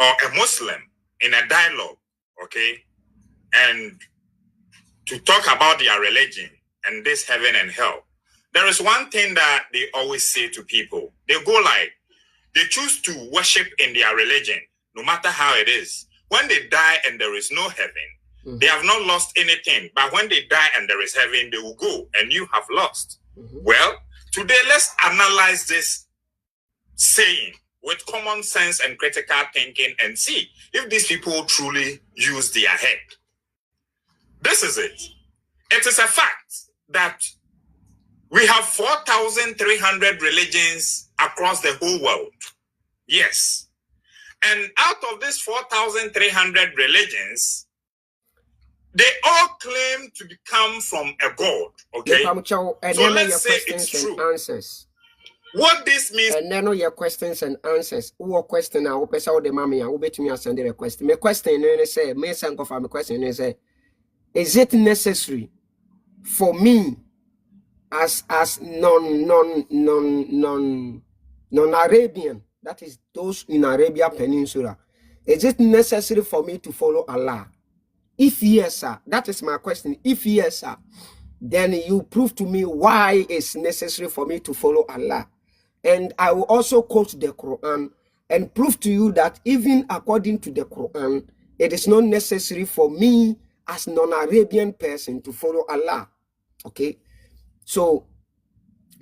or a Muslim in a dialogue, okay, and to talk about their religion and this heaven and hell, there is one thing that they always say to people. They go like, they choose to worship in their religion, no matter how it is. When they die and there is no heaven, they have not lost anything. But when they die and there is heaven, they will go and you have lost. Well, today let's analyze this saying with common sense and critical thinking and see if these people truly use their head. This is it. It is a fact that we have 4,300 religions across the whole world. Yes. And out of these 4,300 religions, they all claim to come from a God. Okay? So let's say it's true. Answers. What this means. And then your questions and answers. Who question now? Who person the mammy? Who bet me a send a question? My question is say, me send off my question is say, is it necessary for me as non-Arabian, that is those in Arabia Peninsula, is it necessary for me to follow Allah? If yes, sir, that is my question. If yes, sir, then you prove to me why it's necessary for me to follow Allah. And I will also quote the Quran and prove to you that even according to the Quran, it is not necessary for me as non-Arabian person to follow Allah. Okay? So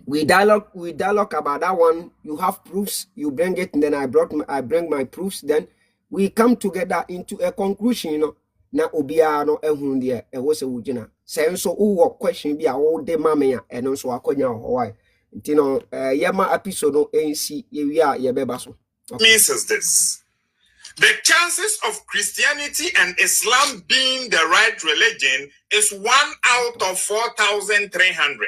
we dialogue about that one. You have proofs, you bring it, and then I bring my proofs. Then we come together into a conclusion, you know. Na obia no ehun de e wo se wugina se nso wo question bi a wo de mamea e no so akonya ho why nti no yema episode no ensi ye wi a ye beba so. Means is this: the chances of Christianity and Islam being the right religion is 1 out of 4,300.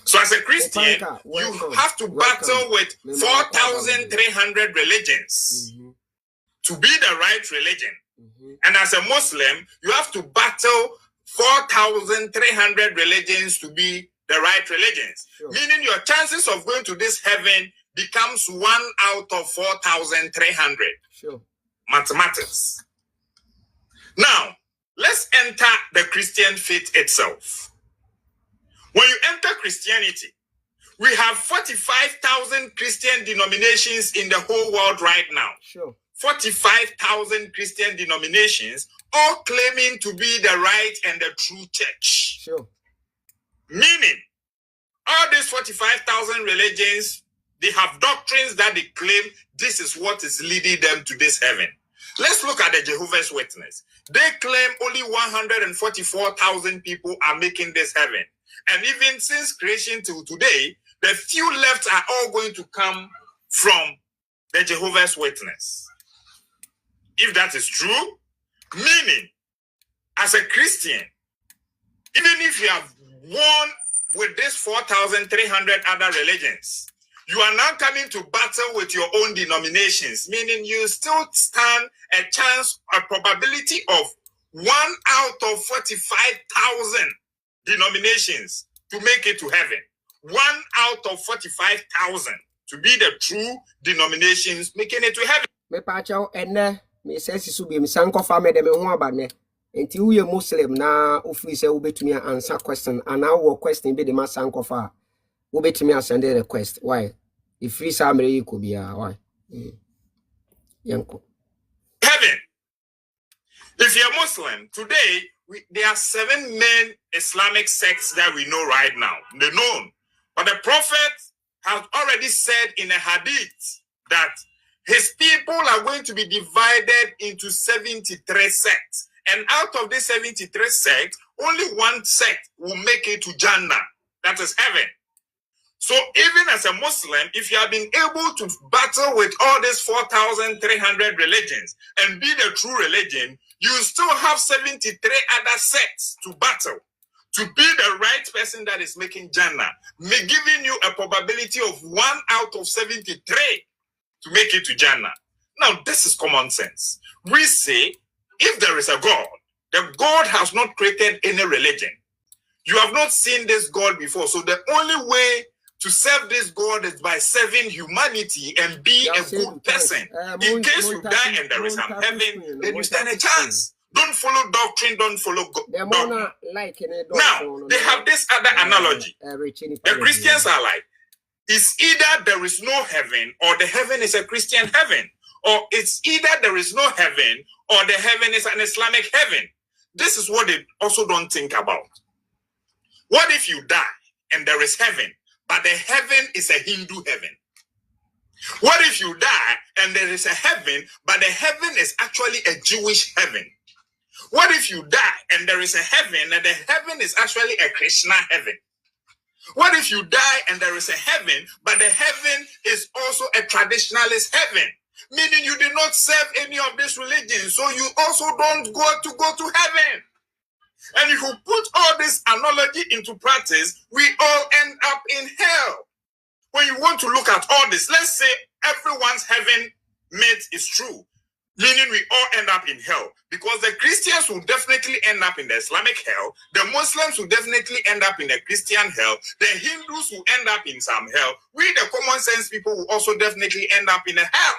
So as a Christian, you have to battle with 4,300 religions to be the right religion. And as a Muslim, you have to battle 4,300 religions to be the right religions. Sure. Meaning your chances of going to this heaven becomes 1 out of 4,300. Sure. Mathematics. Now, let's enter the Christian faith itself. When you enter Christianity, we have 45,000 Christian denominations in the whole world right now. Sure. 45,000 Christian denominations, all claiming to be the right and the true church. Sure. Meaning, all these 45,000 religions, they have doctrines that they claim this is what is leading them to this heaven. Let's look at the Jehovah's Witness. They claim only 144,000 people are making this heaven. And even since creation till today, the few left are all going to come from the Jehovah's Witness. If that is true, meaning, as a Christian, even if you have won with these 4,300 other religions, you are now coming to battle with your own denominations, meaning you still stand a chance, a probability of 1 out of 45,000 denominations to make it to heaven. 1 out of 45,000 to be the true denominations making it to heaven. Me pacho ene me sense su bi me sanko fa me de me ho abane enti wo ye Muslim na ofiri se wo betumi answer question ana wo question be de ma sanko fa wo betumi send a request why if free samre yi ko bia why yanko heaven. If you're Muslim today, there are 7 main Islamic sects that we know right now. They're known, but the Prophet has already said in a hadith that his people are going to be divided into 73 sects. And out of these 73 sects, only one sect will make it to Jannah. That is heaven. So even as a Muslim, if you have been able to battle with all these 4,300 religions and be the true religion, you still have 73 other sects to battle to be the right person that is making Jannah, giving you a probability of 1 out of 73 to make it to Jannah. Now, this is common sense. We say, if there is a God, the God has not created any religion. You have not seen this God before. So the only way to serve this God is by serving humanity and be a good person. In case you die and there is an heaven, then you stand a chance. Don't follow doctrine, don't follow dogma. Now, they have this other analogy. The Christians are like, it's either there is no heaven or the heaven is a Christian heaven. Or it's either there is no heaven or the heaven is an Islamic heaven. This is what they also don't think about. What if you die and there is heaven, but the heaven is a Hindu heaven? What if you die and there is a heaven, but the heaven is actually a Jewish heaven? What if you die and there is a heaven and the heaven is actually a Krishna heaven? What if you die and there is a heaven, but the heaven is also a traditionalist heaven? Meaning you did not serve any of these religions, so you also don't go to heaven. And if you put all this analogy into practice, we all end up in hell. When you want to look at all this, let's say everyone's heaven myth is true, meaning we all end up in hell. Because the Christians will definitely end up in the Islamic hell, the Muslims will definitely end up in the Christian hell, the Hindus will end up in some hell, we the common sense people will also definitely end up in a hell.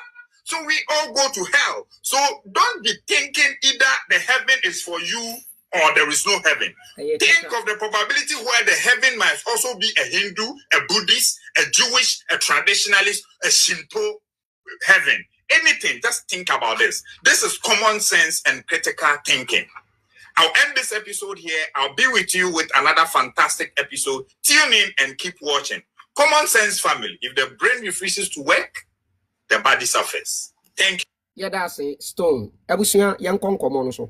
So we all go to hell. So don't be thinking either the heaven is for you or there is no heaven. Think of the probability where the heaven might also be a Hindu, a Buddhist, a Jewish, a traditionalist, a Shinto heaven. Anything, just think about this. This is common sense and critical thinking. I'll end this episode here. I'll be with you with another fantastic episode. Tune in and keep watching. Common sense family. If the brain refuses to work, the body suffers. Thank you. Yeah, that's a stone. Ebusia yankon komo no so.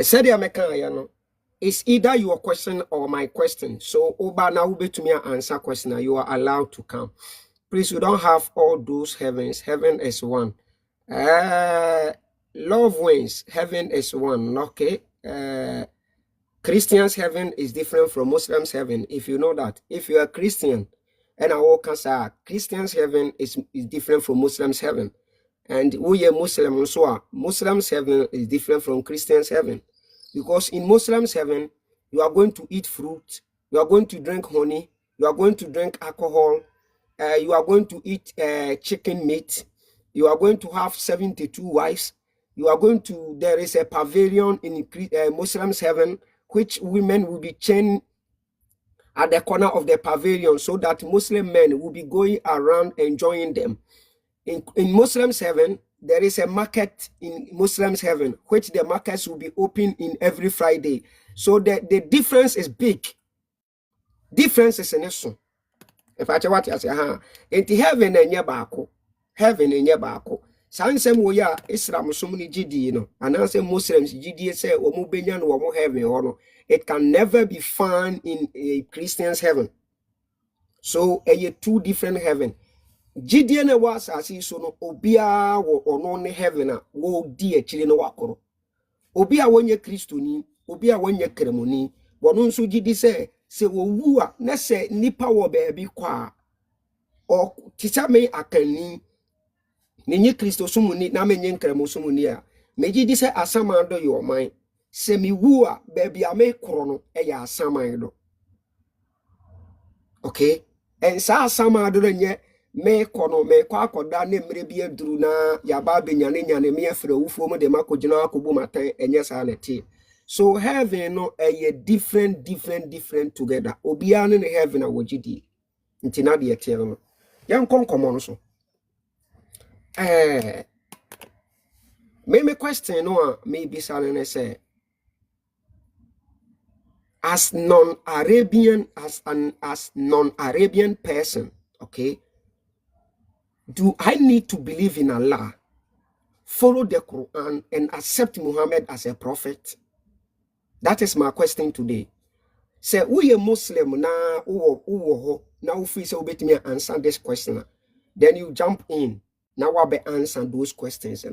Said ya meka ya no. It's either your question or my question. So oba na ube to me answer question. You are allowed to come. Please, you don't have all those heavens. Heaven is one. Love wins. Heaven is one. Okay. Christians' heaven is different from Muslims' heaven. If you know that. If you are Christian, and I will say Christians' heaven is different from Muslims' heaven. And we are Muslim, so Muslims' heaven is different from Christians' heaven. Because in Muslims' heaven, you are going to eat fruit, you are going to drink honey, you are going to drink alcohol, you are going to eat chicken meat, you are going to have 72 wives, you are going to, there is a pavilion in Muslims' heaven, which women will be chained at the corner of the pavilion so that Muslim men will be going around enjoying them. In Muslims' heaven, there is a market in Muslims' heaven, which the markets will be open in every Friday. So the difference is big. Difference is an issue. If I tell what I say, into heaven and yabako, heaven and yabako. Sansem wo ya Islam so many GD, and answer Muslims GD say omo benyan omo heaven or it can never be found in a Christian's heaven. So two different heaven. GD na was as so no obia wo ono ne heaven wo di akire no wakoro. Obia wonye Kristoni, obia wonye kremoni, wono nso GD say se wo wu a na se nipa wo ba bi kwa o tita me akani Ninyi Christo sumuni na menye nkremo sumuni a meji di se asaman do yo man se mi wu a baby ame kro no ya asaman do. Okay, en sa asaman do nye me kono me kwa akoda na mre bi aduru na ya ba benyane me afre wufuo mo de makogina akobu matan enye sa na ti. So heaven no different together. Obia ne heaven a wogidi nti na de etie no yan konkomo no so. Me question no maybe salene say as non-Arabian person, okay, do I need to believe in Allah, follow the Quran and accept Muhammad as a prophet? That is my question today. Say we a Muslim na uwo na ufi say ubet me answer this question. Then you jump in. Now I be answer those questions,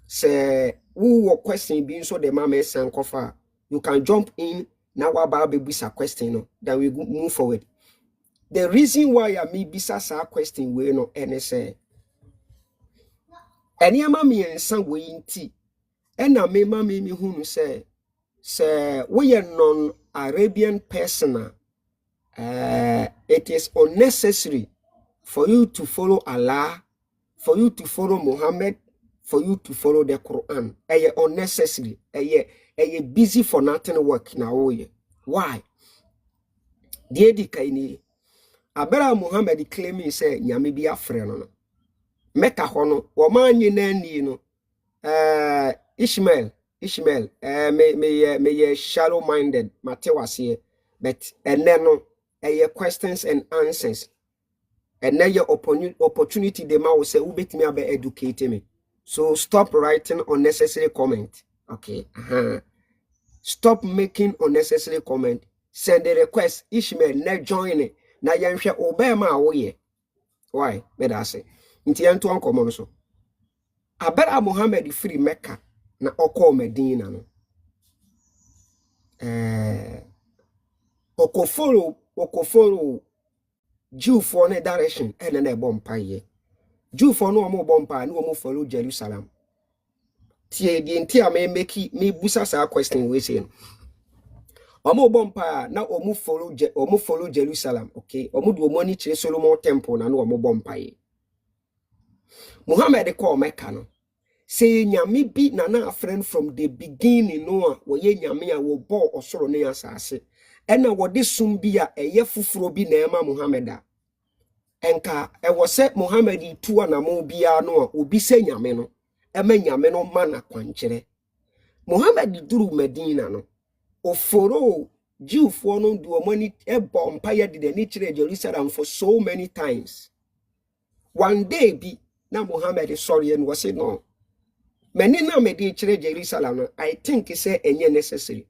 Say who question being so the mama san kofa. You can jump in. Now I be bisa question, Then we move forward. The reason why I me bisa sa question we no any say. Any mama and san we inti. And na me mama me who say we a non-Arabian person. it is unnecessary for you to follow Allah, for you to follow Muhammad, for you to follow the Quran. Unnecessary. Busy for nothing work now. Why? The Edikaini Abera Muhammad claiming say nyame bi afre no. Meka hono wo man nyina no Ishmael me shallow minded matewase but no questions and answers and your opportunity the ma say ubetimi aba educate me. So stop writing unnecessary comment. Okay. Stop making unnecessary comment. Send a request. Ishmael na join it. Na yanhwe obema awoye. Why? Better say. Nti yanto ankomo so. Abera Muhammad free Mecca na oko Medina no. Okoforo Jew for ne direction and na bompa ye. Jew for no mo bompa no mo follow Jerusalem. Tie di nti a me busa sa question we say. Omo bompa na omo follow Jerusalem, okay? Omo do money chire Solomon temple na no omo bompa ye. Muhammad call Mecca no. Say nyame bi na friend from the beginning no wo ye nyame a wo bo osoro ne asase. Ena wo de sum bi a eye fufuro bi na ema Muhammad a. Enka e wo se Muhammad tu na mo bia no a obi se nyame no. Ema nyame no mana kwankyere. Muhammad duru Medina no. Oforo Jew for no do money e empire did any chire Jerusalem for so many times. One day be na Muhammad is sorry and was say no. Many na me di chire Jerusalem I think he say enye necessary.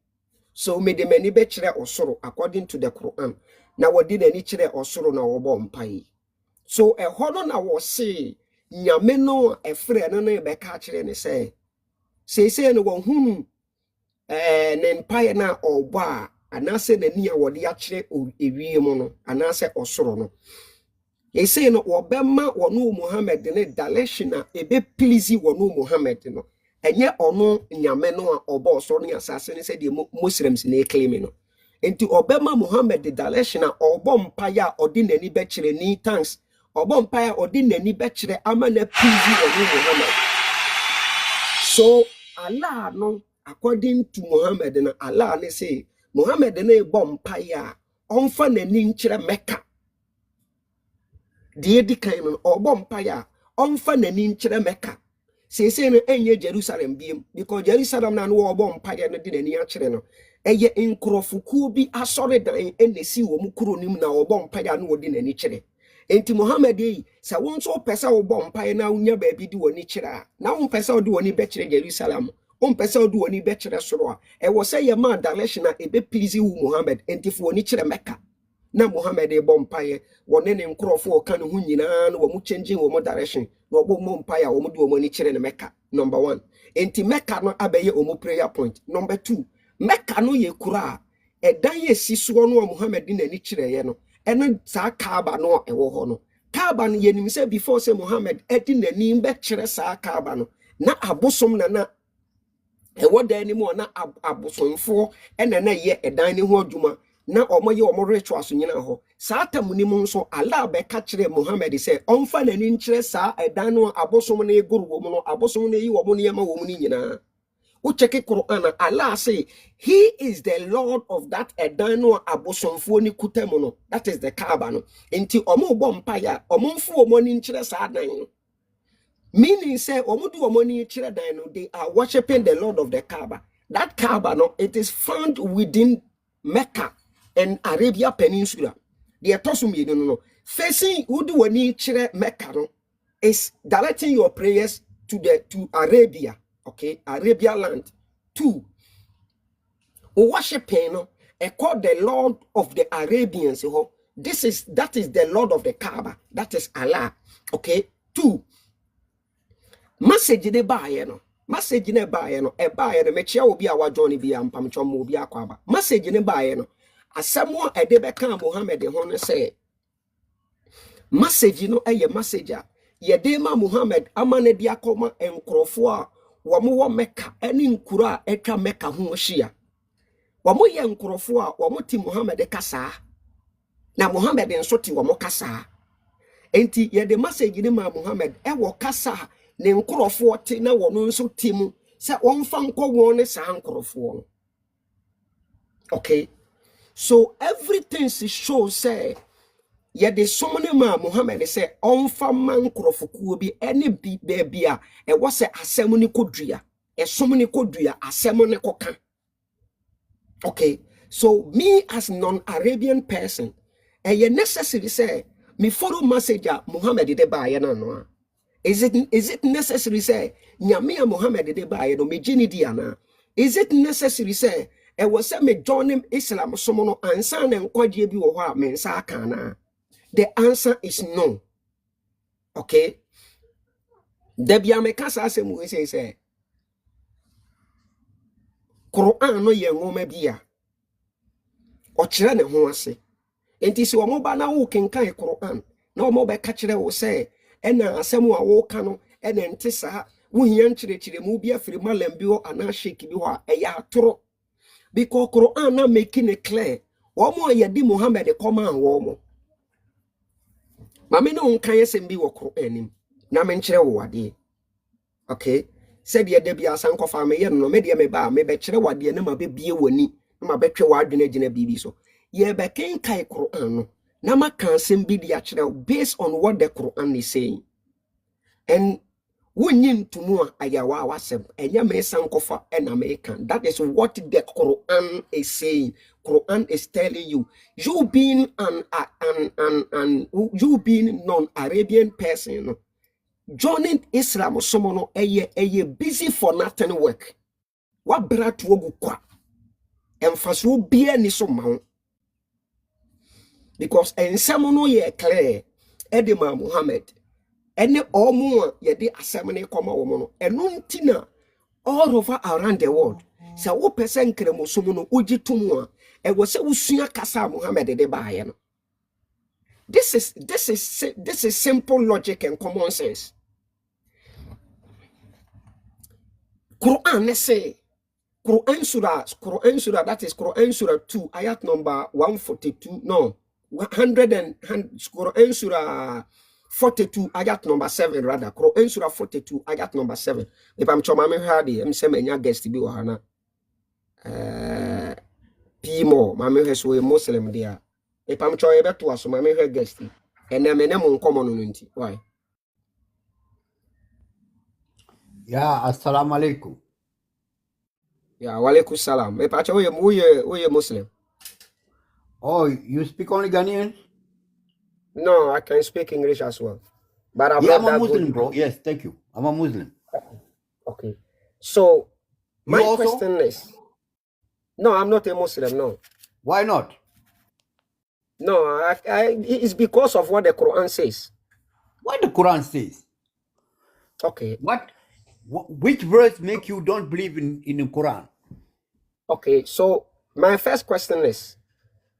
So me de many be chire osoro according to the Quran. Na what did any chire osoro na obo empire. So a hono na was say nyame no e frɛ no no be ka chire ne say no won hunu ne empire na oba anase nani a wode akire ewie mu no anase osoro no ye say no obema wono Muhammad ne daleshina ebe please wono Muhammad no enye ono nyame no a oba osoro ne asase ne say de Muslims na claim no enti obema Muhammad de daleshina obo empire ode nani be kire ni thanks obo empire ode nani be kire ama na please wono Muhammad. So Allah no according to Muhammad na Allah ne say Muhammad na bompaya onfa nani nkyere Mecca de edi kan no obompaya onfa nani nkyere Mecca say no enye Jerusalem biem because Jerusalem na no obompaya no de nani akyere no eye nkrofuku bi asore dan enesi wo mu kuro nim na obompaya no de nani kyere enti Muhammad yi sa won so pesa obompaya na unya ba bi di woni kyere na won pesa odi woni be kyere Jerusalem pesa odu woni be kire soro a e wo se ye ma direction na e be please wu Muhammad enti fu woni kire Mecca na Muhammad e bompaye woni ne nkrofo o kan hu nyina na wo mu changing wo mo direction na obo mo mpaye wo mu de wo ni kire ne Mecca. Number 1 enti Mecca no abaye omo prayer point. Number 2 Mecca no ye kura e dan ye sisuo no Muhammad na ni kire ye no eno sa Kaaba no e wo ho no Kaaba no ye nim se before se Muhammad e di nani be kire sa Kaaba no na abosom na what the anymore na abosonfo ena na ye edan ne ho adwuma na omoye omo rituals nyina ho saa tamu ni mu nso Allah be ka kire Muhammad say onfa nani nkire saa edan no abosom na eguru wo mu no abosom na yi wo mu ne yema wo mu ni nyina wo check Quran Allah say he is the Lord of that edan no abosomfo ni kutamu no that is the Kaaba no enti omo bo mpaya omo mfo omo ni nkire saa dan no. Meaning say omudu omoni chire dan no they are worshiping the Lord of the Kaaba. That Kaaba no it is found within Mecca and Arabia Peninsula. The etosumi no facing udu woni chire Mecca no is directing your prayers to Arabia, okay? Arabia land. 2 worshiping no called the Lord of the Arabians. That is the Lord of the Kaaba. That is Allah. Okay? 2 message ne baaye no e baaye no mechia obi a wajoin bi ampam chom obi akwaba message ne baaye no asemo e de be kan Muhammad ho no say message no eye message a ye de ma Muhammad amane de akoma enkrofo a wo mo wo Mecca eni nkuro a etwa Mecca ho hia wo mo ye enkrofo a wo mo ti Muhammad kasa na Muhammad nso te wɔn kasa enti yɛ de message ne ma Muhammad ɛwɔ kasa ne nkorɔfoɔ te na wɔn nso te mu sɛ wɔmfa nkɔ wɔn ne saa nkorɔfoɔ no. Okay, so everything shows say yɛde som ne ma Muhammad sɛ ɔmfa ma nkorɔfokuo bi ɛne bi baabi a ɛwɔ sɛ asɛm ne kɔdua ɛsom ne kɔdua asɛm ne kɔka. Okay, so me as non-Arabian person ɛyɛ necessary say me follow message a Muhammad de baayɛ no ano a is it necessary say nyame a Muhammad de baayɛ no me gini di ana? Is it necessary say ɛwɔ sɛ me join him Islam som no ansa na nkwagye bi wɔ hɔ a me nsa aka na? The answer is no. Okay, debia me kasa asɛm we say Quran no yɛ nwoma bi a ɔkyerɛ ne ho ase. Enti sɛ wɔn ba na wo kenkan Quran na wɔn bɛka kyerɛ wo sɛ ɛna asɛm a wɔka no ɛna nte saa wo hia nkyerɛkyerɛ mu bi afiri malam bi hɔ anaa sheik bi hɔ a ɛyɛ atoro. Because Quran na making it clear wɔn a yɛde Muhammad kɔma wɔn Mame no nkan yɛsɛm bi wɔ Quran nim na menkyerɛ wo wade. Okay, said ye de bia sankofa me ye no me de me ba me be kyerɛ wade na ma be bie wani na ma betwe wadwene gina bibi so. Ye be ken kai Quran no na ma kan asɛm bi de akyerɛ based on what the Quran is saying. And wonyin tumu a ayawa wasɛm enya me sankofa na me kan. That is what the Quran is saying. Quran is telling you, you being you being non-Arabian person, joining Islam someone a busy for nothing work. What brought wogu kwa? Emphasis be any so mount. Because en samono ye clear Edema Muhammad. Any or more ye de assembly come woman and nuntina all over around the world. So what person cremo somono uji tumwa. It was a usua kasa Muhammad de baayɛ no. This is simple logic and common sense. Quran say Quran surah that is Quran surah 2 ayat number 142 no 100 and Quran surah 42 ayat number 7 rather Quran surah 42 ayat number 7. If I'm choma me hadi em say menya guest bi wɔ ha na Pimo, mame heso a Muslim there. If I'm trying to ask my her guest, and I'm in common. Why? Yeah, assalamu alaikum. Yeah, walaikum salam. If I tell you, we Muslim. Oh, you speak only Ghanaian? No, I can speak English as well. But I'm Yeah, not I'm a that Muslim, good. bro. Yes, thank you. I'm a Muslim. Okay. So, You my also? question is no, I'm not a Muslim, no. Why not? No, it's because of what the Quran says. What the Quran says? Okay. Which verse make you don't believe in the Quran? Okay, so my first question is,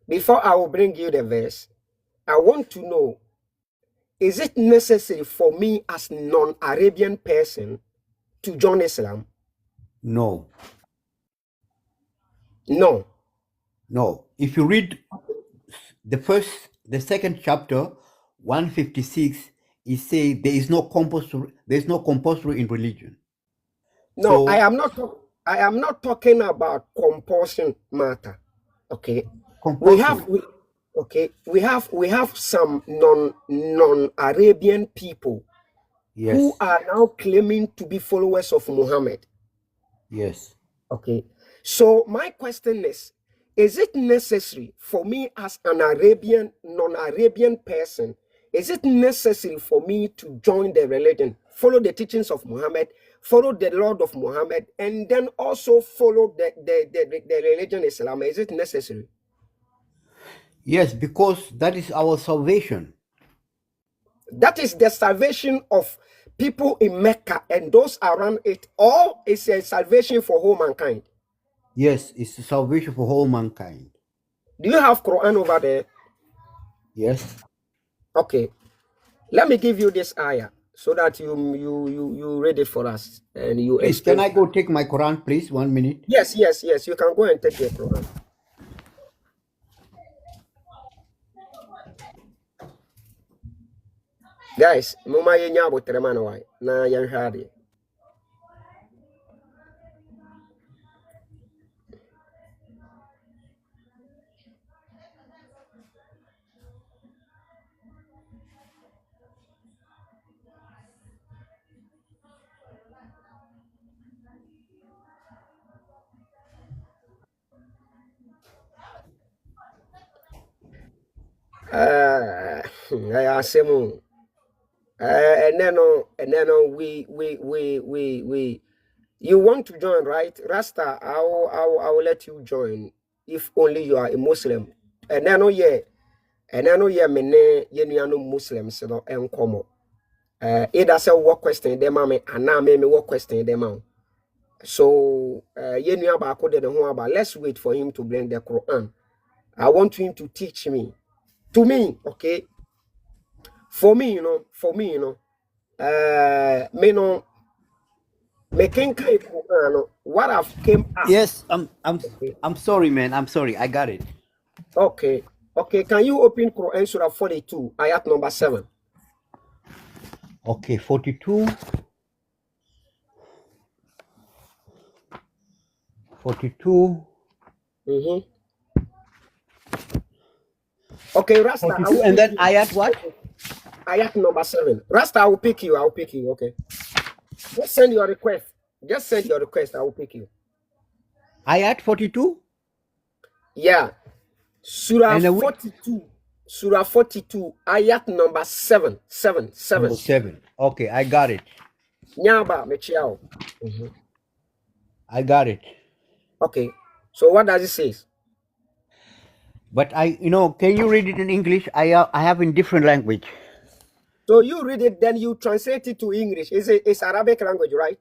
before I will bring you the verse, I want to know, is it necessary for me as non-Arabian person to join Islam? No. No. No. If you read the second chapter, 156, it says there is no compulsory in religion. No, So- I am not talking about compulsion matter. Okay. Compulsory. We have some non-Arabian people Yes. who are now claiming to be followers of Muhammad. Yes. Okay. So my question is it necessary for me as an non-Arabian person, is it necessary for me to join the religion, follow the teachings of Muhammad, follow the Lord of Muhammad, and then also follow the religion Islam? Is it necessary? Yes, because that is our salvation. That is the salvation of people in Mecca and those around it, or is a salvation for whole mankind? Yes, it's the salvation for whole mankind. Do you have Quran over there? Yes. Okay. Let me give you this ayah so that you read it for us and you Please, explain. can I go take my Quran, please? 1 minute. Yes. You can go and take your Quran. Guys, mama yenya abotre man why na yen hade. I asemu. And then we you want to join, right? Rasta, I will let you join if only you are a Muslim. And then mene yenuano Muslims no enkomo. Either say what question them me and me what question them out. So yenua ba ko de ho about let's wait for him to bring the Quran. I want him to teach me. To me, okay? For me, you know, me no making kind of what I've came up. Yes, I'm sorry, man. I'm sorry. I got it. Okay. Can you open Quran Surah 42, ayat number 7? Okay, 42. 42. Mm-hmm. Okay, Rasta. 42 and then ayat what? Ayat number 7. Rasta, I will pick you. Okay. Just send your request. I will pick you. Ayat 42? Yeah. Surah And 42. Surah 42, ayat number 7. 7. Number 7. Okay, I got it. Nyaba mechiao. I got it. Okay. So what does it say? But can you read it in English? I have in different language. So you read it, then you translate it to English. It's Arabic language, right?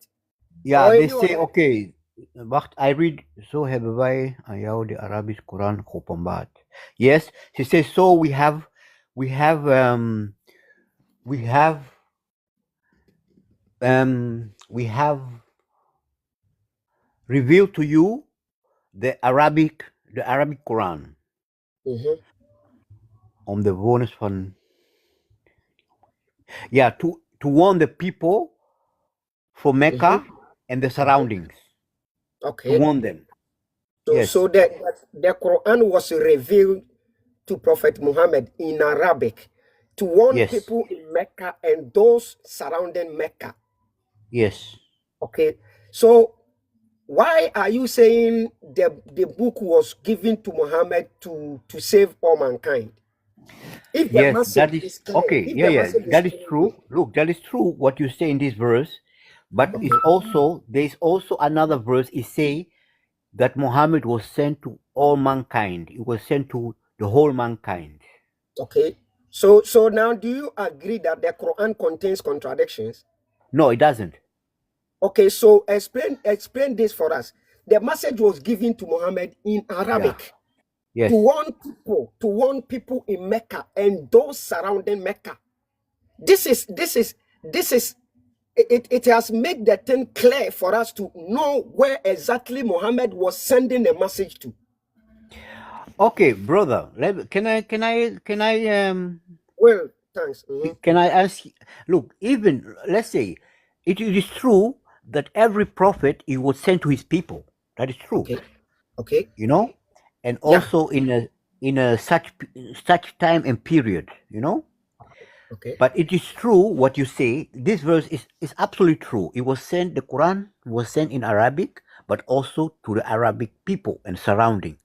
Yeah, Or they you say are- okay. Wacht, I read. So hebben wij aan jou de Arabisch Koran geopenbaard. Yes, she says so. We have revealed to you the Arabic Quran. Mhm. Om de bewoners van. Yeah, to warn the people for Mecca and the surroundings. Okay. To warn them. So, Yes. so the Quran was revealed to Prophet Muhammad in Arabic to warn Yes. people in Mecca and those surrounding Mecca. Yes. Okay. So why are you saying the book was given to Muhammad to save all mankind? If the Yes, message that is is clear, okay. if Yeah, the yeah, message that is clear, true. Look, that is true what you say in this verse, but it's also there's also another verse. It say that Muhammad was sent to all mankind. He was sent to the whole mankind. Okay. So now do you agree that the Quran contains contradictions? No, it doesn't. Okay, so explain this for us. The message was given to Muhammad in Arabic Yes. to warn people in Mecca and those surrounding Mecca. This is it has made the thing clear for us to know where exactly Muhammad was sending the message to. Okay, brother. Can I Well, thanks. Mhm. can I ask? Look, even let's say it is true that every prophet he was sent to his people. That is true. Okay. You know, and Yeah. also in a such time and period. You know. Okay. But it is true what you say. This verse is absolutely true. It was sent. The Quran was sent in Arabic, but also to the Arabic people and surrounding.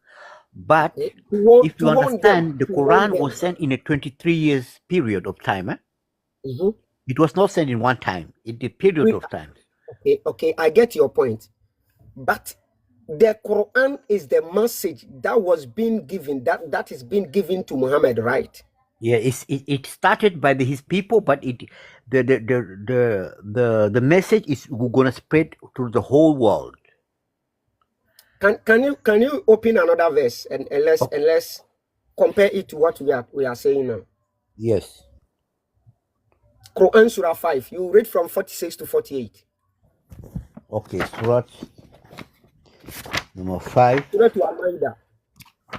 But Okay. if you understand, the Quran was sent in a 23 years period of time. Mhm. It was not sent in one time. It a period of time. Okay, I get your point. But the Quran is the message that was being given, that is being given to Muhammad, right? Yeah, it started by his people, but the message is gonna spread to the whole world. Can you open another verse and let's compare it to what we are saying now? Yes. Quran Surah 5. You read from 46 to 48. Okay, Surah number 5. Surah to Al-Ma'idah.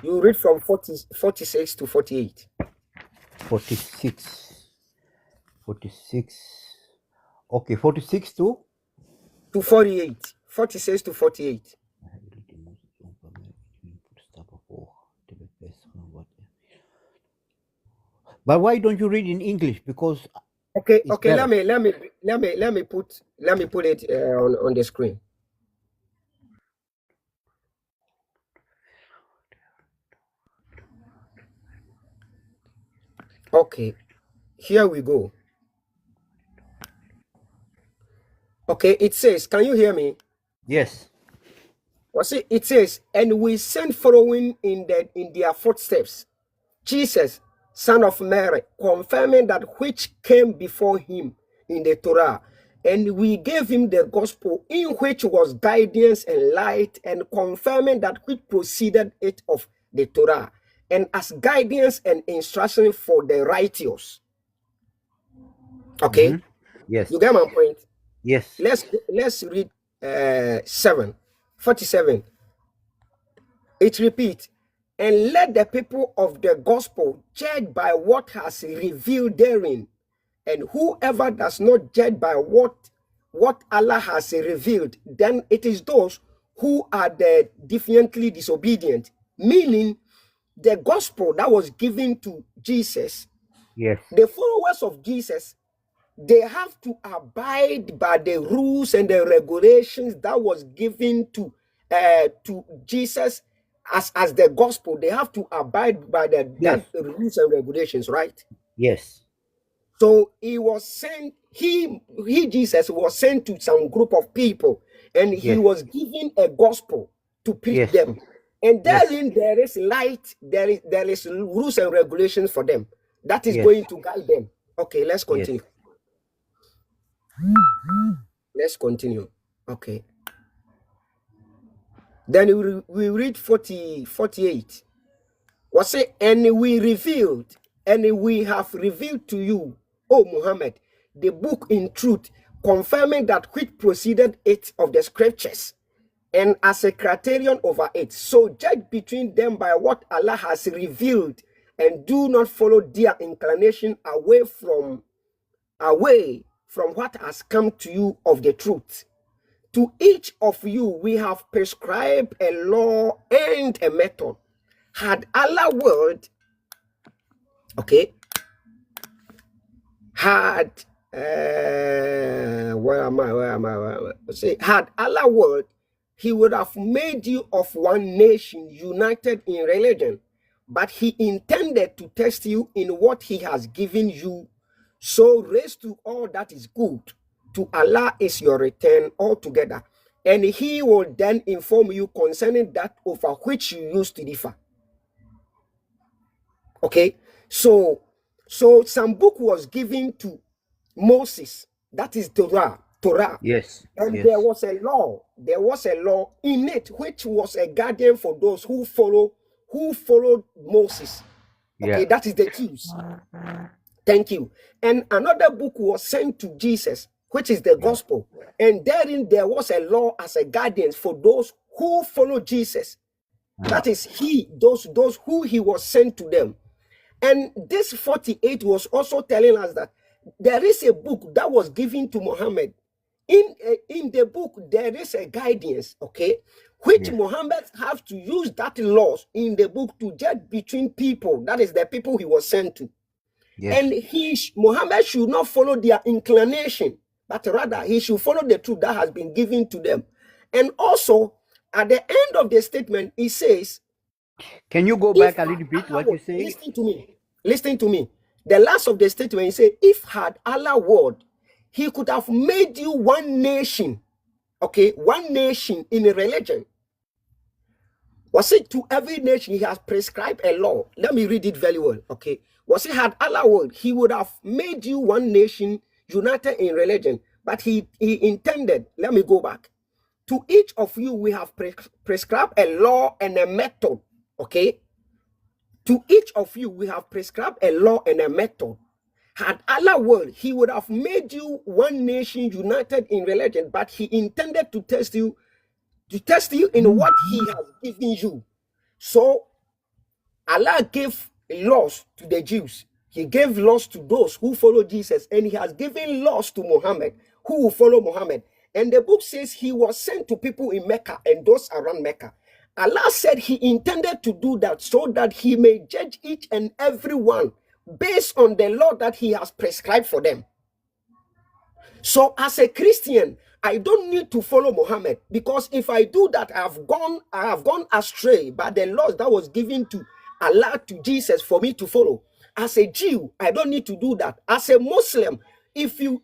You read from 46 to 48. 46 46. Okay, 46 to? to 48. 46 to 48. But why don't you read in English? Because Okay, it's okay. better. Let me put it on the screen. Okay, here we go. Okay, it says, can you hear me? Yes. It says, and we sent following in their footsteps, Jesus, son of Mary, confirming that which came before him in the Torah. And we gave him the gospel, in which was guidance and light, and confirming that which proceeded it of the Torah, and as guidance and instruction for the righteous. Okay, Yes. you get my point? Yes. Let's read 47. It repeats, and let the people of the gospel judge by what has revealed therein, and whoever does not judge by what Allah has revealed, then it is those who are the defiantly disobedient. Meaning, the gospel that was given to Jesus, Yes. the followers of Jesus, they have to abide by the rules and the regulations that was given to Jesus as the gospel. They have to abide by that rules and regulations, right? Yes. So he was sent, Jesus was sent to some group of people, and he was given a gospel to preach them. And therein there is light, there is rules and regulations for them that is going to guide them. Okay, let's continue. Let's continue. Okay. Then we read 48. What's it? And we have revealed to you, O Muhammad, the book in truth, confirming that which proceeded it of the scriptures, and as a criterion over it. So judge between them by what Allah has revealed, and do not follow their inclination away from what has come to you of the truth. To each of you we have prescribed a law and a method. Had Allah willed, okay, had had Allah willed, he would have made you of one nation, united in religion, but he intended to test you in what he has given you. So raise to all that is good. To Allah is your return altogether, and he will then inform you concerning that over which you used to differ. Okay, so some book was given to Moses, that is Torah. Yes. And there was a law in it which was a guardian for those who followed Moses. Okay, that is the Jews. Thank you. And another book was sent to Jesus, which is the gospel. And therein there was a law as a guardian for those who follow Jesus. That is those who he was sent to them. And this 48 was also telling us that there is a book that was given to Muhammad. In the book, there is a guidance, okay, which Muhammad have to use that laws in the book to judge between people. That is the people he was sent to. And Muhammad should not follow their inclination, but rather he should follow the truth that has been given to them. And also, at the end of the statement, he says, can you go back a little bit what you say? Listen to me. The last of the statement, he said, if had Allah willed, he could have made you one nation, okay, one nation in a religion. Was it to every nation he has prescribed a law? Let me read it very well, okay. Was it had Allah willed, he would have made you one nation united in religion, but he intended, let me go back. To each of you we have prescribed a law and a method, okay. To each of you we have prescribed a law and a method. Had Allah willed, he would have made you one nation united in religion, but he intended to test you in what he has given you. So Allah gave laws to the Jews, He gave laws to those who follow Jesus, and he has given laws to Muhammad who will follow Muhammad. And the book says he was sent to people in Mecca and those around Mecca. Allah said he intended to do that so that he may judge each and every one based on the law that he has prescribed for them. So as a Christian, I don't need to follow Muhammad, because if I do that, I have gone astray by the laws that was given to Allah, to Jesus, for me to follow. As a Jew, I don't need to do that. As a Muslim, if you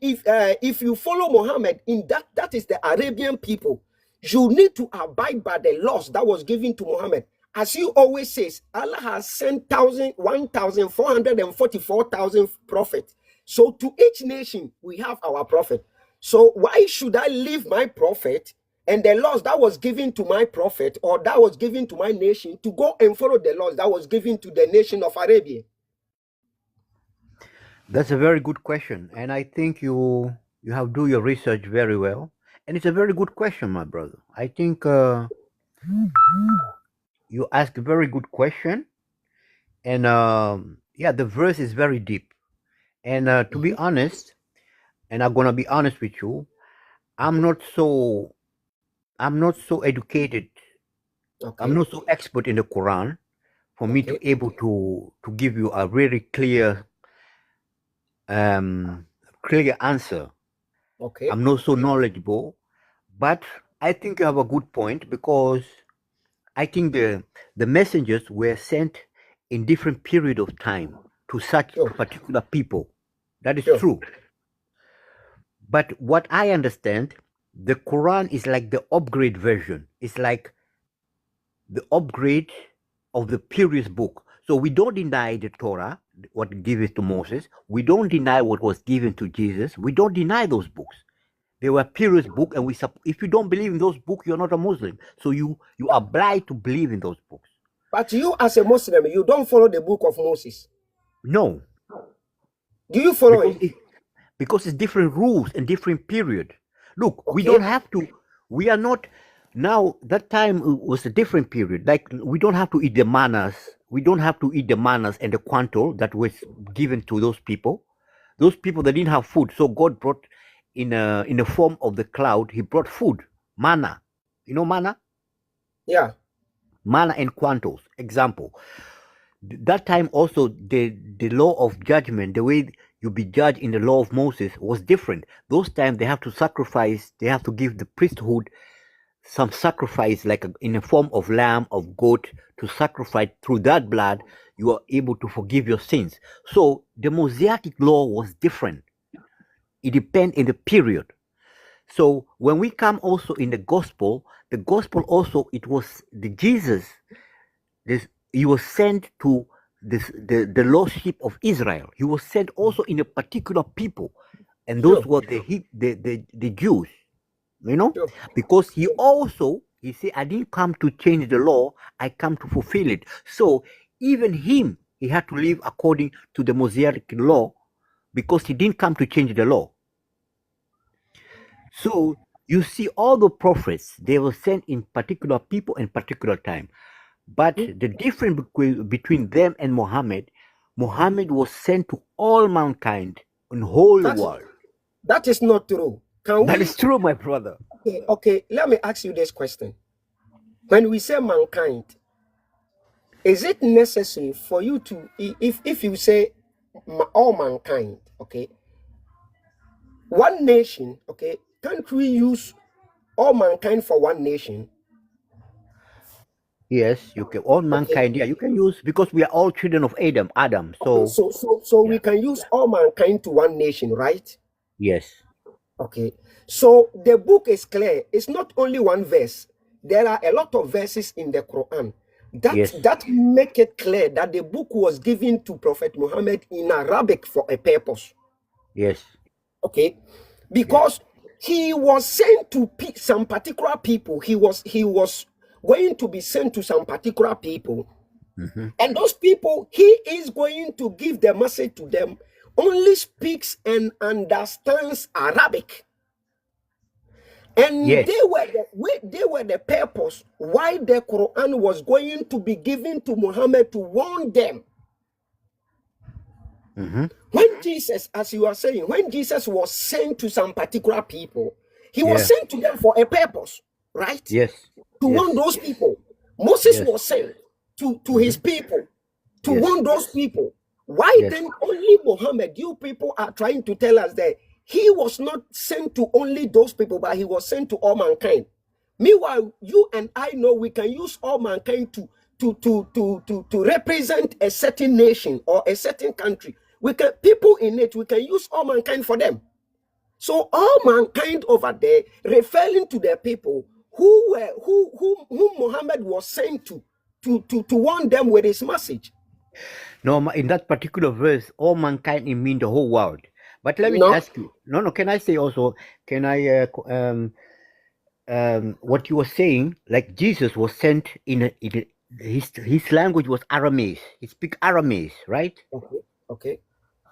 follow Muhammad, in that is the Arabian people, you need to abide by the laws that was given to Muhammad. As you always says, Allah has sent 1,444,000 prophets. So to each nation, we have our prophet. So why should I leave my prophet and the laws that was given to my prophet or that was given to my nation to go and follow the laws that was given to the nation of Arabia? That's a very good question, and I think you have do your research very well, and it's a very good question, my brother. I think you ask a very good question, and yeah, the verse is very deep. And to be honest, and I'm gonna be honest with you, I'm not so educated. Okay. I'm not so expert in the Quran for me to able to give you a really clear answer. Okay. I'm not so knowledgeable, but I think you have a good point, because I think the messengers were sent in different period of time to such Sure. particular people. That is Sure. true. But what I understand, the Quran is like the upgrade version. It's like the upgrade of the previous book. So we don't deny the Torah, what given to Moses. We don't deny what was given to Jesus. We don't deny those books. They were previous book, and if you don't believe in those books, you're not a Muslim. So you are obliged to believe in those books. But you, as a Muslim, you don't follow the book of Moses. No. Do you follow it? Because it's different rules and different period. Look, we Okay. don't have to. We are not now. That time was a different period. Like, we don't have to eat the manas. We don't have to eat the manas and the quantal that was given to those people. Those people that didn't have food, so God brought in the form of the cloud. He brought food, manna. You know manna? Yeah. Manna and quantals. Example. That time also the law of judgment, the way you be judged in the law of Moses, was different. Those times they have to sacrifice. They have to give the priesthood some sacrifice, like in the form of lamb, of goat, to sacrifice. Through that blood, you are able to forgive your sins. So the Mosaic law was different. It depends in the period. So when we come also in the gospel also, it was the Jesus. He was sent to the lordship of Israel. He was sent also in a particular people, and those Sure. were the Jews. You know, Sure. because he said, I didn't come to change the law, I come to fulfill it. So even him, he had to live according to the Mosaic law, because he didn't come to change the law. So you see, all the prophets, they were sent in particular people and particular time. But the difference between them and Muhammad was sent to all mankind in whole That- world. That is not true. Can That we? is true, my brother. Okay, let me ask you this question. When we say mankind, is it necessary for you to, if you say all mankind, okay, one nation, okay, can't we use all mankind for one nation? Yes, you can. All mankind, yeah, you can use, because we are all children of Adam. So So we can use all mankind to one nation, right? yes, Okay. So the book is clear. It's not only one verse. There are a lot of verses in the Quran Yes. that make it clear that the book was given to Prophet Muhammad in Arabic for a purpose. yes, Okay, because he was sent to some particular people. He was going to be sent to some particular people, Mhm. and those people he is going to give the message to them only speaks and understands Arabic. And Yes. they were the purpose why the Quran was going to be given to Muhammad to warn them. Mhm. When Jesus, as you are saying, when Jesus was sent to some particular people, he was Yeah. sent to them for a purpose, right? Yes. To Yes. warn those people. Moses Yes. was sent to his people to Yes. warn those people. Why Yes. then only Muhammad? You people are trying to tell us that he was not sent to only those people, but he was sent to all mankind. Meanwhile, you and I know we can use all mankind to represent a certain nation or a certain country. We can people in it, we can use all mankind for them. So all mankind over there, referring to the people whom Muhammad was sent to warn them with his message. No, in that particular verse, all mankind, it mean the whole world. But let me No, ask you. No. Can I say also? Can I? What you were saying, like Jesus was sent his language was Aramaic. He speak Aramaic, right? okay.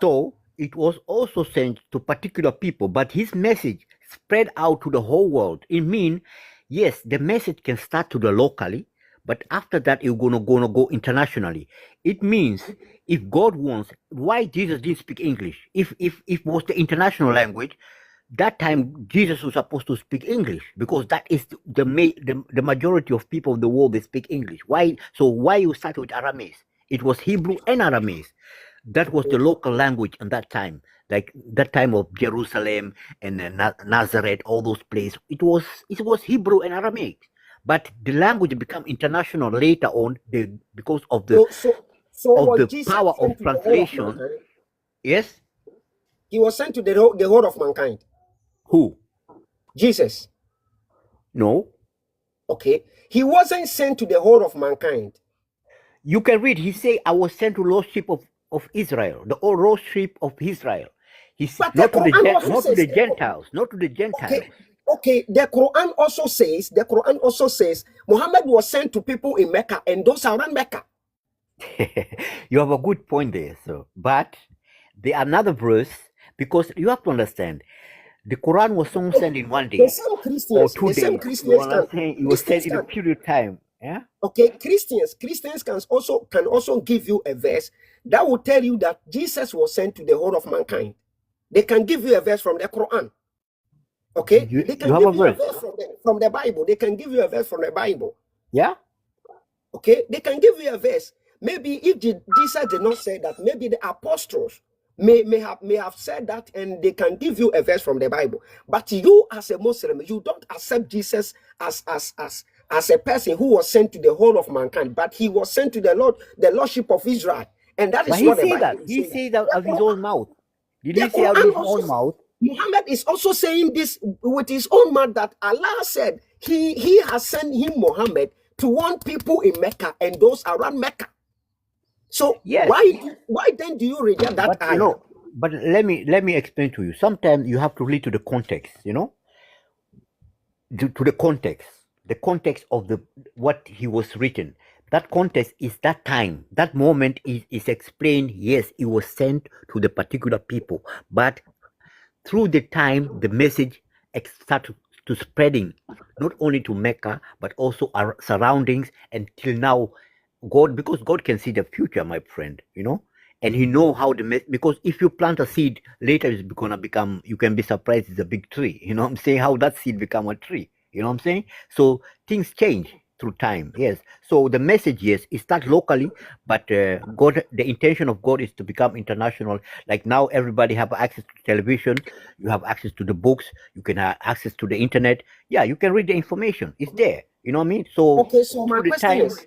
So it was also sent to particular people, but his message spread out to the whole world. It means, yes, the message can start to the locally, but after that it's gonna go internationally. It means if God wants, why Jesus didn't speak English? If it was the international language, that time Jesus was supposed to speak English because that is the majority of people of the world they speak English. Why? So why you start with Aramaic? It was Hebrew and Aramaic. That was the local language in that time, like that time of Jerusalem and Nazareth, all those places. It was Hebrew and Aramaic, but the language became international later on because of the So was the Jesus power sent of to the whole of translation. mankind? Yes, He was sent to the whole of mankind. who? Jesus. No, Okay. He wasn't sent to the whole of mankind. you can read. He say, "I was sent to lordship of Israel, the old lordship of Israel." He's But the not to Quran also not to says, the Gentiles, not to the Gentiles. okay, the Quran also says Muhammad was sent to people in Mecca and those around Mecca. You have a good point there, sir. But the another verse, because you have to understand, the Quran was not sent in one The day same or Christians, 2 the same days. You Christians can, understand? It was sent Christians in a can, period of time. Yeah. okay, Christians can also give you a verse that will tell you that Jesus was sent to the whole of mankind. They can give you a verse from the Quran. Okay, You they can have give a you a verse. verse from the Bible. They can give you a verse from the Bible. Yeah. Okay, they can give you a verse. Maybe if Jesus did not say that, maybe the apostles may have said that, and they can give you a verse from the Bible. But you, as a Muslim, you don't accept Jesus as a person who was sent to the whole of mankind, but he was sent to the lordship of Israel, and that But is he what the said that. Bible is He saying. said that out of his own mouth. Did The he say out of Quran his also, own mouth? Muhammad is also saying this with his own mouth, that Allah said he has sent him Muhammad to warn people in Mecca and those around Mecca. So Yes. why then do you reject that But ayah? but let me explain to you. Sometimes you have to read to the context, to the context of the what he was written. That context is that time, that moment is explained. Yes, it was sent to the particular people, but through the time the message started to spreading, not only to Mecca but also our surroundings until now. Because God can see the future, my friend, and he know how because if you plant a seed, later it's gonna become, you can be surprised, it's a big tree. You know what I'm saying? How that seed become a tree. You know what I'm saying? So things change through time. Yes. So the message, yes, it starts locally, but God, the intention of God is to become international. Like now, everybody have access to television. You have access to the books. You can have access to the internet. Yeah, you can read the information. It's there. You know what I mean? So Okay, so my through the question time. is,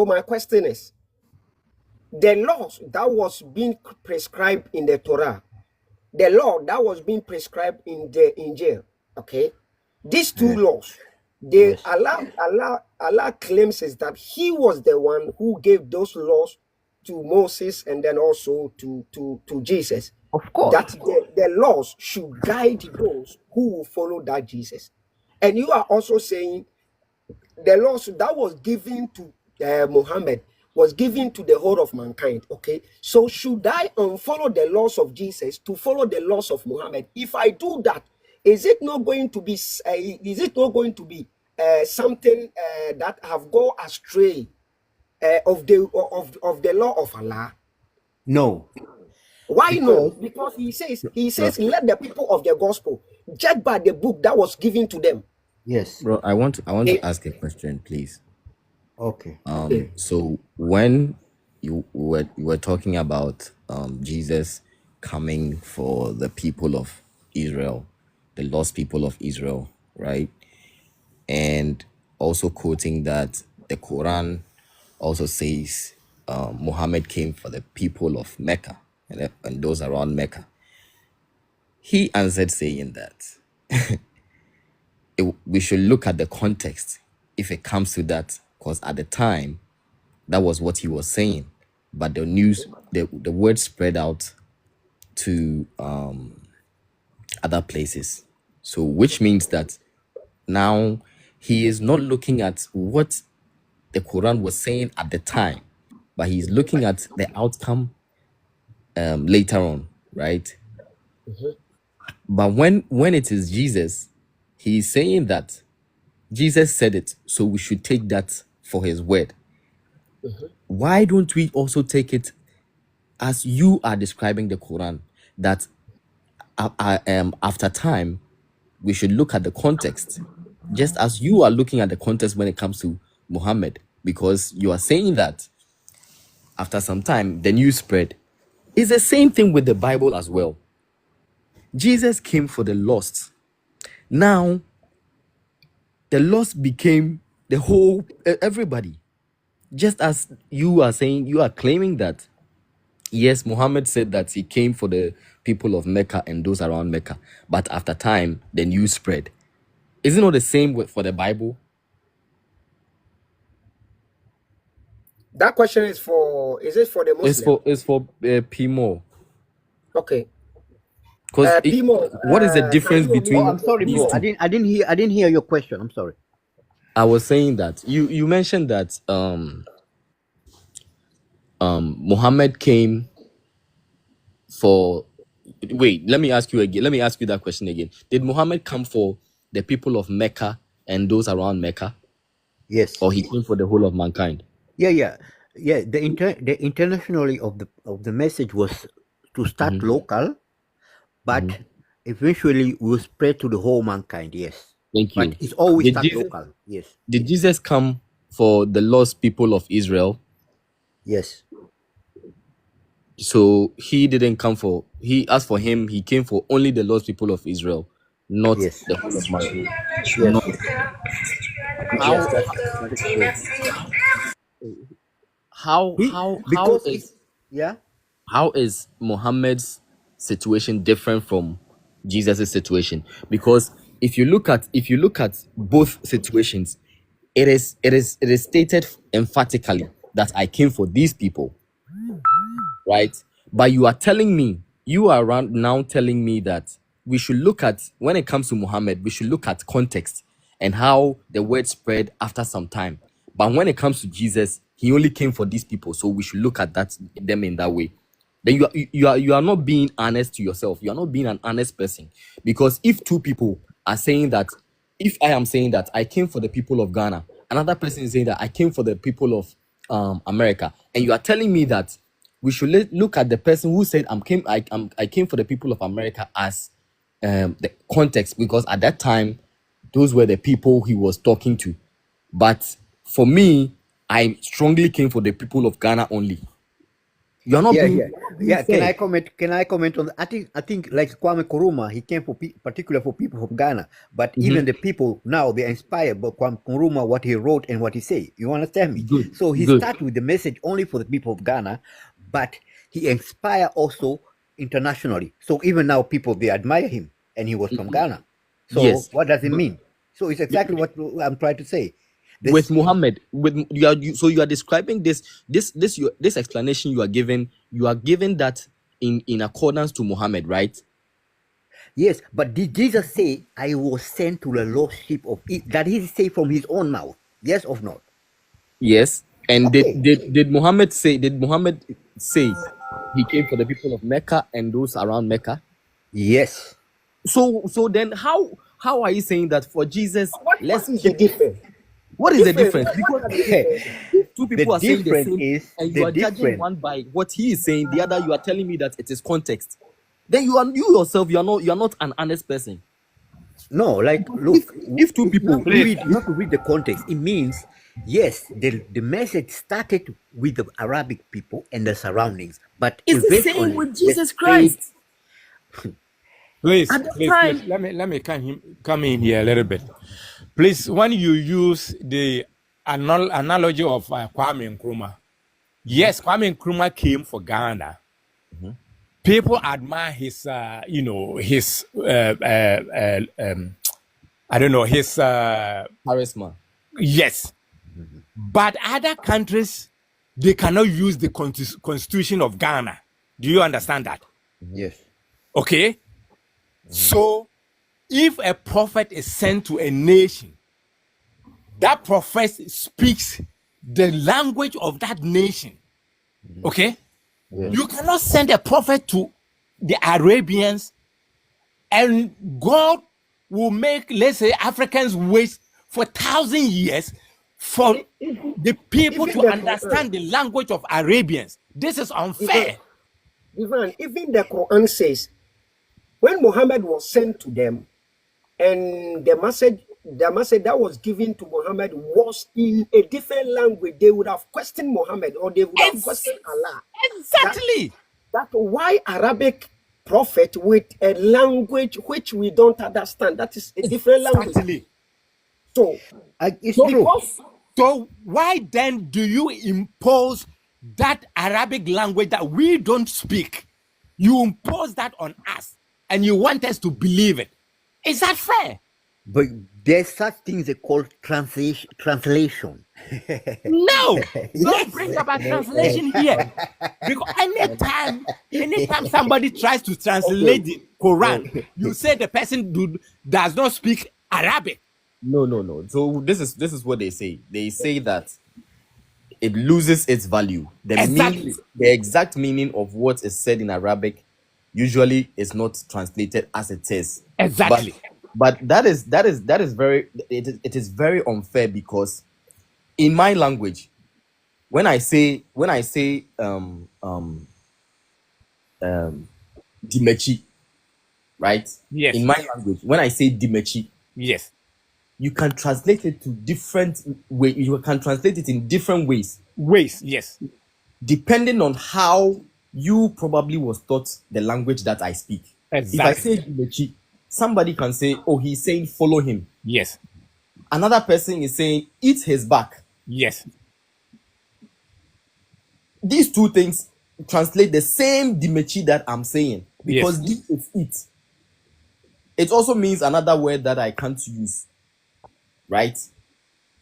my question is, the laws that was being prescribed in the Torah, the law that was being prescribed in the Injil, okay, these two laws, Yes. Allah claims is that he was the one who gave those laws to Moses and then also to Jesus. Of course. That the laws should guide those who will follow that Jesus. And you are also saying the laws that was given to Muhammad was given to the whole of mankind. Okay, so should I unfollow the laws of Jesus to follow the laws of Muhammad? If I do that, is it not going to be something that have gone astray of the law of Allah? No. Why no? Because- Because he says, let the people of the gospel judge by the book that was given to them. Yes. Bro, I want Eh. to ask a question, please. Okay. So when you were talking about Jesus coming for the people of Israel, the lost people of Israel, right? And also quoting that the Quran also says Muhammad came for the people of Mecca and those around Mecca. He answered saying that we should look at the context if it comes to that, because at the time that was what he was saying, but the news, the word spread out to other places. So which means that now he is not looking at what the Quran was saying at the time, but he's looking at the outcome later on, right? But when it is Jesus, he's saying that Jesus said it, so we should take that for his word. Why don't we also take it as you are describing the Quran, that after time we should look at the context, just as you are looking at the context when it comes to Muhammad, because you are saying that after some time the news spread. It's the same thing with the Bible as well. Jesus came for the lost. Now the lost became the whole everybody. Just as you are saying, you are claiming that yes, Muhammad said that he came for the people of Mecca and those around Mecca, but after time the news spread. Is it not the same for the Bible? That question is for the Muslim? It's for Pimo. Okay. Because Pimo, what is the can difference you- between? Oh, I'm sorry, these bro. two? I didn't hear your question. I'm sorry. I was saying that you mentioned that Muhammad came for. Wait, let me ask you again. Let me ask you that question again. Did Muhammad come for the people of Mecca and those around Mecca, Yes. or he came for the whole of mankind? Yeah. The internationally of the message was to start Mhm. local, but eventually will spread to the whole mankind. Yes. Thank you. But it's always Did start Jesus- local. Yes. Did Jesus come for the lost people of Israel? Yes. So he didn't come for. As for him, he came for only the lost people of Israel, not Yes. the whole of mankind. Yes. No. Yes, that is true. How Because is yeah. how is Muhammad's situation different from Jesus' situation? Because if you look at both situations, it is stated emphatically that I came for these people, right? But you are telling me, now telling me that we should look at, when it comes to Muhammad, we should look at context and how the word spread after some time. But when it comes to Jesus, he only came for these people, so we should look at them in that way. Then you are not being honest to yourself. You are not being an honest person. Because if two people are saying that, if I am saying that I came for the people of Ghana, another person is saying that I came for the people of America, and you are telling me that we should look at the person who said I came for the people of America as the context, because at that time those were the people he was talking to. But for me, I strongly came for the people of Ghana only. You are not being Yeah. fair. Can I comment on that? I think like Kwame Nkrumah, he came for particular for people from Ghana, but even the people now they're inspired by Kwame Nkrumah, what he wrote and what he say. You understand me? Good, So he good. started with the message only for the people of Ghana, but he inspired also internationally. So even now people they admire him, and he was from Ghana. So Yes. what does it mean? So it's exactly what I'm trying to say. This- With Muhammad, so you are describing this explanation you are giving that in accordance to Muhammad, right? Yes, but did Jesus say, I was sent to the lost sheep of it? That he say from his own mouth? Yes or not? Yes. And Okay. did Muhammad say he came for the people of Mecca and those around Mecca? Yes. So then how are you saying that for Jesus, What is the difference? What is the Difference. difference? What Because are the differences? if two people The are saying the difference same is and you the are judging difference. one by what he is saying, the other you are telling me that it is context, then you yourself, you are not an honest person. No, like look, If two people you have to read the context. It means yes, the message started with the Arabic people and the surroundings, but it's the same eventually with the Jesus spread. Christ. Please, At the please, time, please. Let me come in here a little bit. Please, when you use the analogy of Kwame Nkrumah, yes, Kwame Nkrumah came for Ghana. People admire his, his, I don't know, his, charisma. yes. But other countries, they cannot use the constitution of Ghana. Do you understand that? Yes. Okay. So, if a prophet is sent to a nation, that prophet speaks the language of that nation. Okay? You cannot send a prophet to the Arabians and God will make, let's say, Africans wait for 1,000 years for the people Even to the understand the language of Arabians. This is unfair. Even the Quran says, when Muhammad was sent to them, and the message that was given to Muhammad was in a different language, they would have questioned Muhammad, or they would have questioned Allah. Exactly. That why Arabic prophet with a language which we don't understand? That is a different language. Exactly. So It's true. So why then do you impose that Arabic language that we don't speak? You impose that on us and you want us to believe it. Is that fair? But there's such things they call translation. No. Don't bring about translation here. Because anytime somebody tries to translate the Quran, you say the person does not speak Arabic. No. So this is what they say. They say that it loses its value. Exactly. The exact meaning of what is said in Arabic usually is not translated as it is. Exactly. But that is very it is very unfair, because in my language, when I say Dimechi, right? Yes. In my language, when I say Dimechi, Yes. you can translate it to different way. You can translate it in different ways, Yes. depending on how you probably was taught the language that I speak. Exactly. If I say Dimechi, somebody can say, oh, he's saying follow him. Yes. Another person is saying eat his back. Yes. These two things translate the same Dimechi that I'm saying, because Yes. this is it. It also means another word that I can't use, right?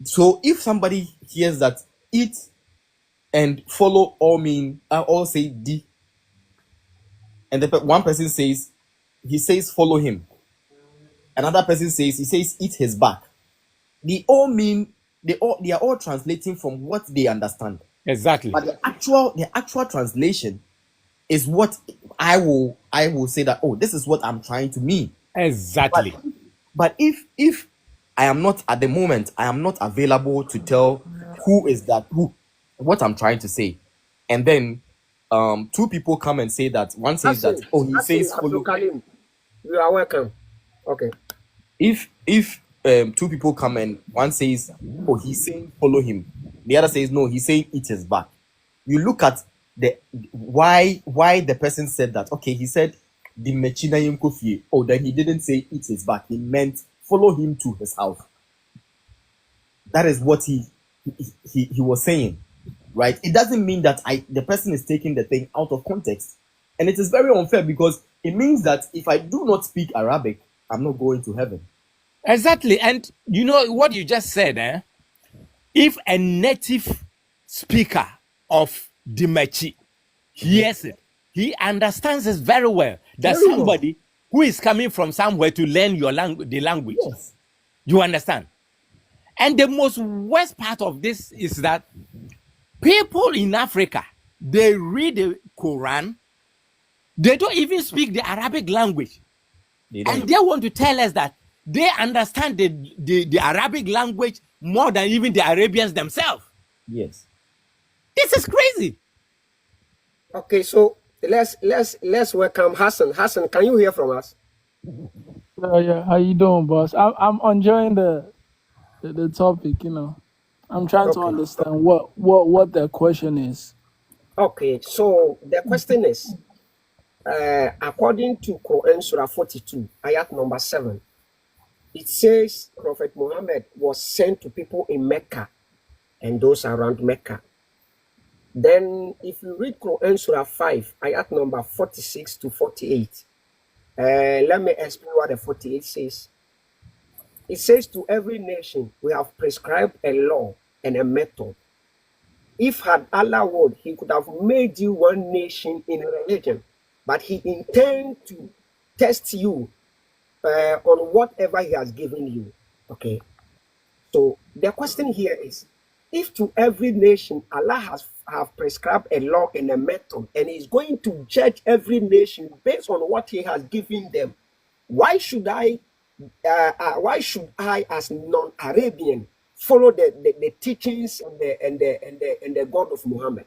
So if somebody hears that eat and follow all mean, all say D, and one person says, he says follow him, another person says, he says eat his back, they all mean, they are all translating from what they understand. Exactly. But the actual translation is what I will say that, oh, this is what I'm trying to mean. Exactly. But if I am not at the moment, I am not available to tell what I'm trying to say, and then two people come and say that, one says that, oh, he says follow. Kalim, you are welcome. Okay. If two people come and one says, oh, he's saying follow him, the other says no, he's saying eat his back. You look at the why the person said that. Okay, he said the mechina yemkofie. Oh, then he didn't say eat his back. He meant follow him to his house. That is what he was saying, right? It doesn't mean that the person is taking the thing out of context, and it is very unfair, because it means that if I do not speak Arabic, I'm not going to heaven. Exactly. And you know what you just said, if a native speaker of Dimechi hears it, he understands it very well. That Very well. somebody who is coming from somewhere to learn your the language. Yes. You understand? And the most worst part of this is that people in Africa, they read the Quran, they don't even speak the Arabic language. They don't. And they want to tell us that they understand the Arabic language more than even the Arabians themselves. Yes. This is crazy. Okay, so let's welcome Hassan. Hassan, can you hear from us? Yeah, how you doing, boss? I'm enjoying the topic. You know, I'm trying to Okay. understand what the question is. Okay, so the question is, according to Quran Surah 42, ayat number 7, it says Prophet Muhammad was sent to people in Mecca and those around Mecca. Then, if you read Quran Surah 5, ayat number 46 to 48, let me explain what the 48 says. It says, to every nation, we have prescribed a law and a method. If had Allah would, he could have made you one nation in religion, but he intends to test you on whatever he has given you. Okay. So the question here is, if to every nation Allah have prescribed a law and a method, and is going to judge every nation based on what he has given them, why should I as non-Arabian follow the teachings and the God of Muhammad?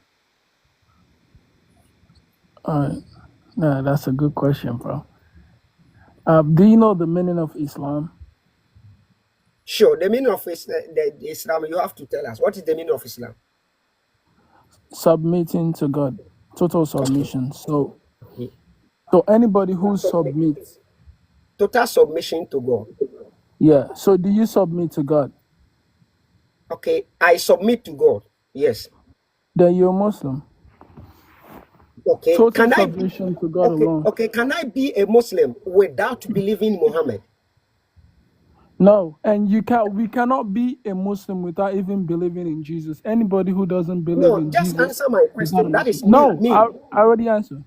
No, that's a good question, bro. Do you know the meaning of Islam? Sure, the meaning of the Islam, you have to tell us. What is the meaning of Islam? Submitting to God, total submission. So Okay. anybody who submits, Total submission to God. yeah. So do you submit to God? Okay, I submit to God. Yes. Then you're a Muslim. Okay, Total can I be, submission to God alone. okay, can I be a Muslim without believing Muhammad? No, and we cannot be a Muslim without even believing in Jesus. Anybody who doesn't believe No, in just Jesus answer my is not a question. That Muslim. is No, me. I already answered.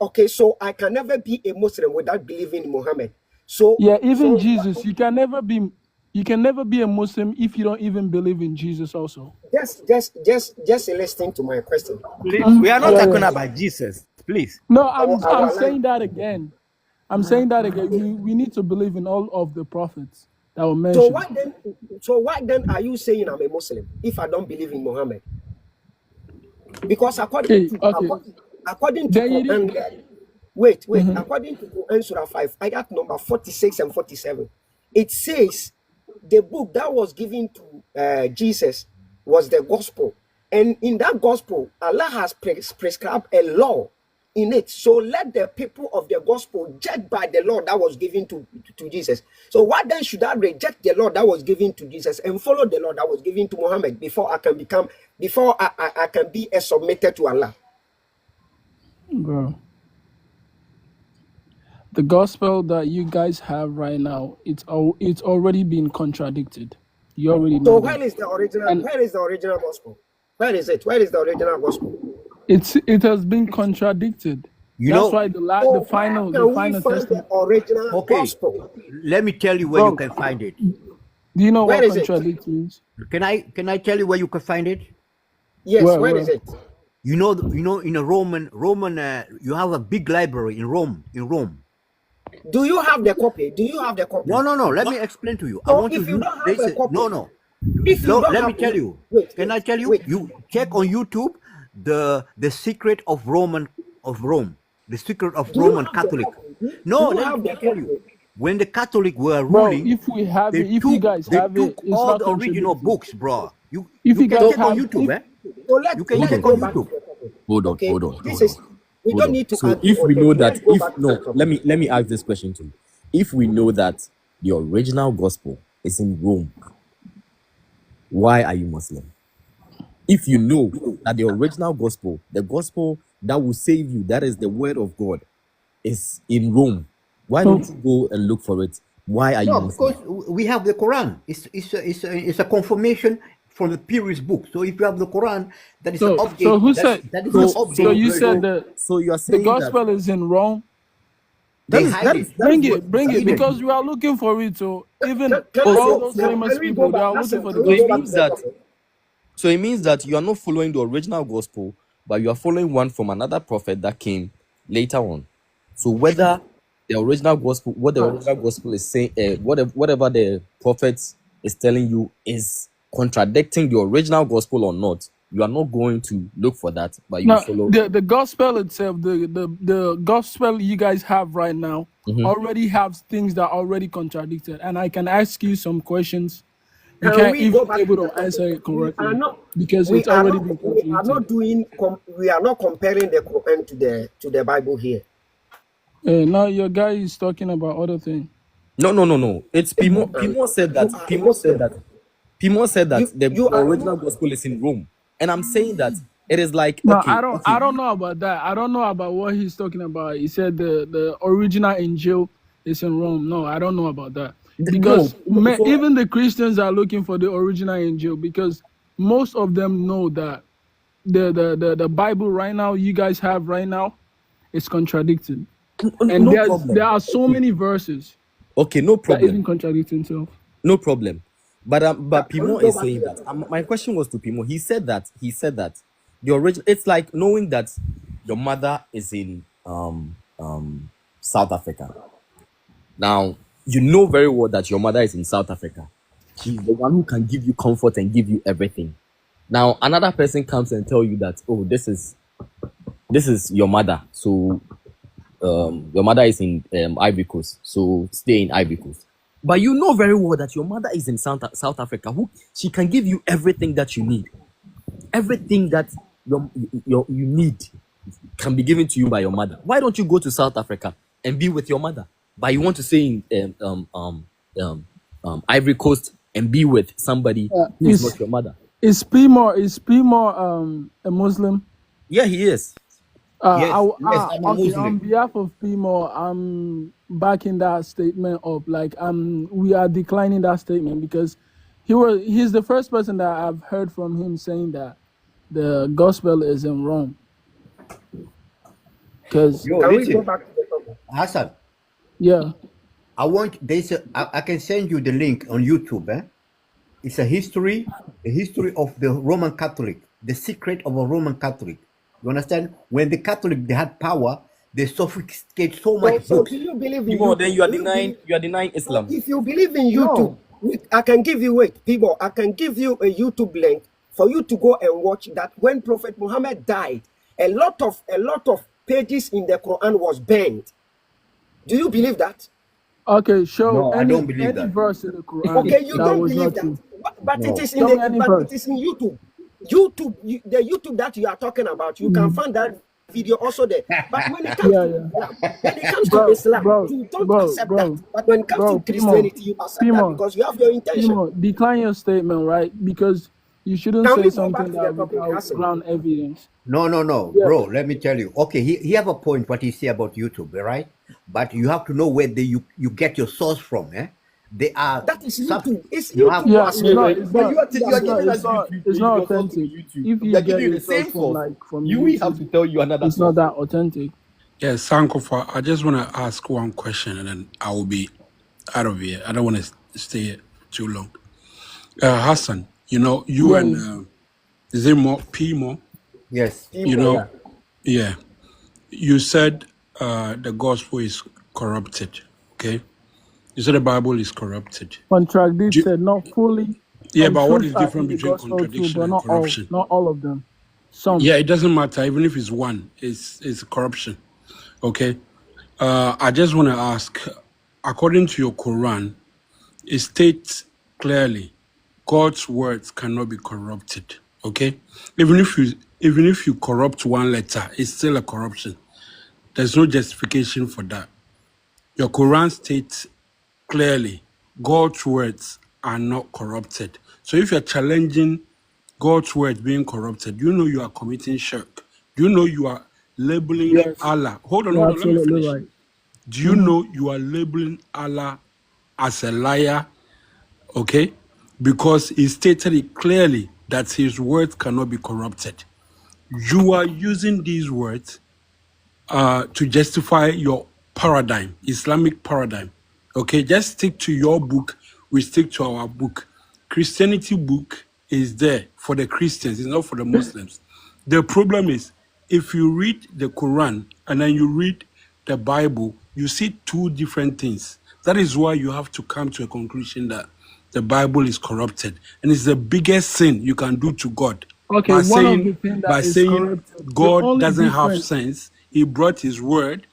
Okay, so I can never be a Muslim without believing in Muhammad. So Yeah, even so Jesus, you can never be a Muslim if you don't even believe in Jesus also. just listen to my question. Please, we are not Yeah, talking yeah. about Jesus. Please. No, Our I'm life. saying that again. I'm saying that again. We need to believe in all of the prophets that were So mentioned. why then are you saying I'm a Muslim if I don't believe in Muhammad? Because according to Then you didn't. Quran, wait, according to Quran Surah 5, ayat number 46 and 47, it says the book that was given to Jesus was the gospel. And in that gospel, Allah has prescribed a law in it. So let the people of the gospel judge by the law that was given to Jesus. So why then should I reject the law that was given to Jesus and follow the law that was given to Muhammad before I can be submitted to Allah? Bro, the gospel that you guys have right now, it's already been contradicted. You already know So that. where is the original? And Where is the original gospel? Where is it? Where is the original gospel? it has been contradicted. You That's know, why So the final where can we find testament. the original okay, gospel? let me tell you where you Bro, can find it. do you know Where what is it? contradict means? Can I tell you where you can find it? Yes, Where, where where? is it? You know, in a Roman, you have a big library in Rome. Do you have the copy? Do you have the copy? No. Let me explain to you. I So want if you. you don't have They a say copy, no. if you No, don't let have, me tell you. wait, Can I tell you? wait. You check on YouTube the secret of Rome, the secret of Do you Roman have the Catholic. copy? Do No, you let have me the tell you. copy? When the Catholic were Bro, ruling, if we have they it, if you guys have it, took it's all not the original contradicted. books, bro. You If you can guys check on have, YouTube, if, So You can Hold let's check go on on. back to YouTube. the topic. Hold on. Okay, Hold on. this Hold is on. we Hold don't on. need to So argue if on we this. know Let's that, go if back to the no, topic. let me ask this question too. If we know that the original gospel is in Rome, why are you Muslim? If you know that the original gospel, the gospel that will save you, that is the word of God, is in Rome, why don't so you go and look for it? Why are you No, Muslim? because we have the Quran. It's a confirmation from the previous book. So if you have the Quran, that is an so update. who said That is an So so update you version. said so you are the saying that gospel is in Rome? They that hide is it. that is Bring what it, bring that it, is what Hidden. because we are looking for it. So even Can oh I all go? those so famous Can we go people, they back? are looking Hassan, for can the we it go gospel. back to means the that topic? you are not following the original gospel, but you are following one from another prophet that came later on. So whether the original gospel, what the original gospel is saying, whatever the prophets is telling you is contradicting the original gospel or not, you are not going to look for that, but you No, follow. the gospel itself, the gospel you guys have right now Mhm. already have things that are already contradicted. And I can ask you some questions. You Can can't we even go back able to the to answer topic? it correctly We because it's are already not been we are not contradicted. doing we are not comparing the Quran to the Bible here. Now your guy is talking about other things. No. It's Pimo. Pimo said that. You are a Pimo said Muslim. that. Pimo said that You the are a original Muslim. gospel is in Rome, and I'm saying that it is like No, okay. I don't know about that. I don't know about what he's talking about. He said the original Injil is in Rome. No, I don't know about that. Because So even the Christians are looking for the original Injil because most of them know that the Bible right now you guys have right now is contradicted. And no there problem. are so many verses Okay, no that even problem. contradict himself. No problem. But Can we Pimo go is back to saying the that. topic? My question was to Pimo. He said that the original. It's like knowing that your mother is in South Africa. Now you know very well that your mother is in South Africa. She's the one who can give you comfort and give you everything. Now another person comes and tell you that, oh, this is your mother. So your mother is in Ivory Coast, so stay in Ivory Coast. But you know very well that your mother is in South Africa. Who she can give you everything that you need, everything that you need can be given to you by your mother. Why don't you go to South Africa and be with your mother? But you want to stay in Ivory Coast and be with somebody who is not your mother. Is P more a Muslim? Yeah, he is. Yes, I'm a Okay, Muslim. on behalf of PMO, I'm backing that statement up. Like, we are declining that statement because he's the first person that I've heard from him saying that the gospel is in Rome. Because Yo, Can we go listen, back to the topic? Hassan, yeah, I can send you the link on YouTube. It's a history of the Roman Catholic, the secret of a Roman Catholic. You understand? When the Catholic they had power, they sophisticate so much So books. do you believe in Pimo, YouTube? then you are Do you denying believe Islam. if you believe in YouTube, No, I can give you people. I can give you a YouTube link for you to go and watch that when Prophet Muhammad died, a lot of pages in the Quran was burned. Do you believe that? okay, show no, I don't believe any that. verse in the Quran Okay, you that don't was believe not that, true. but it No. is in Show me any but verse. it is in YouTube. The YouTube that you are talking about, you can find that video also there. But when it comes Yeah, to yeah. Islam, when it comes to Bro, Islam, bro, you don't bro, accept bro, that. But when it comes bro, to Christianity, you accept that Pimo, because you have your intention. Pimo, decline your statement, right? Because you shouldn't Can say we go back something to the that topic, without Hassan? ground evidence. No, Yeah. bro. Let me tell you. Okay, he have a point what he say about YouTube, right? But you have to know where you get your source from. They are That is some. YouTube. It's You have YouTube. Yeah, as it's well. not. But It's you not. are It's giving not. us It's not. YouTube. It's You not are talking authentic. YouTube. If We you are giving get you the your source same from source. from We have to YouTube, tell you another it's not source. that authentic. Yes, Sankofa, I just want to ask one question and then I will be out of here. I don't want to stay here too long. Hassan, you know, you Yeah. and is it more Pimo? yes. You know, yeah. You said the gospel is corrupted, okay? You said the Bible is corrupted. Contradicted, not fully. Yeah, Some but what truths is are in different the between gospel too, contradiction but and not all. corruption? Not all of them. Some. Yeah, it doesn't matter. Even if it's one, it's corruption, okay? I just want to ask, according to your Quran, it states clearly God's words cannot be corrupted. Okay, even if you corrupt one letter, it's still a corruption. There's no justification for that. Your Quran states clearly God's words are not corrupted. So if you're challenging God's words being corrupted, you know you are committing shirk. You know you are labeling Yes. Allah. Hold on, You're let me absolutely finish. right. Do you know you are labeling Allah as a liar? Okay? Because he stated it clearly that his words cannot be corrupted. You are using these words to justify your paradigm, Islamic paradigm. Okay, just stick to your book. We stick to our book. Christianity book is there for the Christians. It's not for the Muslims. The problem is if you read the Quran and then you read the Bible, you see two different things. That is why you have to come to a conclusion that the Bible is corrupted, and it's the biggest sin you can do to God. Okay, By one of the saying, things by that is saying corrupted. The God only doesn't have difference. sense, He brought His word,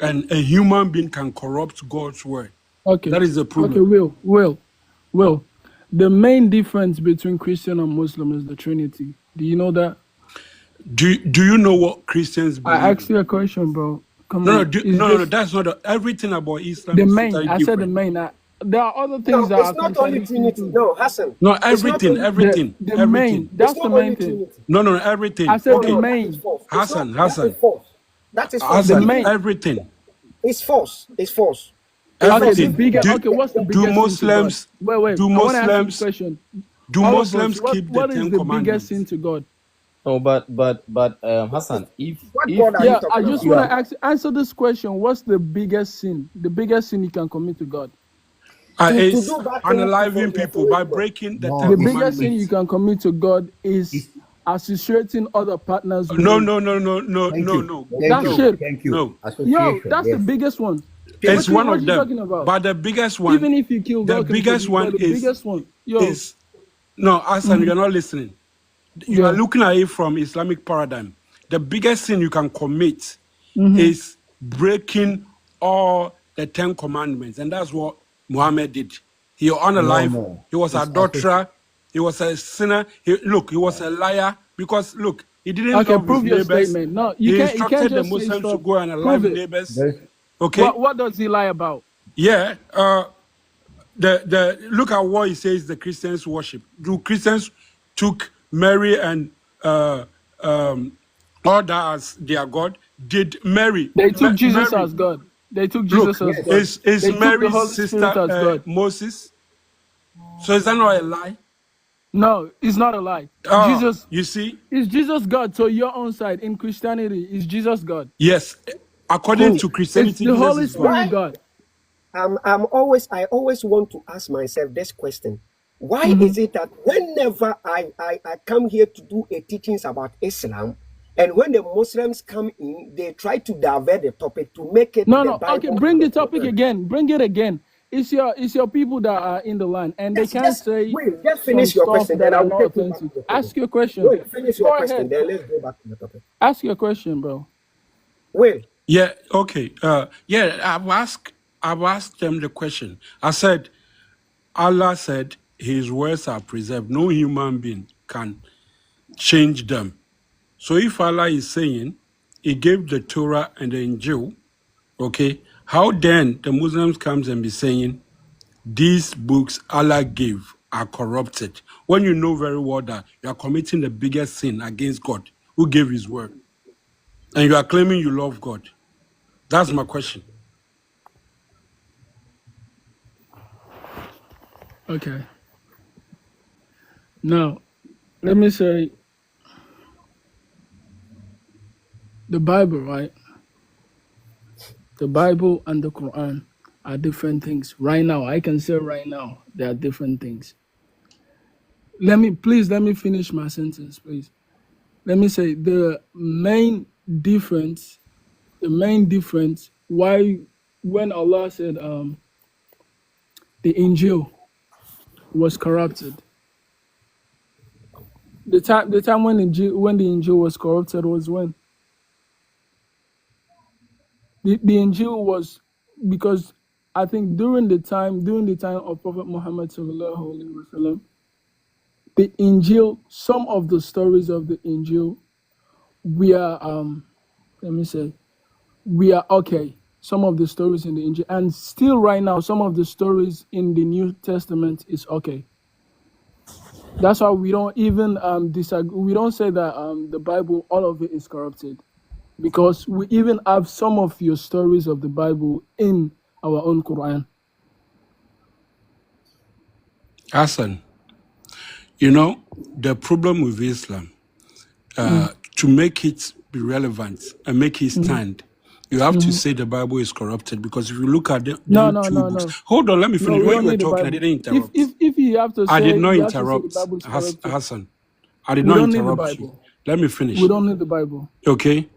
and a human being can corrupt God's word. Okay. That is the Okay, problem. Will. The main difference between Christian and Muslim is the Trinity. Do you know that? Do you know what Christians believe? I asked you a question, bro. Come No, on. no, that's not everything about Islam The is main. totally I said the different. main. There are other No, things that it's are not only contradicting Trinity. too. No, Hassan. No, It's not everything, only everything, The everything. main. It's That's not the main only thing. Trinity. No, everything. I said No, the Okay, no, that is main. false. It's Hassan, not, that is Hassan, false. That is false. The Hassan, main. everything, It's false. It's false. It's Okay, false. the everything. bigger. Do Okay, what's the do biggest sin to God? Muslims Wait. do I want to ask you a Muslims question. do All of us. Muslims keep the What is Ten the biggest sin Commandments? to God? No, but Hassan, What if God are you Yeah, I talking just about? want to answer this question. What's the biggest sin? The biggest sin you can commit to God? To It's do that thing unaliving for people by human. breaking the No, The Ten biggest sin you Commandments. can commit to God is it's, associating other partners with No, Him. no, no, no, no, thank no, you. no, Thank That's you. no, shirk. Thank you. no. Yo, Association. that's the Yes. biggest one. It's one What of you talking them. about? But the biggest one, Even if you kill, the God can biggest forgive. But one the biggest one, yo, is no, Hassan, you're not listening. You are yeah, looking at it from Islamic paradigm. The biggest sin you can commit is breaking all the 10 commandments, and that's what Muhammad did. He No, unalive. no. He was It's an association. adulterer. He was a sinner. He was a liar because look, he didn't okay. love his Prove your neighbors. statement. No, He you can't instructed the just say Muslims to stuff. go and Prove alive it. neighbors. There's, Okay, What does he lie about? yeah. The look at what he says the Christians worship. Do Christians took Mary and all that as their God? Did Mary? They took Jesus Mary. as God. They took Look, Jesus as yes. God. is They took the Mary's Holy Spirit sister as God. Moses? So is that not a lie? No, it's not a lie. Jesus You see, is Jesus God. So your own side in Christianity is Jesus God. yes. According Cool. to It's Christianity, the Jesus Holy is God. Spirit Why? God. I always want to ask myself this question. Why is it that whenever I come here to do a teachings about Islam, and when the Muslims come in, they try to divert the topic to make it No, the no. Bible. Okay, bring the and topic Quran. again. Bring it again. It's your people that are in the line, and they can't Just say wait, just some finish your stuff question, that then I are will not take you back to authentic. the topic. Ask your question. Will, finish your Go question, ahead. then let's go back to the topic. Ask your question, bro. Will, Yeah, okay. I've asked them the question. I said, Allah said his words are preserved. No human being can change them. So if Allah is saying he gave the Torah and the Injil, okay, how then the Muslims comes and be saying these books Allah gave are corrupted when you know very well that you are committing the biggest sin against God who gave his word and you are claiming you love God? That's my question. Okay. Now, let me say the Bible, right? The Bible and the Quran are different things. Right now, I can say right now, they are different things. Let me finish my sentence, please. Let me say the main difference, why when Allah said the Injil was corrupted. The time when the Injil was corrupted was when the Injil was, because I think during the time of Prophet Muhammad sallallahu alaihi wasallam, the Injil, some of the stories of the Injil, we are okay. Some of the stories in the Injil, and still right now, some of the stories in the New Testament is okay. That's why we don't even disagree. We don't say that the Bible, all of it is corrupted, because we even have some of your stories of the Bible in our own Quran. Hassan, you know, the problem with Islam, to make it be relevant and make it stand, you have to say the Bible is corrupted, because if you look at the No, two books. no. Hold on, let me No, finish. we When don't you were need the talking, I Bible. didn't interrupt. If you have to say, I did not you have to say interrupt, the Bible is corrupted. Hassan. I did We not don't need the interrupt you. Bible. Let me finish. We don't need the Bible. Okay?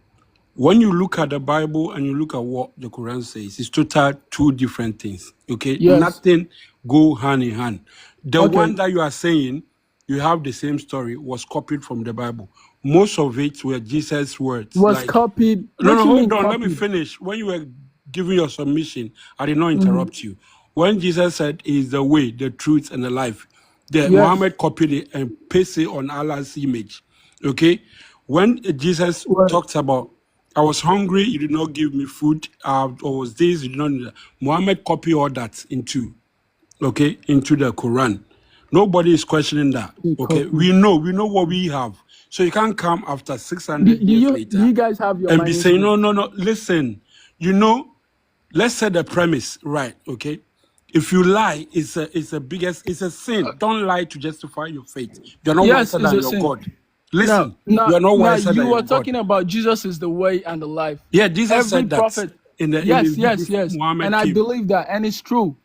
when you look at the Bible and you look at what the Quran says, it's total two different things. Okay, Yes. nothing go hand in hand. The Okay. one that you are saying, you have the same story, was copied from the Bible. Most of it were Jesus' words. Was Like, copied. no, What no, you mean hold on. Let me copied? finish. When you were giving your submission, I did not interrupt you. When Jesus said, "He is the way, the truth, and the life," the Yes. Muhammad copied it and pasted it on Allah's image. Okay, when Jesus Right. talked about, "I was hungry, you did not give me food," or was this, you did not. Muhammad copied all that into the Quran. Nobody is questioning that. He Okay, copied. we know what we have. So you can't come after 600 Do years you later guys have your and be saying, manuscript? no. Listen, let's set the premise right. Okay, if you lie, it's a sin. Don't lie to justify your faith. You're not Yes, wiser it's than a your sin. God. Now, Listen, now, you're not now wiser you than were your God. talking about Jesus is the way and the life. Yeah, Jesus Every said that prophet. in the Yes, book yes, before yes. Muhammad And I came. believe that, and it's true.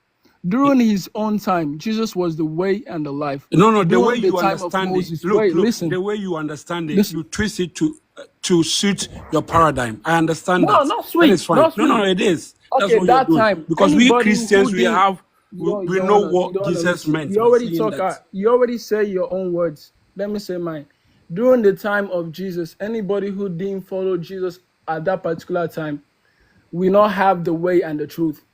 During his own time, Jesus was the way and the life. No, the way During the you time of understand it. Moses, Look, wait, listen, the way you understand it, listen. you twist it to suit your paradigm. I understand No, that. not That sweet, is fine. not No, sweet. it is. That's Okay, what you're that doing. time, Because we anybody Christians, who we didn't, have, we know what you don't wanna Jesus listen. meant You by already saying talk. that. You already say your own words. Let me say mine. During the time of Jesus, anybody who didn't follow Jesus at that particular time, we not have the way and the truth.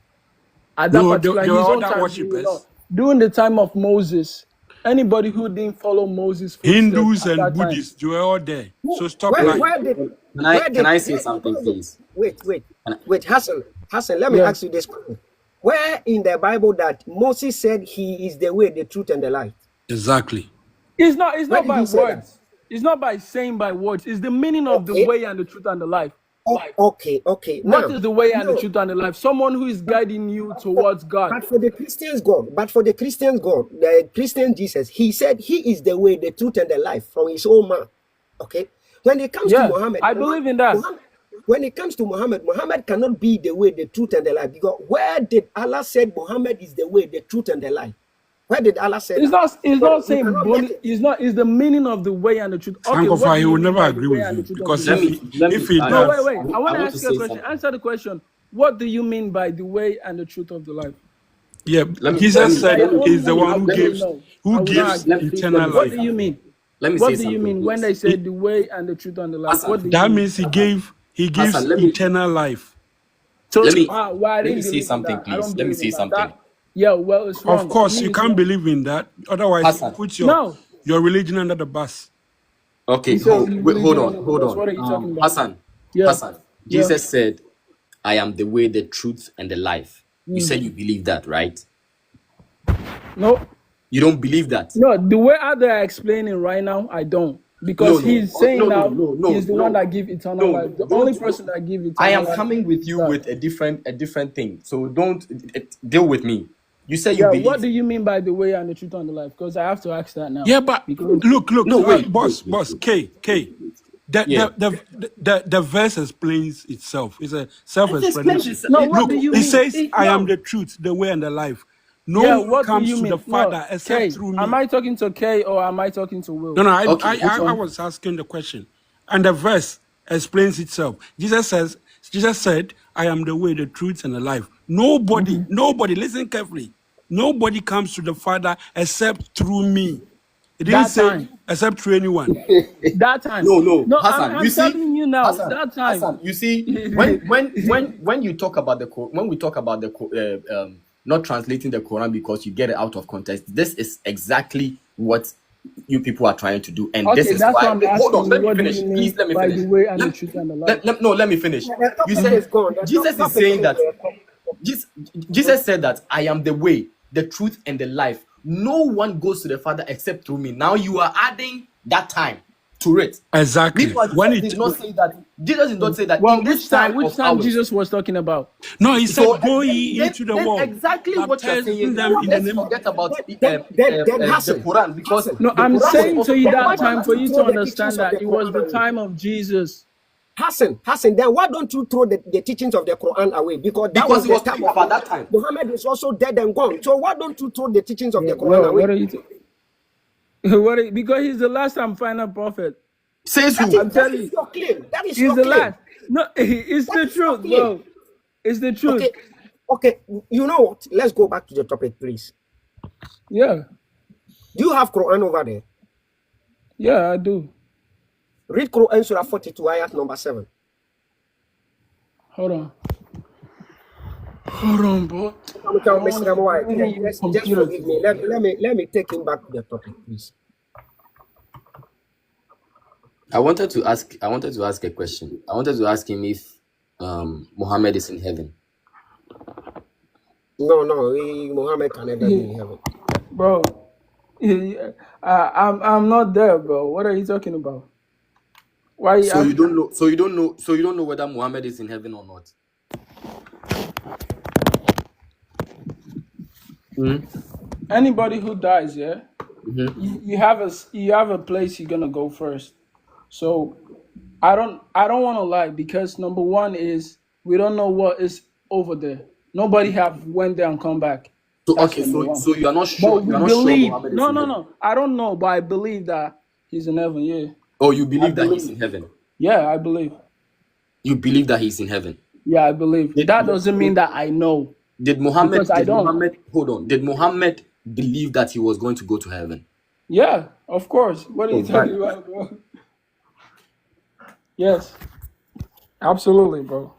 At that No, particular, there his are own other time, he will not. worshippers. During the time of Moses, anybody who didn't follow Moses' footsteps Hindus at and that time, Buddhists, they were all there. So stop Where, Wait, lying. where did, can I say something, please? wait, Can I- Hassan, let me yeah, ask you this question. Where in the Bible that Moses said he is the way, the truth, and the life? Exactly. it's Where not did by he say that? words. It's not by saying by words. It's the meaning of the Okay, way and the truth and the life. okay. What Now, is the way and the no, truth and the life? Someone who is guiding you towards God. but for the Christians, the Christian Jesus, he said he is the way, the truth, and the life from his own mouth. Okay. When it comes to Yeah, Muhammad, I believe in that. when it comes to Muhammad cannot be the way, the truth, and the life. Because where did Allah said Muhammad is the way, the truth, and the life? Where did Allah say It's that? not. It's So not you saying cannot bonnie. get it. It's not. It's the meaning of the way and the truth. Okay, what Sankofa, do he you will mean never by the agree way with and the you truth of because the Let life? me let if me he No, does, wait. I want to want ask to you a say question. something. Answer the question. What do you mean by the way and the truth of the life? yeah, Let me Jesus By said your own he's the meaning, one I who will say gives no. I will not agree. please eternal What life. do you mean? Let me What say do you something, mean when please. they say the way and the truth and the life? What Hassan, do you That mean? means he gives Hassan, eternal life. So, let me well, I let me didn't say believe in something, that. I don't please. Let me believe say in that. something. Yeah, well, it's Of wrong. To course, me, you it's can't wrong. believe in that. Otherwise, you Hassan. put No. your religion under the bus. Okay, You said you believe hold in on, under the hold bus. What on. are you talking about? Hassan, Yeah. Hassan. Yeah. Jesus said, "I am the way, the truth, and the life." You said you believe that, right? No. You don't believe that? No, the way they're explaining right now, I don't. No, Because no, he's Oh, saying no, now no, no, he's the one no, that give eternal no. life. The only Don't. person that give I eternal am life coming with is you God. with a different thing. So don't deal with me. You say you Yeah, what believe. do you mean by the way and the truth and the life? Because I have to ask that now. Yeah, but Because look, No, wait, boss, wait. K. Yeah. The verse explains itself. It's a It explains self-explanation. this. no, what Look, do you it mean? says, "I am No. the truth, the way, and the life. No Yeah, one what do comes you to the mean? Father No, except K. through Am me." I talking to K or am I talking to Will? No, Okay. Which I one? was asking the question, and the verse explains itself. Jesus said, "I am the way, the truth, and the life. Nobody, listen carefully. Nobody comes to the Father except through me." It didn't That say time. except through anyone. That time. No, No, Hassan. You I'm see, telling you now. Hassan, That time. Hassan. You see, when you talk about when we talk about not translating the Quran because you get it out of context, this is exactly what you people are trying to do, and this Okay, is that's why. why I'm Hold on, asking you. let me What do finish. you mean Please, let me by finish. the way and the Let, truth and the life? let me finish. The You topic said is gone. Jesus is saying that Jesus said that I am the way, the truth, and the life. No one goes to the Father except through me. Now you are adding that time to it. Exactly. Meanwhile, When Jesus did not say that. Jesus did not say that Well, in this time which of time ours. Jesus was talking about? No, he said, So "Go ye into the then world, exactly what you're baptizing saying. them in the Let's name." forget about Then the Hassan, Quran, because No, the I'm Quran was saying also to you talking that why about time don't that. for you you throw to the teachings understand of the that it was Quran the away? time of Jesus. Hassan, then why don't you throw the teachings of the Quran away? Because that Because was he the was time talking of about that time. Muhammad is also dead and gone. So why don't you throw the teachings of the Quran Well, what away? are you? Because he's the last and final prophet. Says That who? is I'm that telling is you, your claim. That is he's your the claim. last. No, it's the That is truth, okay. bro. It's the truth. Okay. Okay. You know what? Let's go back to the topic, please. Yeah, Do you have Quran over there? yeah, I do. Read Quran Surah 42, ayat number 7. Hold on. Hold on, bro. I'm telling Mr. Ramawai, Let me use just computer forgive me. Let me take him back to the topic, please. I wanted to ask a question. I wanted to ask him if Muhammad is in heaven. No, Muhammad can never be in heaven. Bro, I'm not there, bro. What are you talking about? Why? So you don't know. So you don't know whether Muhammad is in heaven or not. Anybody who dies, yeah, Mhm. you have a place you're gonna go first. So I don't want to lie, because number one is we don't know what is over there. Nobody have went there and come back. So That's okay, number one. so you are not sure. But You we are not sure believe. Muhammad is No, in no, heaven. no. I don't know, but I believe that he's in heaven. Yeah, Oh, you I believe that he's in believe. heaven. Yeah, I believe. You believe that he's in heaven. Yeah, I believe. Did, That doesn't mean that I know, did Muhammad? because I Did don't. Muhammad? Hold on. Did Muhammad believe that he was going to go to heaven? Yeah, of course. What are you Okay. talking about, bro? Yes, absolutely, bro.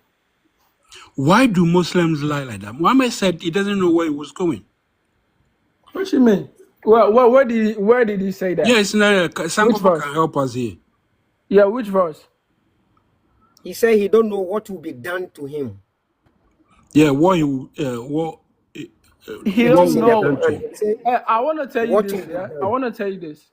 Why do Muslims lie like that? Muhammad said he doesn't know where he was going. What you mean? Well, where did he say that? Yes, no, Which Sankofa verse? can help us here. Yeah, which verse? He said he don't know what will be done to him. Yeah, what He It don't is will in be the know. done to Quran. him. He said, I want to tell you what this. will be Yeah, I done. want to tell you this.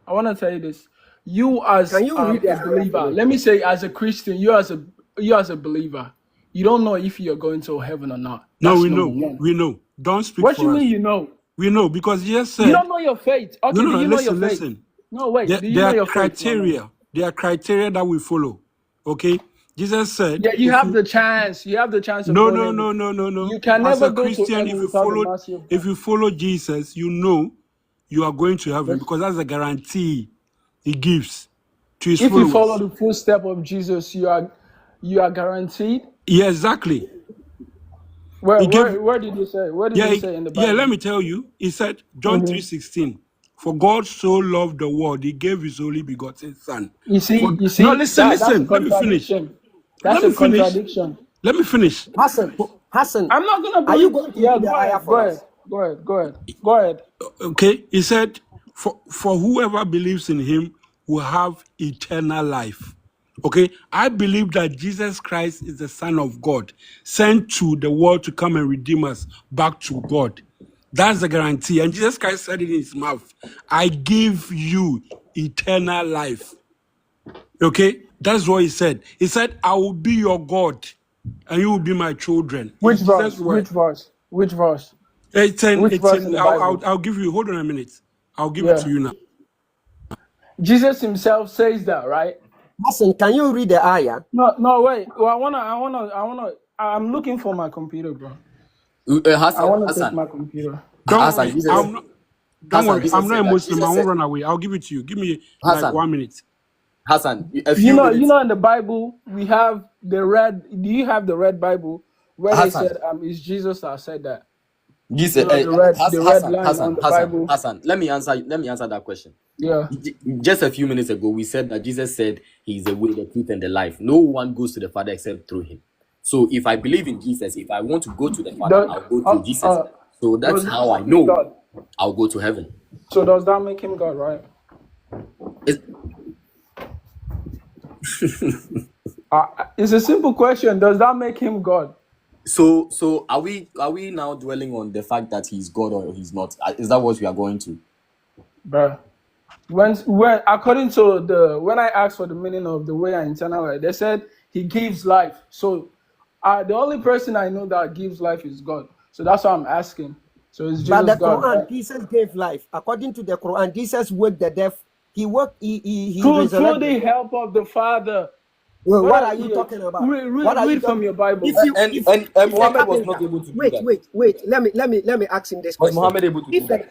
I want to tell you this. You as Can you read the a ayah for believer, me, let me please? say, as a Christian, you as a believer, you don't know if you're going to heaven or not. No, That's we number know. one. We know. Don't speak What you for mean us. you know? We know because Jesus You said, don't know your faith. no, Okay, no, do no, you know your listen, faith? listen. No, wait. Do you There know are your faith? No, no. criteria. There are criteria that we follow. Okay? Jesus said, Yeah, you if have you the chance. You have the chance of no, going no, in. no, no, no, no. You can As never a go to Christian, heaven without the mercy of if God. you follow Jesus, you know you are going to heaven Yes. because that's a guarantee he gives to his If you follow followers. the footstep of Jesus, you are guaranteed. Yeah, exactly. Where He gave where did he say? Where did yeah, he say in the yeah, let Bible? me tell you. He said John Mhm. 3:16. For God so loved the world, he gave his only begotten son. You For see, no, listen, that's a listen. Let me finish. contradiction. Let That's me a finish. contradiction. Let me finish. Hassan, I'm not gonna are you believe. going to Yeah, read the go ayah ahead. Go for ahead. us? Go ahead. Go ahead. Go ahead. Okay, he said, for whoever believes in him will have eternal life. Okay, I believe that Jesus Christ is the Son of God, sent to the world to come and redeem us back to God. That's the guarantee. And Jesus Christ said it in his mouth, I give you eternal life. Okay, that's what he said. He said, I will be your God and you will be my children. Which It's Jesus' verse? word. Which verse? Which verse? It's Which verse in the Bible? I'll give you, hold on a minute. I'll give it Yeah. to you now. Jesus himself says that, right? Hassan, can you read the ayah? No, wait. Well, I'm looking for my computer, bro. I Hassan, want to take Hassan, my computer. Don't Hassan, worry. Jesus, Don't Hassan, worry. Jesus I'm not said a that. Muslim. I Jesus won't said, run away. I'll give it to you. Give me like Hassan, 1 minute. Hassan, a You few know, minutes. in the Bible we have the red. Do you have the red Bible where they Hassan, said it's Jesus that said that? Jesus, You know the red line on Hassan, the Hassan, Bible. Hassan. Let me answer that question. Yeah. Just a few minutes ago, we said that Jesus said he is the way, the truth, and the life. No one goes to the Father except through him. So if I believe in Jesus, if I want to go to the Father, I'll go through Jesus. So that's Does how I that make him know God? I'll go to heaven. So does that make him God, right? It's, It's a simple question. Does that make him God? so are we now dwelling on the fact that he's God or he's not? Is that what we are going to? Bruh. When according to when I asked for the meaning of the way I eternal life, they said he gives life. So the only person I know that gives life is God. So that's why I'm asking. So is But Jesus the God? Quran, Right? Jesus gave life. According to the Quran, Jesus woke the deaf. He Through resurrected the the dead. help of the Father. Well, what Where are you talking about? What read, are you read from talking? your Bible. If And a Muhammad was carpenter, not able to do that. wait, let me ask him this Was question. Muhammad able to do that?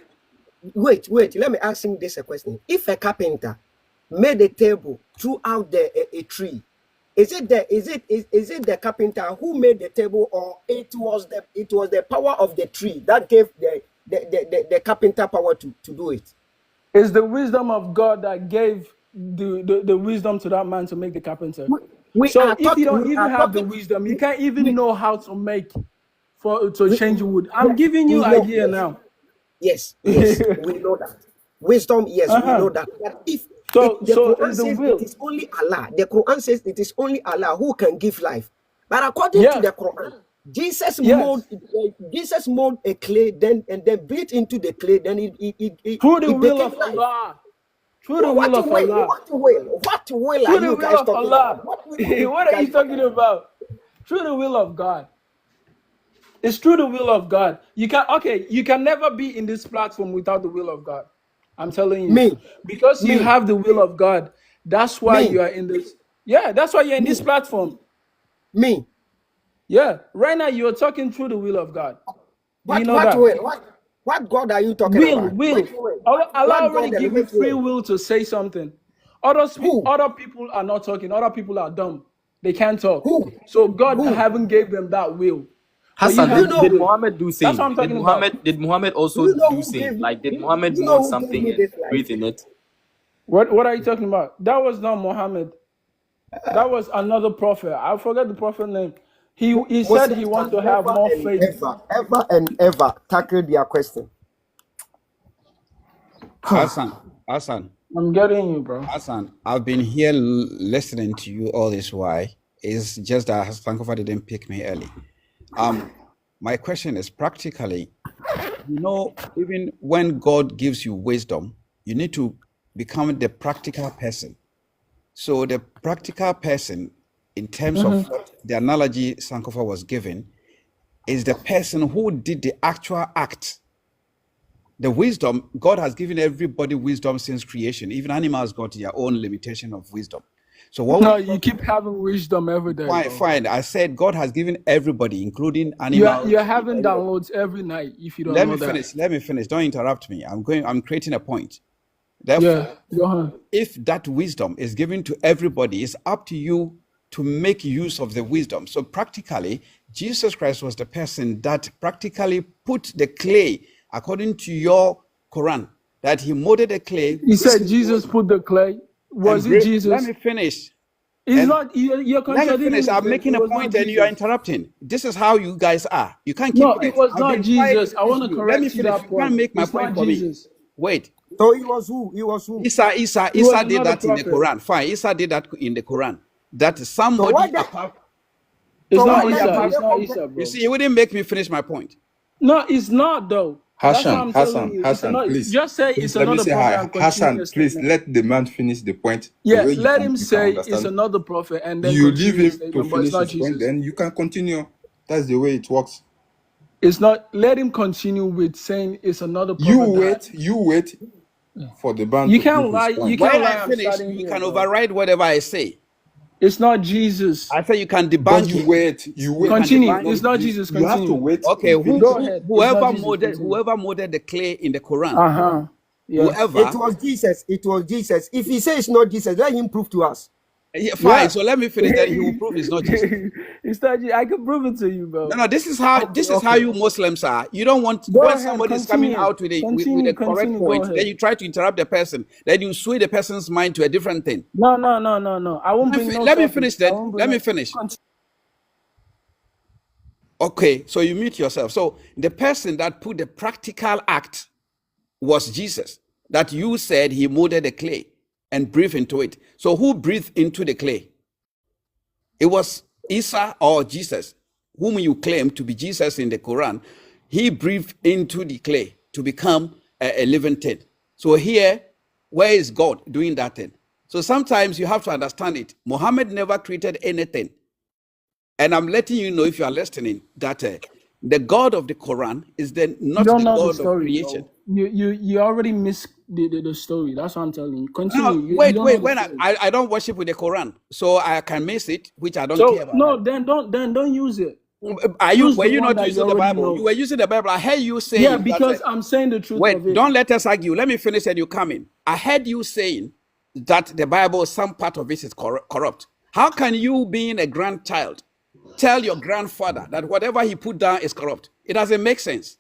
Wait, let me ask him this a question. If a carpenter made a table throughout a tree, Is it the carpenter who made the table, or it was the power of the tree that gave the carpenter power to do it? It's the wisdom of God that gave the wisdom to that man to make the carpenter. So if you don't even have the wisdom, you can't even know how to make to change wood. I'm giving you idea now. Yes, we know that. Wisdom, yes, we know that. But if the Quran says it is only Allah, the Quran says it is only Allah who can give life. But according to the Quran, Jesus mold a clay, and then breathed into the clay, then it through the will of Allah. Through the will of Allah. What will are you guys talking about? What are you talking about? Through the will of God. It's through the will of God. You can never be in this platform without the will of God. I'm telling you. Because you have the will of God. That's why you are in this. Yeah, that's why you're in this platform. Yeah. Right now you're talking through the will of God. What God are you talking about? Will. Allah already give you free will to say something. Other people are not talking. Other people are dumb. They can't talk. So God haven't gave them that will. Hassan, did Muhammad do saying? That's what I'm talking about. Did Muhammad also do saying? Like, did Muhammad know something and breathe in it? What are you talking about? That was not Muhammad. That was another prophet. I forget the prophet name. He said he wants to have more faith. Ever and ever tackle their question. Hassan. I'm getting you, bro. Hassan, I've been here listening to you all this while. It's just that Sankofa didn't pick me early. My question is practically, even when God gives you wisdom, you need to become the practical person. So the practical person, in terms of what the analogy Sankofa was given, is the person who did the actual act. The wisdom, God has given everybody wisdom since creation. Even animals got their own limitation of wisdom. So you keep having wisdom every day. Fine. I said God has given everybody, including animals. You're having downloads every night. If you don't know that. Let me finish. Don't interrupt me. I'm creating a point. Therefore, if that wisdom is given to everybody, it's up to you to make use of the wisdom. So practically, Jesus Christ was the person that practically put the clay, according to your Quran, that he molded the clay. He said Jesus put the clay. Was it Jesus? Let me finish. It's not. You're contradicting. Let me finish. I'm making a point and you are interrupting. This is how you guys are. You can't keep it was not Jesus. I want to correct you. That point. You can't make my point for me. Wait. So he was who? Isa did that in the Quran. Fine. Isa did that in the Quran. That somebody apart. It's not Isa. It's not Isa, bro. You see, you wouldn't make me finish my point. No, it's not though. Hassan, please. Just say it's another prophet. Hassan, please let the man finish the point. Yeah, let him say it's another prophet, and then you leave him to finish his point. Then you can continue. That's the way it works. It's not. Let him continue with saying it's another prophet. You wait for the man. You can't lie. You can't lie. You can override whatever I say. It's not Jesus. I say you can debunk. You wait. Continue. It's not Jesus. Continue. You have to wait. Okay. Whoever molded the clay in the Quran. Yeah. Whoever. It was Jesus. If he says it's not Jesus, let him prove to us. Yeah, fine. Yeah. So let me finish. Then he will prove it's not Jesus. It's not. I can prove it to you, bro. No. This is how you Muslims are. You don't want when somebody is coming out with a correct point, then you try to interrupt the person. Then you sway the person's mind to a different thing. No. I won't bring Let me finish. Then let me finish. Okay. So you mute yourself. So the person that put the practical act was Jesus. That you said he molded the clay and breathed into it. So who breathed into the clay? It was Isa or Jesus, whom you claim to be Jesus in the Quran. He breathed into the clay to become a living thing. So here, where is God doing that thing? So sometimes you have to understand it. Muhammad never created anything. And I'm letting you know, if you are listening, that the God of the Quran is not the God of creation. You already missed the story. That's what I'm telling you. Continue. Wait. When I don't worship with the Quran, so I can miss it, which I don't care about. No, then don't use it. Were you not using the Bible? You were using the Bible. I heard you saying. Yeah, because I'm saying the truth. Wait, don't let us argue. Let me finish and you come in. I heard you saying that the Bible, some part of it is corrupt. How can you, being a grandchild, tell your grandfather that whatever he put down is corrupt? It doesn't make sense.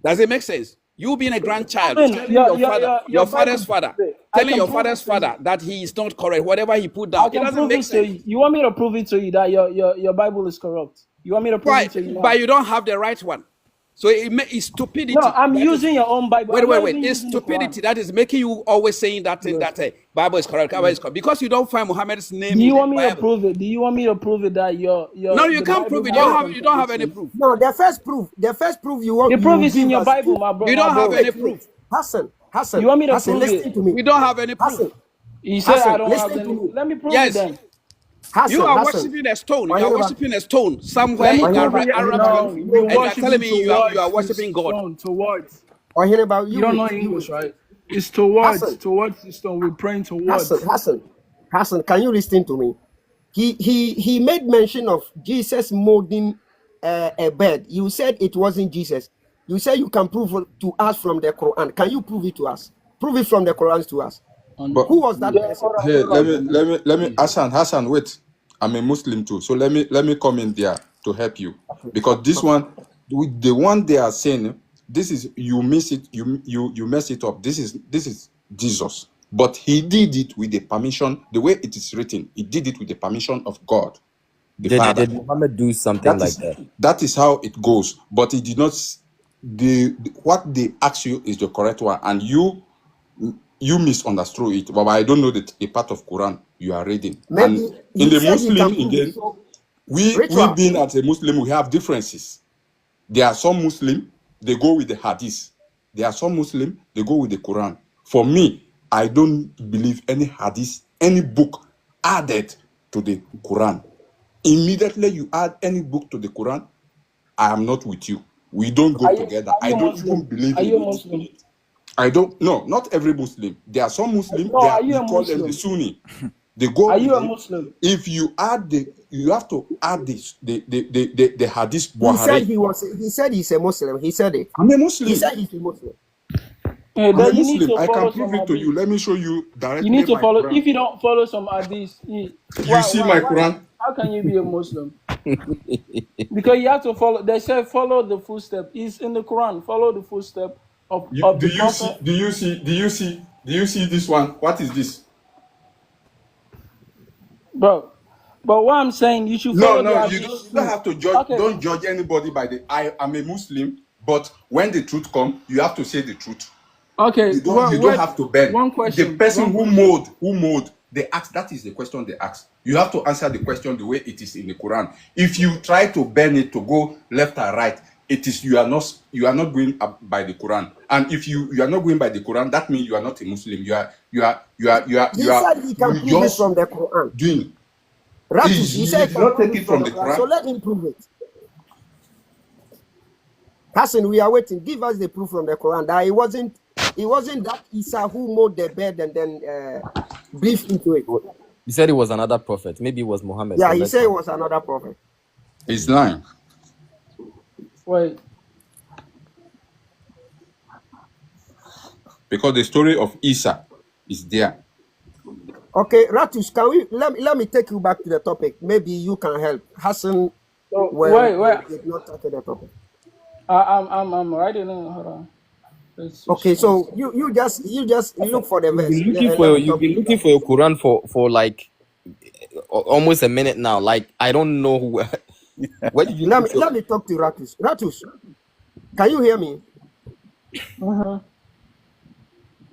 Does it make sense? You being a grandchild, telling your father, your father's father, telling your father's father that he is not correct, whatever he put down, it doesn't make sense. You want me to prove it to you that your Bible is corrupt? You want me to prove it to you now? But you don't have the right one. So it's stupidity. No, I'm using your own Bible. Wait. It's stupidity that is making you always saying that Bible is correct. Bible is correct. Because you don't find Muhammad's name. Do you want me to prove it? Do you want me to prove it that your No, you can't prove it. You don't have any proof. No, the first proof you want. The proof is in your Bible, my brother. You don't have any proof. Hassan. You want me to prove listen it? to me. We don't have any proof. You said Hassan, I don't have listen to any. me. Let me prove Yes. it then. Hassan, You are Hassan. worshiping a stone. You Why are you- worshiping a stone somewhere in you- Arab you- country, we and you are worship telling me you are towards worshiping God. stone, towards. Or hear about You don't know English, right? It's towards Hassan. towards the stone. We're praying towards. Hassan, can you listen to me? He made mention of Jesus molding a bed. You said it wasn't Jesus. You said you can prove it to us from the Quran. Can you prove it to us? Prove it from the Quran to us. But Who was that person? hey, let me Hassan, wait. I'm a Muslim too, so let me come in there to help you, because this one, the one they are saying, this is you miss it, you mess it up. This is Jesus, but he did it with the permission. The way it is written, he did it with the permission of God, the Father. Did Muhammad do something like is, that? That is how it goes. But he did not. What they ask you is the correct one, and you misunderstood it. But I don't know that a part of Quran you are reading. Maybe And he in the said he Muslim can prove again, it. So, we Ritual. being as a Muslim, we have differences. There are some Muslim, they go with the Hadith. There are some Muslim, they go with the Quran. For me, I don't believe any Hadith, any book added to the Quran. Immediately you add any book to the Quran, I am not with you. We don't go together. I don't even believe Are you a in it. Muslim? I don't. No, not every Muslim. There are some Muslims. No, are you we a call them the Muslim? Sunni. They go. Are you with a it. Muslim? If you add you have to add this the Hadith he said Buhari. he said he's a Muslim. He said it. I'm a Muslim. He said he's a Muslim. Yeah, I'm a then you need Muslim. to I follow can some prove it to you. hadith. Let me show you directly. You need to my follow. Quran. If you don't follow some hadith, You see my Quran? how can you be a Muslim? Because you have to follow. They say follow the footstep. It's in the Quran. Follow the footstep of Do the you see? Prophet. Do you see this one? What is this? Bro, but what I'm saying, you should follow the You hadith. don't have to judge. Okay. Don't judge anybody by the. I am a Muslim, but when the truth comes, you have to say the truth. Okay. You don't have to bend. One question. The person One who question. mold, they ask. That is the question they ask. You have to answer the question the way it is in the Quran. If you try to bend it to go left or right, it is you are not going up by the Quran. And if you are not going by the Quran, that means you are not a Muslim. You are He said he can prove it from the Quran. doing. Ratus, he said he did can not prove take it it from the the Quran. Quran. So let him prove it. Hassan, we are waiting. Give us the proof from the Quran that it wasn't that Isa who mowed the bed and then breathed into it. He said it was another prophet. Maybe it was Muhammad. Yeah, so he let's said it see. was another prophet. He's lying. Wait. Because the story of Isa is there. Okay, Ratus, can we let me take you back to the topic. Maybe you can help. Hassan, Oh, wait. Did not touch the topic. I'm writing. Hold on. Okay, so you just look for the verse. You've been looking for your Quran for like almost a minute now. Like I don't know where did you let me talk to Ratus. Ratus, can you hear me? Uh-huh.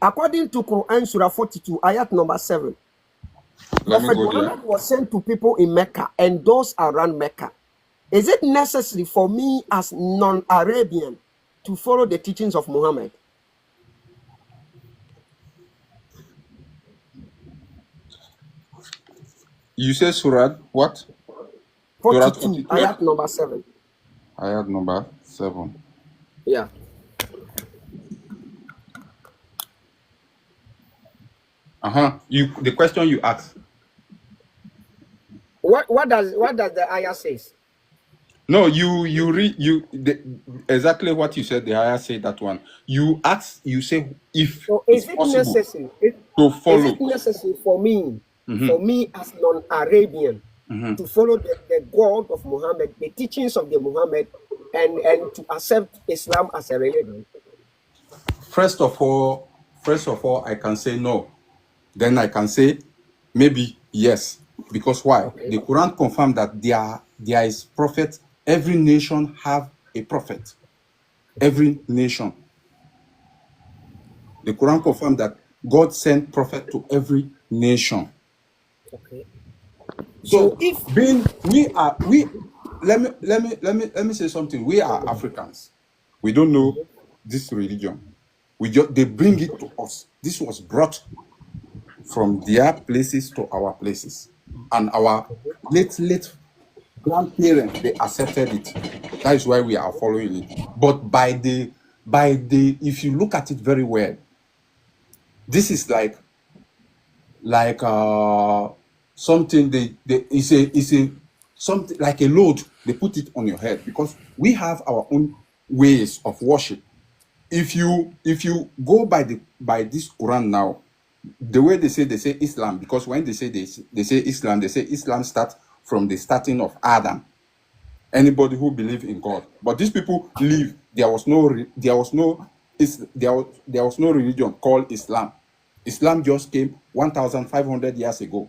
According to Quran Surah 42, ayat number 7, Let me Prophet go there. Muhammad was sent to people in Mecca and those around Mecca. Is it necessary for me as non-Arabian to follow the teachings of Muhammad? You say Surah what? Surah 42, 42. ayat number 7. Ayat number 7. Yeah. The question you asked. What does the ayah says? No, you read exactly what you said. The ayah said that one. You ask. You say if So it's is it possible necessary? to follow. Is it necessary for me for me as non-Arabian to follow the God of Muhammad, the teachings of the Muhammad, and to accept Islam as a religion? First of all, I can say no. Then I can say maybe yes. Because why? The Quran confirmed that there is prophet. Every nation have a prophet. Every nation. The Quran confirmed that God sent prophet to every nation. Okay. So let me say something. We are Africans. We don't know this religion. They bring it to us. This was brought from their places to our places, and our late grandparents, they accepted it. That is why we are following it. But by the if you look at it very well, this is like something it's a something like a load they put it on your head, because we have our own ways of worship. If you go by this Quran now, the way they say Islam, because when they say Islam starts from the starting of Adam. Anybody who believes in God, but these people live. There was no religion called Islam. Islam just came 1,500 years ago.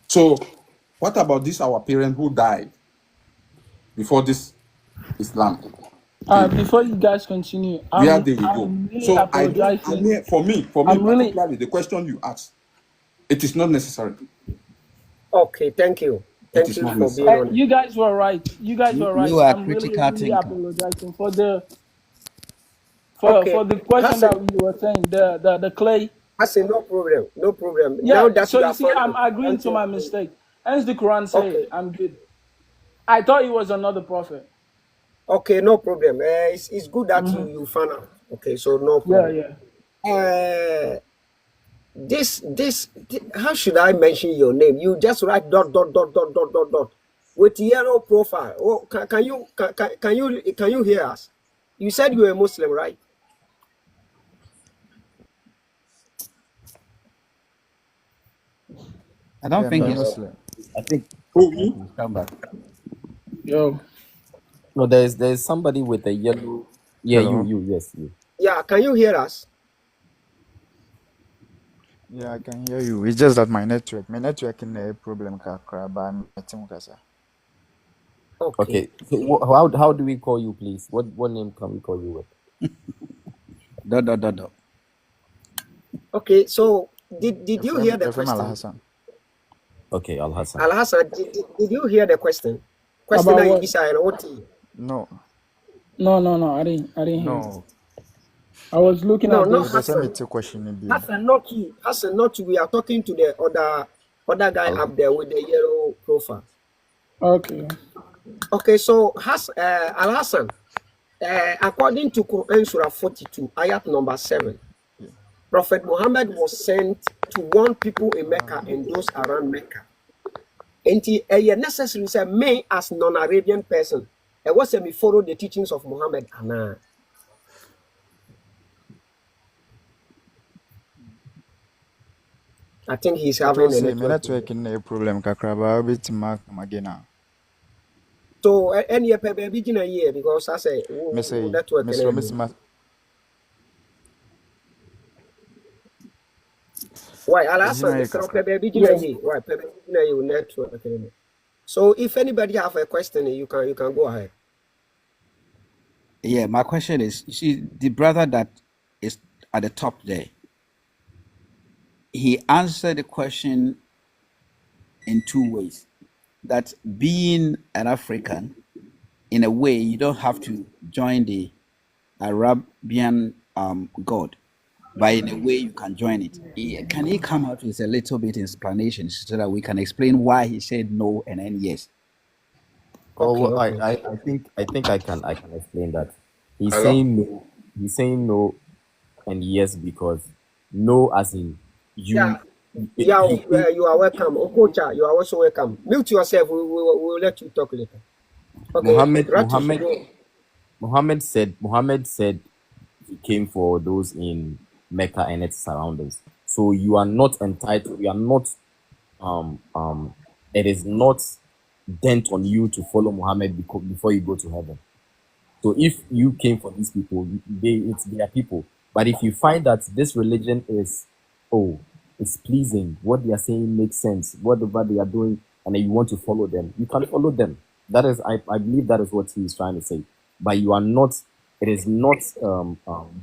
So, what about this our parents who died before this Islam? Before you guys continue, Where did we go? really So apologizing. for me, really- particularly the question you asked, it is not necessary. Okay, thank you. Thank is you not for necessary. being on. You guys were right. You guys were right. You are I'm really, critical really thinker. apologizing for the Okay, for the question Hassan. that you were saying. The clay. I say no problem. No problem. Yeah. Now that So you you are see, I'm following, agreeing thank to you. my mistake. Hence the Quran say Okay. I'm good. I thought he was another prophet. Okay, no problem. It's good that you found out. Okay, so no problem. Yeah. This how should I mention your name? You just write ... with yellow profile. Oh, can you hear us? You said you were a Muslim, right? I don't think I'm it's. Muslim. I think. Who, me? He's come back. Yo. No, there's somebody with a yellow. Yeah, Hello. yes, you. Yeah, can you hear us? Yeah, I can hear you. It's just that my network in a problem kakra, but I'm getting kasa. Okay. So how do we call you, please? What name can we call you with? Dot. Okay, so did you hear the From Al question? Hassan. Okay, Al Hassan. Al Hassan, did you hear the question? Question About that you what? decided what? No, No. I didn't hear. no. I was looking No, at not this. The same Hassan. question in Hassan, not you. Hassan, not you. We are talking to the other guy Al- up there with the yellow profile. Okay. Okay, so Al Hassan, according to Quran Surah 42, ayat number 7, Prophet Muhammad was sent to warn people in Mecca and those around Mecca. And it necessary say me as non-Arabian person, I was me follow the teachings of Muhammad. Anna. I think he's having a My network. network in a problem kakra, but I'll be to mark again. So any baby in a year because I say network. Why? I'll ask baby in a year. Why? Baby in a network. So if anybody have a question, you can go ahead. Yeah, my question is, you see, the brother that is at the top there, he answered the question in two ways. That being an African, in a way, you don't have to join the Arabian God, but in a way, you can join it. Can he come out with a little bit explanation so that we can explain why he said no and then yes? Okay. I think I can explain that. He's Hello? saying no. He's saying no and yes because no as in you. Yeah, you are welcome. Okocha, you are also welcome. Mute yourself. We will let you talk later. Okay. Muhammad said he came for those in Mecca and its surroundings. So you are not entitled. You are not. It is not bent on you to follow Muhammad before you go to heaven. So if you came for these people, it's their people. But if you find that this religion is, it's pleasing, what they are saying makes sense, whatever they are doing, and then you want to follow them, you can follow them. That is, I believe that is what he is trying to say. But you are not, it is not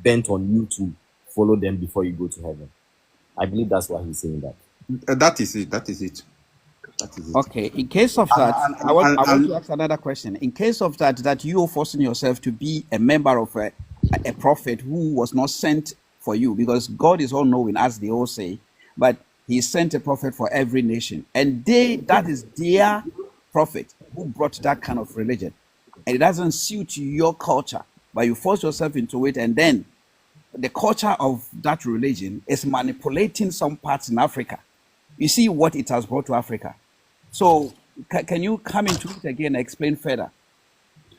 bent on you to follow them before you go to heaven. I believe that's why he's saying that. That is it. That is it. That is it. Okay, in case of that, I want to ask another question. In case of that you are forcing yourself to be a member of a prophet who was not sent for you, because God is all knowing, as they all say, but he sent a prophet for every nation, and that is their prophet who brought that kind of religion, and it doesn't suit your culture, but you force yourself into it, and then the culture of that religion is manipulating some parts in Africa. You see what it has brought to Africa. So can you come into it again and explain further?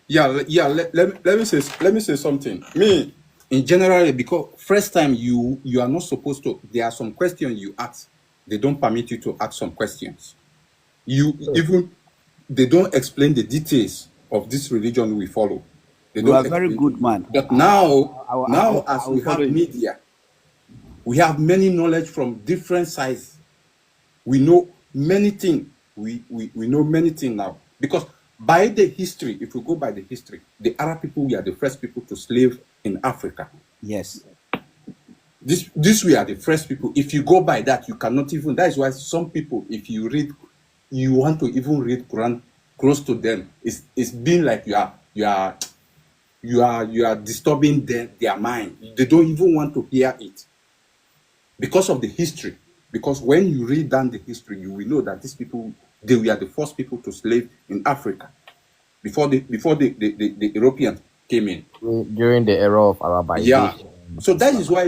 Yeah. Let me say something. Me, in general, because first time you are not supposed to. There are some questions you ask. They don't permit you to ask some questions. They don't explain the details of this religion we follow. You are a very good man. But now, as we have media, we have many knowledge from different sides. We know many things. We know many things now. Because by the history, if we go by the history, the Arab people were the first people to slave in Africa. Yes. This we are the first people. If you go by that, you cannot even. That is why some people, if you want to even read Quran close to them, it's been like you are disturbing their mind. They don't even want to hear it because of the history. Because when you read down the history, you will know that these people, they were the first people to slave in Africa before the Europeans came in. During the era of Arabization. Yeah. So that is why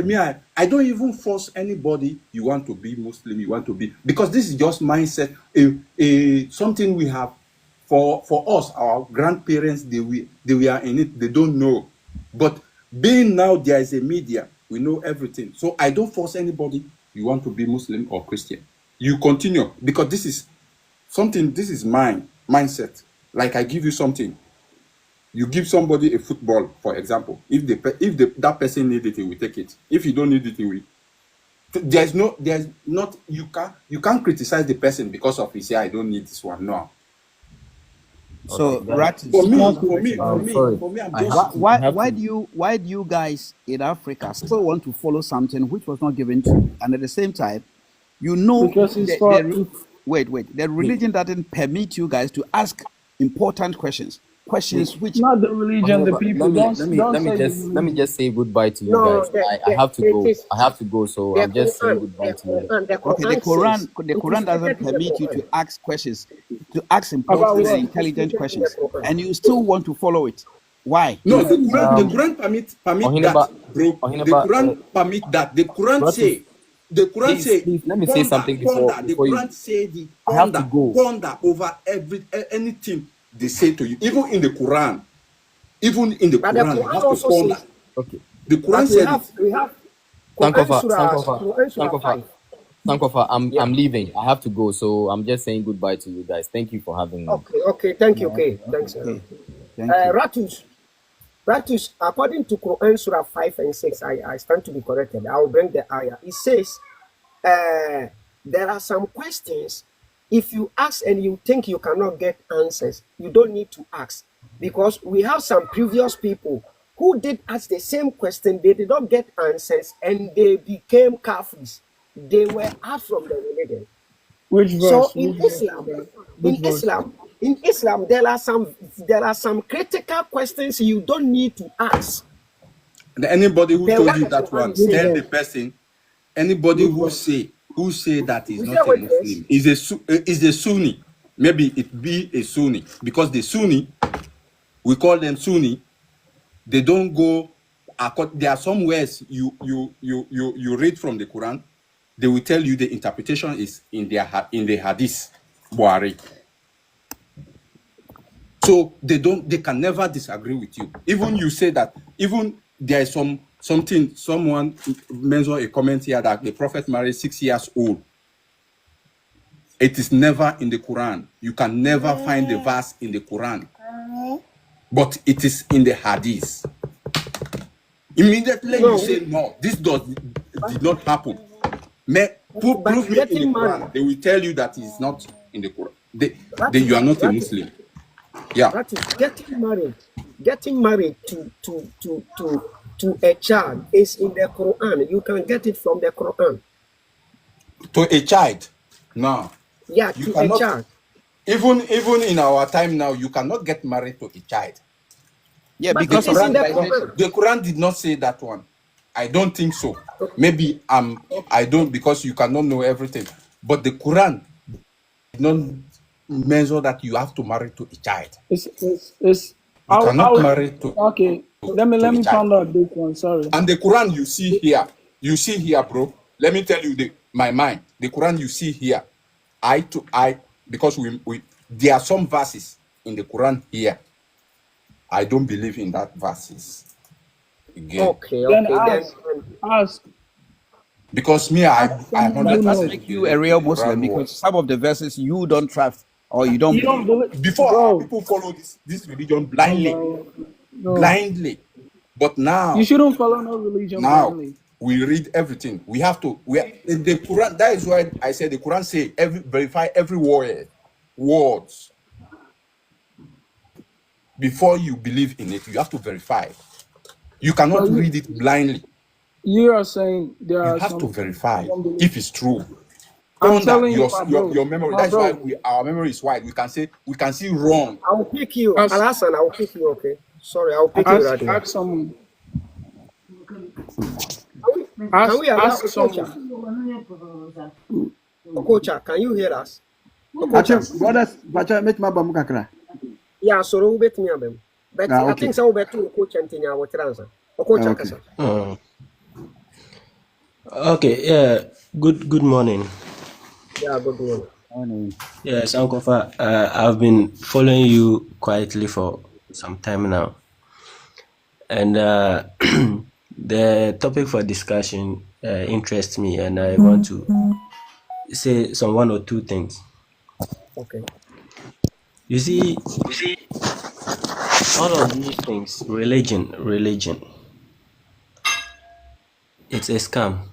I don't even force anybody. You want to be Muslim, you want to be, because this is just mindset. Something we have for us, our grandparents, they were in it. They don't know, but being now there is a media, we know everything. So I don't force anybody. You want to be Muslim or Christian, you continue, because this is something. This is my mindset. Like I give you something. You give somebody a football, for example. If that person needs it, he will take it. If you don't need it, he will. There's not. You can't criticize the person because of he say I don't need this one. No. So Okay, for sorry. I'm just why do you guys in Africa still want to follow something which was not given to you, and at the same time, you know Because it's for the religion doesn't permit you guys to ask important questions which not the religion, the people. Let me just say goodbye to you guys. I have to go. I have to go. So I'm just saying goodbye to you. okay, the Quran doesn't permit you to ask questions, to ask important and intelligent questions, and you still want to follow it. Why? No, the Quran permit that, bro. The Quran permit that. The Quran say. The Quran say. Please, let me say something before the Quran say the ponder over anything they say to you, even in the Quran, you have to ponder. Okay. The Quran said we have Sankofa, I'm leaving. I have to go, so I'm just saying goodbye to you guys. Thank you for having me. Okay, thank you. Okay, thanks. Thank you. Ratush, according to Quran Surah 5 and 6, I stand to be corrected. I will bring the ayah. It says, there are some questions. If you ask and you think you cannot get answers, you don't need to ask. Because we have some previous people who did ask the same question, they did not get answers, and they became Kafirs. They were out from the religion. Which verse? So in Islam, there are some critical questions you don't need to ask. And anybody who told you that one, tell the person. Anybody who say that is not a Muslim is a Sunni. Maybe it be a Sunni, because the Sunni, we call them Sunni. They don't go. There are some words you read from the Quran. They will tell you the interpretation is in the Hadith, Buhari. So they can never disagree with you. Even you say that. Even there is some someone mentioned a comment here that the prophet married 6 years old. It is never in the Quran. You can never find the verse in the Quran, but it is in the Hadith. Immediately you say no, this did not happen. Prove me in the Quran. They will tell you that it's not in the Quran. You are not a Muslim. Yeah. That is getting married. Getting married to a child is in the Quran. You can get it from the Quran. To a child? No. Yeah, you to cannot, a child. Even in our time now, you cannot get married to a child. Yeah, But because it of is in the civilization. Quran. The Quran did not say that one. I don't think so. Maybe I don't, because you cannot know everything. But the Quran did not measure that you have to marry to a child. It's You cannot marry to okay. Let me child. find out this one. Sorry. And the Quran you see here, bro. Let me tell you my mind. The Quran you see here, because we there are some verses in the Quran here. I don't believe in that verses. Again. Okay. Then Then ask. Because me, I That does 100% make you a real believe the Muslim, Quran because word. some of the verses you don't trust or you don't You don't believe. believe, Before bro. people follow this religion blindly, No. But now You shouldn't follow no religion blindly. we read everything. We have to. The Quran. That is why I said the Quran say verify every words before you believe in it. You have to verify. You cannot But read it blindly. you are saying there You are have to some verify some belief. if it's true. I'm Ponder telling you, my bro. your memory. My That's why bro. our memory is wide. We can see wrong. I will pick you. Ask, Alasan, I will pick you, okay? Sorry, I will pick you right now. ask someone. Can we allow Ask Okocha? someone. Okocha, can you hear us? Actually, Okocha. brothers, bacha make my bam kakra. Yeah, so we bet me abem. But I Okay. think so better Okocha and Tinya what answer. Okocha Okay. kasa. Okay, yeah. Good morning. Yeah, good one. Morning. Yes, Uncle Fa, I've been following you quietly for some time now. And the topic for discussion interests me, and I want to say some one or two things. Okay. You see, all of these things, religion, it's a scam.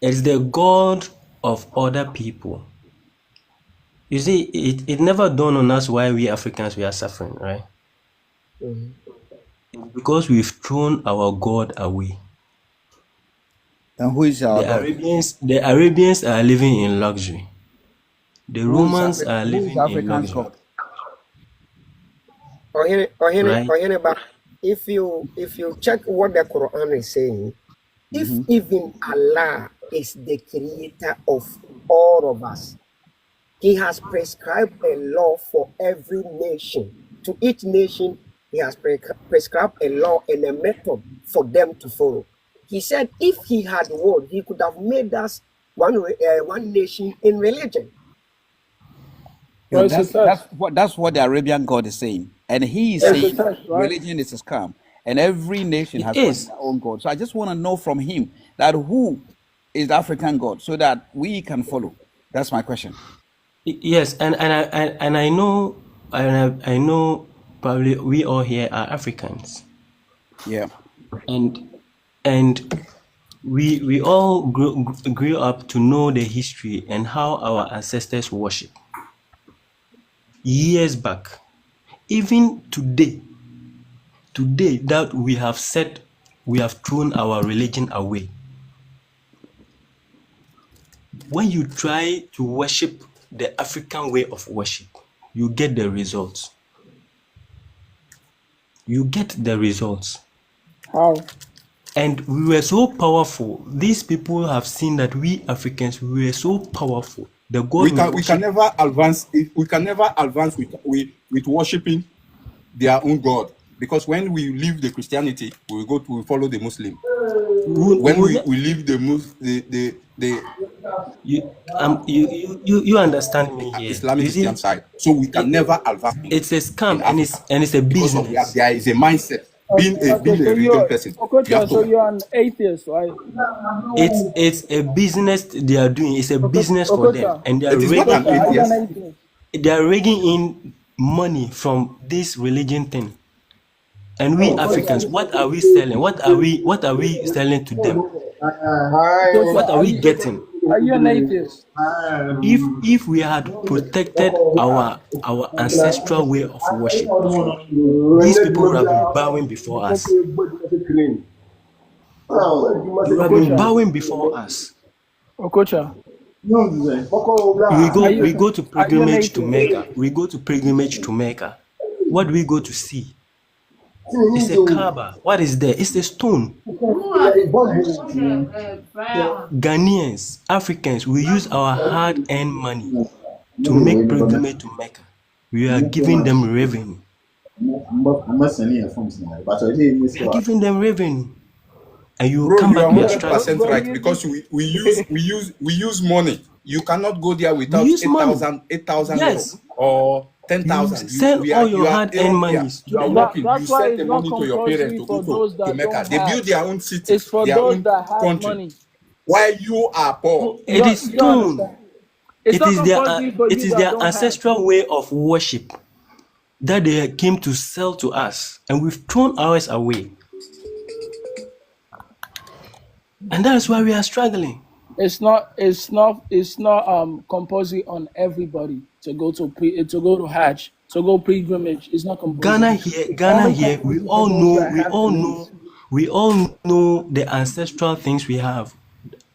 It's the God of other people. You see, it never dawned on us why we Africans we are suffering, right? Mhm. Because we've thrown our God away. And who is our The God? Arabians are living in luxury. The Who is Romans are Who is living in African's luxury, God? Ohene, but if you check what the Quran is saying, if even Allah is the creator of all of us, He has prescribed a law for every nation. To each nation, He has prescribed a law and a method for them to follow. He said, if He had willed, He could have made us one nation in religion. You know, Well, it's a test. that's what the Arabian God is saying, and he is It's a saying test, right? religion is a scam, and every nation It has got is. their own God. So I just want to know from him that who is the African God, so that we can follow. That's my question. Yes, and I know, I know probably we all here are Africans, Yeah. and we all grew up to know the history and how our ancestors worship years back. Even today that we have said we have thrown our religion away. When you try to worship the African way of worship, you get the results. You get the results. How? And we were so powerful. These people have seen that we Africans, we were so powerful. The God We can never advance. We can never advance with worshiping their own God, because when we leave the Christianity, we follow the Muslim. When we leave you understand me here. Islamic You Christian see, side, so we can never advance. it's a scam in and Africa it's a because of business. there is a mindset being a Okay, so religion person, you Okocha, have so to. you're an atheist, right? It's a business they are doing. It's a business for them, Okocha, and It is not an Okocha, are you an atheist. atheist? they are rigging in money from this religion thing. And we Africans, Okocha, what are we selling? What are we selling to them? What Okocha, are we getting? are you an atheist? If we had protected our ancestral way of worship, these people would have been bowing before us. They would have been Okocha, bowing before us. Okocha, We go to are you an pilgrimage to atheist? Mecca. We go to pilgrimage to Mecca. What do we go to see? It's a Kaaba. What is there? It's a stone. Ghanaians, Africans, we use our hard-earned money to make pilgrimage to Mecca. We are giving them revenue. We are giving them revenue. And you Bro, come you back, are we are struggling. 100% right because we use money. You cannot go there without use money. 8,000 Yes. or You 10,000. send all your hard-earned monies to You are them. working. You That's why send it's the not money to your parents compulsory to for go those to that Mecca. don't They build have. their own city, It's for their those own that have country. money. While you are poor, It is You don't stone. understand. It's It not is their compulsory for it you is that their don't have. ancestral way of worship that they came to sell to us, and we've thrown ours away. And that is why we are struggling. It's not compulsory on everybody to go to Hajj, to go pilgrimage. It's not compulsory. Ghana Only here, we compulsory all for those know, that we have all the know, means. we all know the ancestral things we have.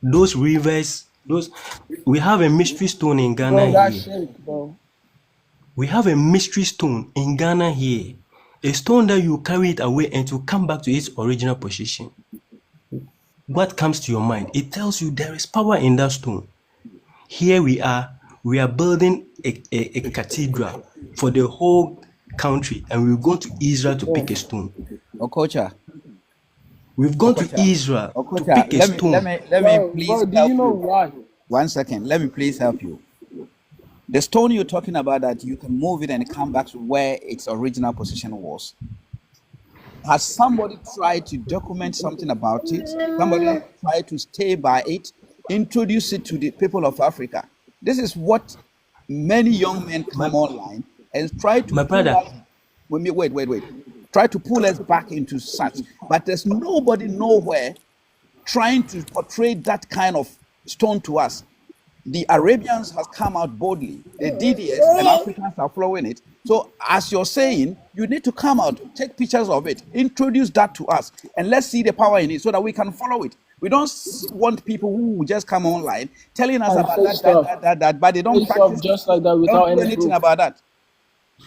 Those rivers, we have a mystery stone in Ghana Bro, that's here. shit, bro. We have a mystery stone in Ghana here. A stone that you carry it away and to come back to its original position. What comes to your mind? It tells you there is power in that stone. Here we are building a cathedral for the whole country, and we've gone to Israel to pick a stone. Okocha, We've gone to Okocha, Israel to Okocha, pick a let me stone. please Bro, do help you know you. why? 1 second. Let me please help you. The stone you're talking about that you can move it and come back to where its original position was. Has somebody tried to document something about it? Somebody tried to stay by it, introduce it to the people of Africa? This is what many young men come online and try to My pull brother, us. Wait. Try to pull us back into such. But there's nobody nowhere trying to portray that kind of stone to us. The Arabians has come out boldly. They did it, and Africans are following it. So, as you're saying, you need to come out, take pictures of it, introduce that to us, and let's see the power in it so that we can follow it. We don't want people who will just come online telling us And about say stuff. that, but they don't Say stuff practice just it. like that without Don't do any anything proof. about that.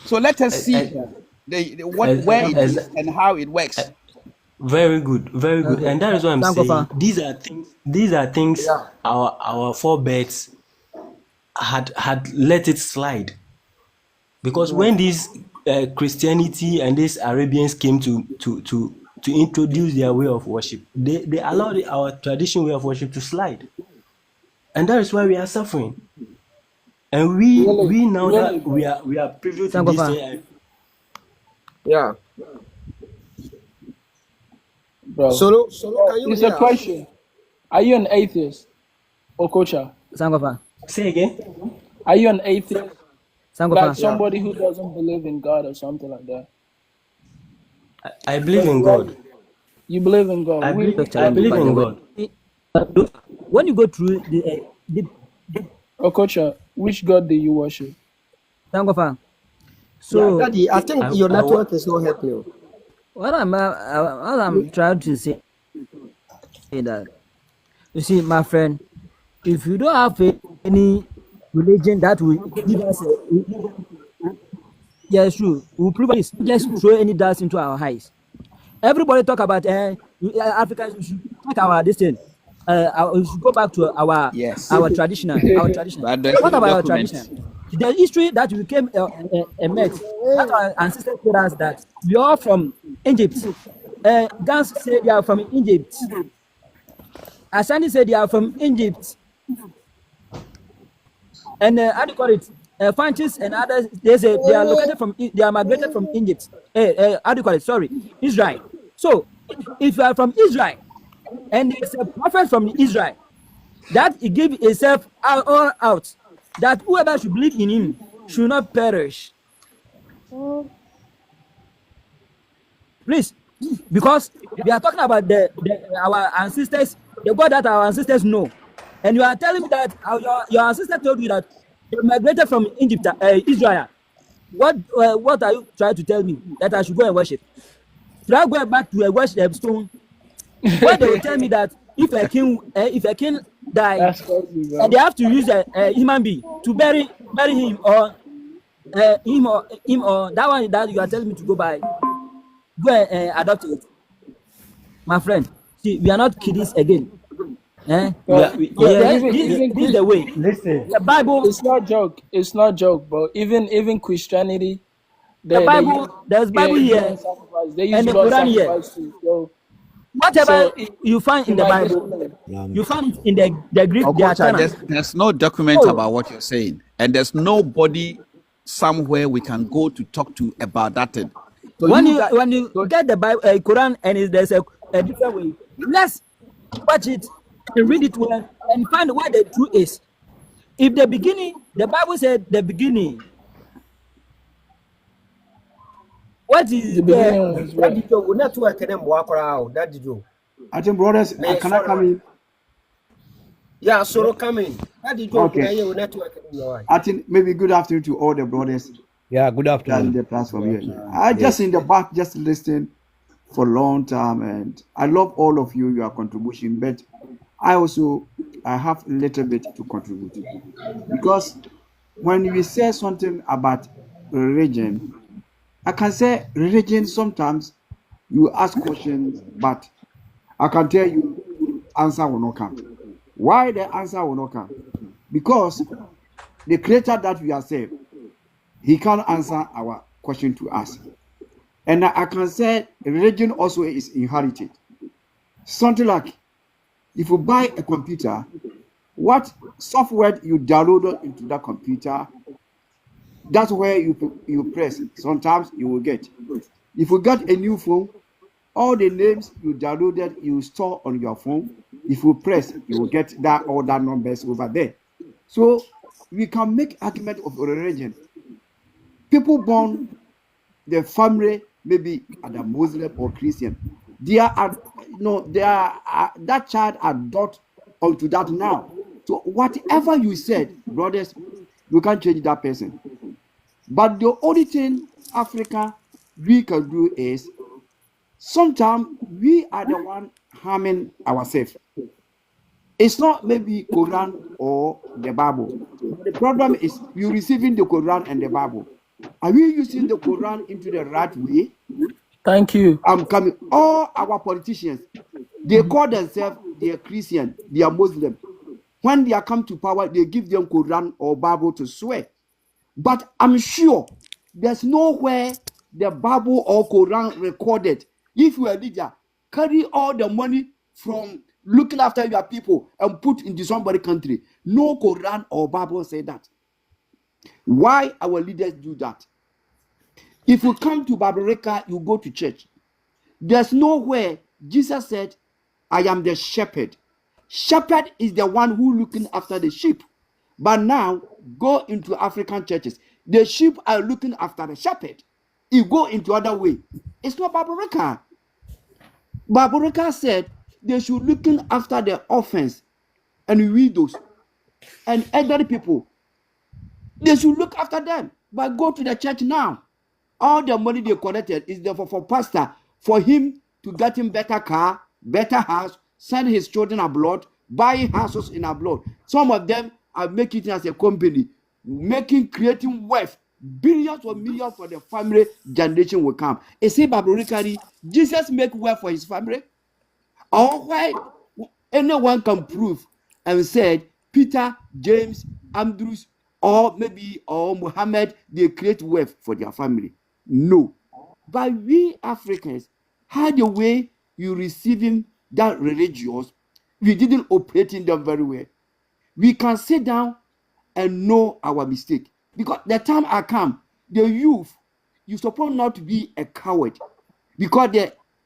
So let us see where it as, is and how it works. very good, very good. And that is what I'm saying. Sankofa. These are things our forebears had let it slide. Because when these Christianity and these Arabians came to introduce their way of worship, they allowed our traditional way of worship to slide. And that is why we are suffering. And we now that we are privy to this Sankofa. thing, Yeah. Bro. Solo, can you It's hear a us? question. Are you an atheist, Okocha? Sankofa. say again. Are you an atheist? Like Sankofa. somebody who doesn't believe in God or something like that? I believe in God. You believe in God. I We- believe in God. When you go through the Okocha, which God do you worship? Sankofa. So, So Daddy, I think I- your I wa- network is not helping you. what I'm trying to say is that, you see, my friend, if you don't have any religion that will give us yeah, it's true. We'll prove this. Just throw any dust into our eyes. Everybody talk about Africans. We should take our this thing. We should go back to our Yes. our traditional. Our traditional. But there's What no about our document. tradition? The history that we came a met. That our ancestors told us that we are from Egypt. Gans say they are from Egypt. Ashanti said they are from Egypt. And how do you call it? Fanchis and others, they say they are located from, they are migrated from Egypt. How do you call it? Sorry, Israel. So, if you are from Israel, and there's a prophet from Israel, that he give himself all out, that whoever should believe in him should not perish. Please, because we are talking about our ancestors, the God that our ancestors know, and you are telling me that your ancestor told you that they migrated from Egypt, Israel. What are you trying to tell me? That I should go and worship? Should I go back to a worship stone? When they will tell me that if a king die, That's crazy, bro. and they have to use a human being to bury him, or him or that one that you are telling me to go and adopt it, my friend. See, we are not kiddies again. But This even is the way. Listen, The Bible, it's not joke. It's not joke, but even Christianity, the they Bible, use there's Bible here blood sacrifice. They use and the blood Quran here. sacrifice too. So Whatever so you find in the Bible, you find it in the Greek, the Okocha, Athena. there's no document So about what you're saying, and there's nobody somewhere we can go to talk to about that thing. So when you you guys, when you get the Bible, Quran, and there's a different way, let's watch it and read it well and find what the truth is. If the beginning, the Bible said the beginning. What is the beginning was That where. did you network and then walk around? That did you? I think, brothers, Me, can I come sorry. in? Yeah, so come in. That did you? Okay. You network in your eye. I think maybe good afternoon to all the brothers Yeah, good that in afternoon. the platform here. I just in the back, just listening for a long time, and I love all of you, your contribution, but I have a little bit to contribute, because when we say something about religion, I can say religion sometimes you ask questions, but I can tell you answer will not come. Why the answer will not come? Because the creator that we are saved, he can't answer our question to us. And I can say religion also is inherited. Something like if you buy a computer, what software you download into that computer, that's where you press. Sometimes you will get. If you get a new phone, all the names you downloaded, you store on your phone. If you press, you will get that all that numbers over there. So we can make argument of religion. People born the family maybe either Muslim or Christian. They are that child adopt onto that now. So whatever you said, brothers, you can't change that person. But the only thing Africa we can do is sometimes we are the one harming ourselves. It's not maybe Quran or the Bible. But the problem is you receiving the Quran and the Bible. Are we using the Quran into the right way? Thank you. I'm coming. All our politicians, they call themselves they are Christian, they are Muslim. When they are come to power, they give them Quran or Bible to swear. But I'm sure there's nowhere the Bible or Quran recorded. If you are a leader, carry all the money from looking after your people and put into somebody's country. No Quran or Bible say that. Why our leaders do that? If you come to Babareka, you go to church. There's nowhere Jesus said, I am the shepherd. Shepherd is the one who looking after the sheep. But now, go into African churches. The sheep are looking after the shepherd. You go into other way. It's not Babareka. Babareka said they should looking after the orphans and widows and elderly people. They should look after them. But go to the church now. All the money they collected is there for pastor, for him to get him better car, better house, send his children abroad, buying houses in abroad. Some of them are making it as a company, creating wealth, billions or millions for the family generation will come. Is it Babarikari? Jesus make wealth for his family? Or why anyone can prove and said Peter, James, Andrews, or Muhammad, they create wealth for their family? No. But we Africans had a way you receiving that religious, we didn't operate in them very well. We can sit down and know our mistake. Because the time I come, the youth, you supposed not to be a coward. Because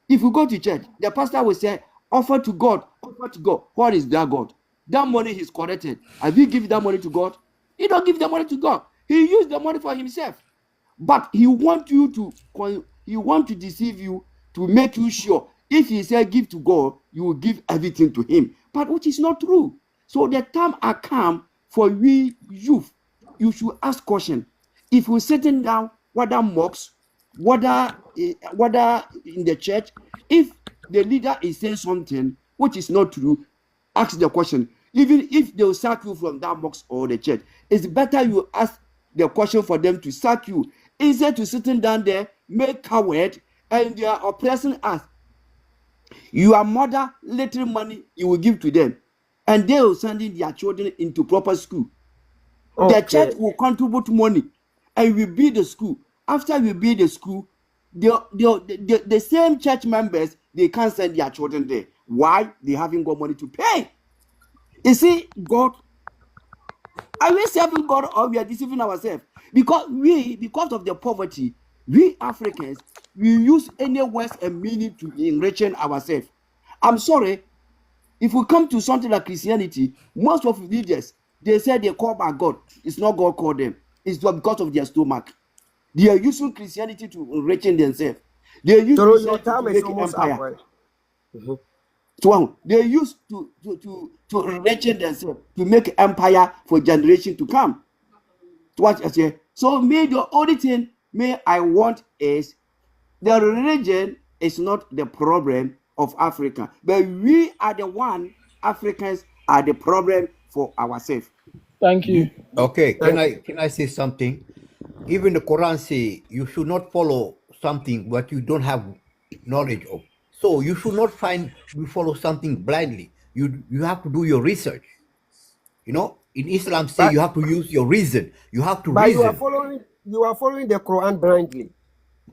If you go to church, the pastor will say, offer to God, offer to God. What is that God? That money he's collected. Have you given that money to God? He don't give the money to God. He used the money for himself. But he want to deceive you to make you sure. If he said give to God, you will give everything to him. But which is not true. So the time I come for we youth, you should ask question. If we're sitting down, whether mosques, whether in the church, if the leader is saying something which is not true, ask the question. Even if they will sack you from that box or the church, it's better you ask the question for them to sack you instead to sitting down there, make coward, and they are oppressing us. Your mother little money you will give to them, and they will send their children into proper school. The church will contribute money, and we build the school. After we build the school, the same church members, they can't send their children there. Why? They haven't got money to pay. You see, God, are we serving God or we are deceiving ourselves? Because of the poverty, we Africans, we use any words and meaning to enriching ourselves. I'm sorry, if we come to something like Christianity, most of the leaders, they say they call by God. It's not God called them. It's because of their stomach. They are using Christianity to enriching themselves. They use Christianity to make empire. So they used to enrich themselves to make empire for generation to come. To what I say. So me, the only thing I want is the religion is not the problem of Africa, but we are the one. Africans are the problem for ourselves. Thank you. Okay, can I say something? Even the Quran say you should not follow something what you don't have knowledge of. So you should not follow something blindly. You have to do your research. You know, in Islam say you have to use your reason. You have to reason. You are following the Quran blindly.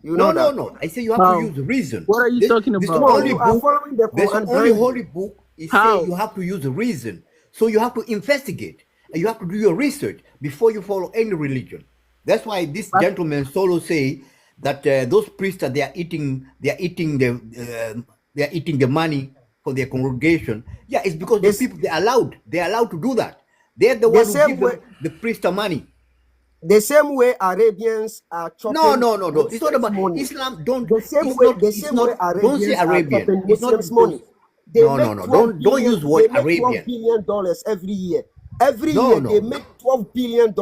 You know no. I say you have to use reason. What are you talking about? Only holy book is saying you have to use reason. So you have to investigate and you have to do your research before you follow any religion. That's why this gentleman Solo say that those priests they are eating the money for their congregation. Yeah, it's because the people they're allowed to do that. They're the ones who give the priest money. The same way Arabians are chopping. No. It's not about money. Islam. Don't say Arabian. It's not money. No. Don't use word Arabian. $12 billion every year. Every year they make $12 billion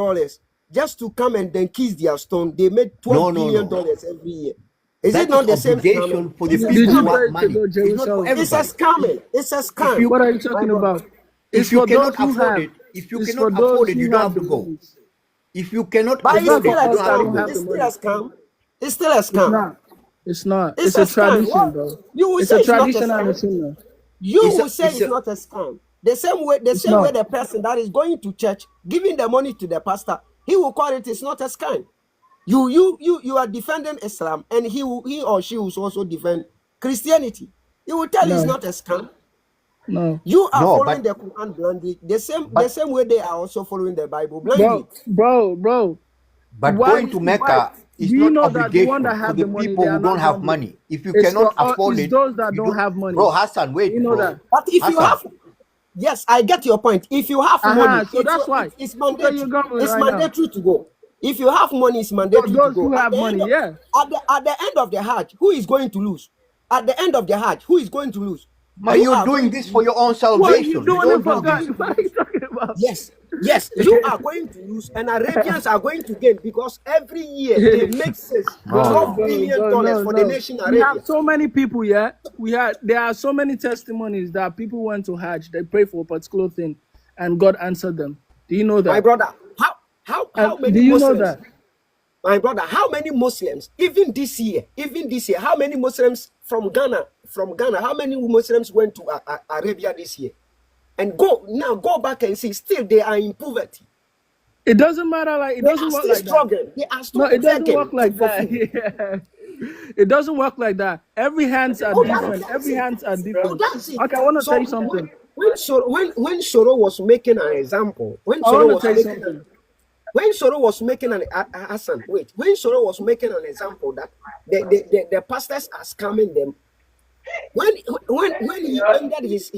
just to come and then kiss their stone. They make $12 billion every year. Is it not the same obligation for the people who have money? It's a scam. It's a scam. What are you talking about? If you cannot afford it, you don't have to go. If you cannot afford it, you don't have to go. It's still a scam. It's still a scam. It's not. It's a tradition, bro. It's a tradition and a sunnah. You will say it's not a scam. The same way the person that is going to church, giving the money to the pastor, he will call it it's not a scam. You are defending Islam, and he or she will also defend Christianity. You will tell it's not a scam. No. You are following the Quran blindly. The same way they are also following the Bible blindly. Bro. But going to Mecca is not obligation for the people who don't have money. If you cannot afford it, those that don't have money. Bro, Hassan, wait. You know that. But if you have, yes, I get your point. If you have money, so that's why it's mandatory. It's mandatory to go. If you have money, it's mandatory to go. Those who have money, yeah. At the end of the Hajj, who is going to lose? At the end of the Hajj, who is going to lose? But you're doing this for your own salvation. What are you doing for God? What are you talking about? Yes, you are going to lose, and Arabians are going to gain because every year they make $12 billion for the nation Arabia. We have so many people, yeah. There are so many testimonies that people went to Hajj, they pray for a particular thing, and God answered them. Do you know that? My brother, how many do you Muslims, know that? My brother, how many Muslims, even this year, how many Muslims from Ghana, how many Muslims went to Arabia this year? And go back and see, still they are in poverty. It doesn't matter, it doesn't work like that. They are still it doesn't work like that. Yeah. It doesn't work like that. Every hands are different. Every hands are different. Okay, I want to tell you something. When Soro was making an example, when Soro was making an example that the pastors are scamming them, when he ended his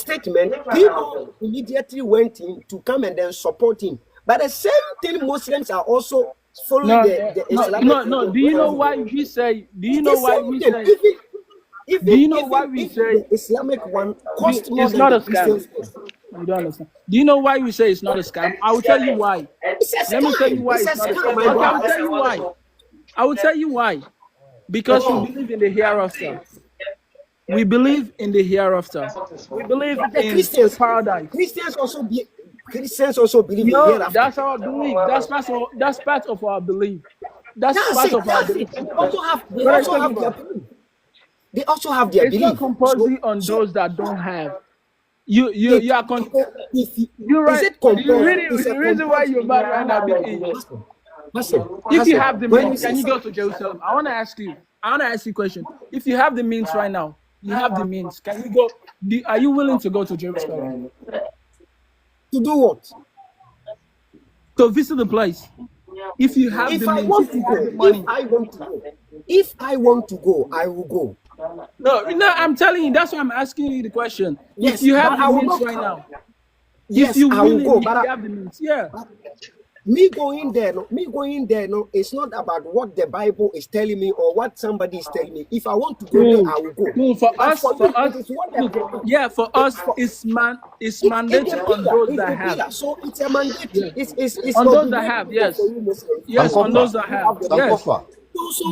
statement, people immediately went in to come and then support him. But the same thing, Muslims are also following No, the no, Islamic. no, no. Do you know why we say? Do you It's know the why same we thing. say? Even Do you know why we if say the Islamic one cost more it's than not the a scam? Christian. You don't understand. Do you know why we say it's not a scam? I will tell you why. It's a Let me tell you scam. why It's a it's not a scam, scam. my Okay, I will brother. tell you why. I will tell you why. Because we believe in the hereafter. We believe in the hereafter. We believe But the in Christians, paradise. Christians also believe in No, hereafter. that's our belief. That's part of our belief. That's That's part it. of our That's belief. it. They also have. They What are you also talking have their about? belief. They also have their It's not belief. compulsory on So those that don't have. You it, are if you, you're is right. it compulsory? It's The a reason why compulsory. you're mad right now is Listen, if you listen. have the When you means, can say you go to Jerusalem? I want to ask you a question. If you have the means right now, you have the means. Can you go? Are you willing to go to Jerusalem to do what? to visit the place? If you have If the I means, want if to you have go, the money. if I want to go, I will go. No, I'm telling you. That's why I'm asking you the question. If Yes, you have but the I will means not right come. now, if Yes, you I will go. if you have the means, yeah. Me going there, no, it's not about what the Bible is telling me or what somebody is telling me. If I want to go there, I will go. No, for But us, for you, it is what the Bible. yeah, for us, it's It's mandated a on pillar. those It's that a have. pillar. So it's a mandate. Yeah. It's On those that obligatory have, yes, for you Muslims. yes, on Sankofa. those that have, yes. Sankofa.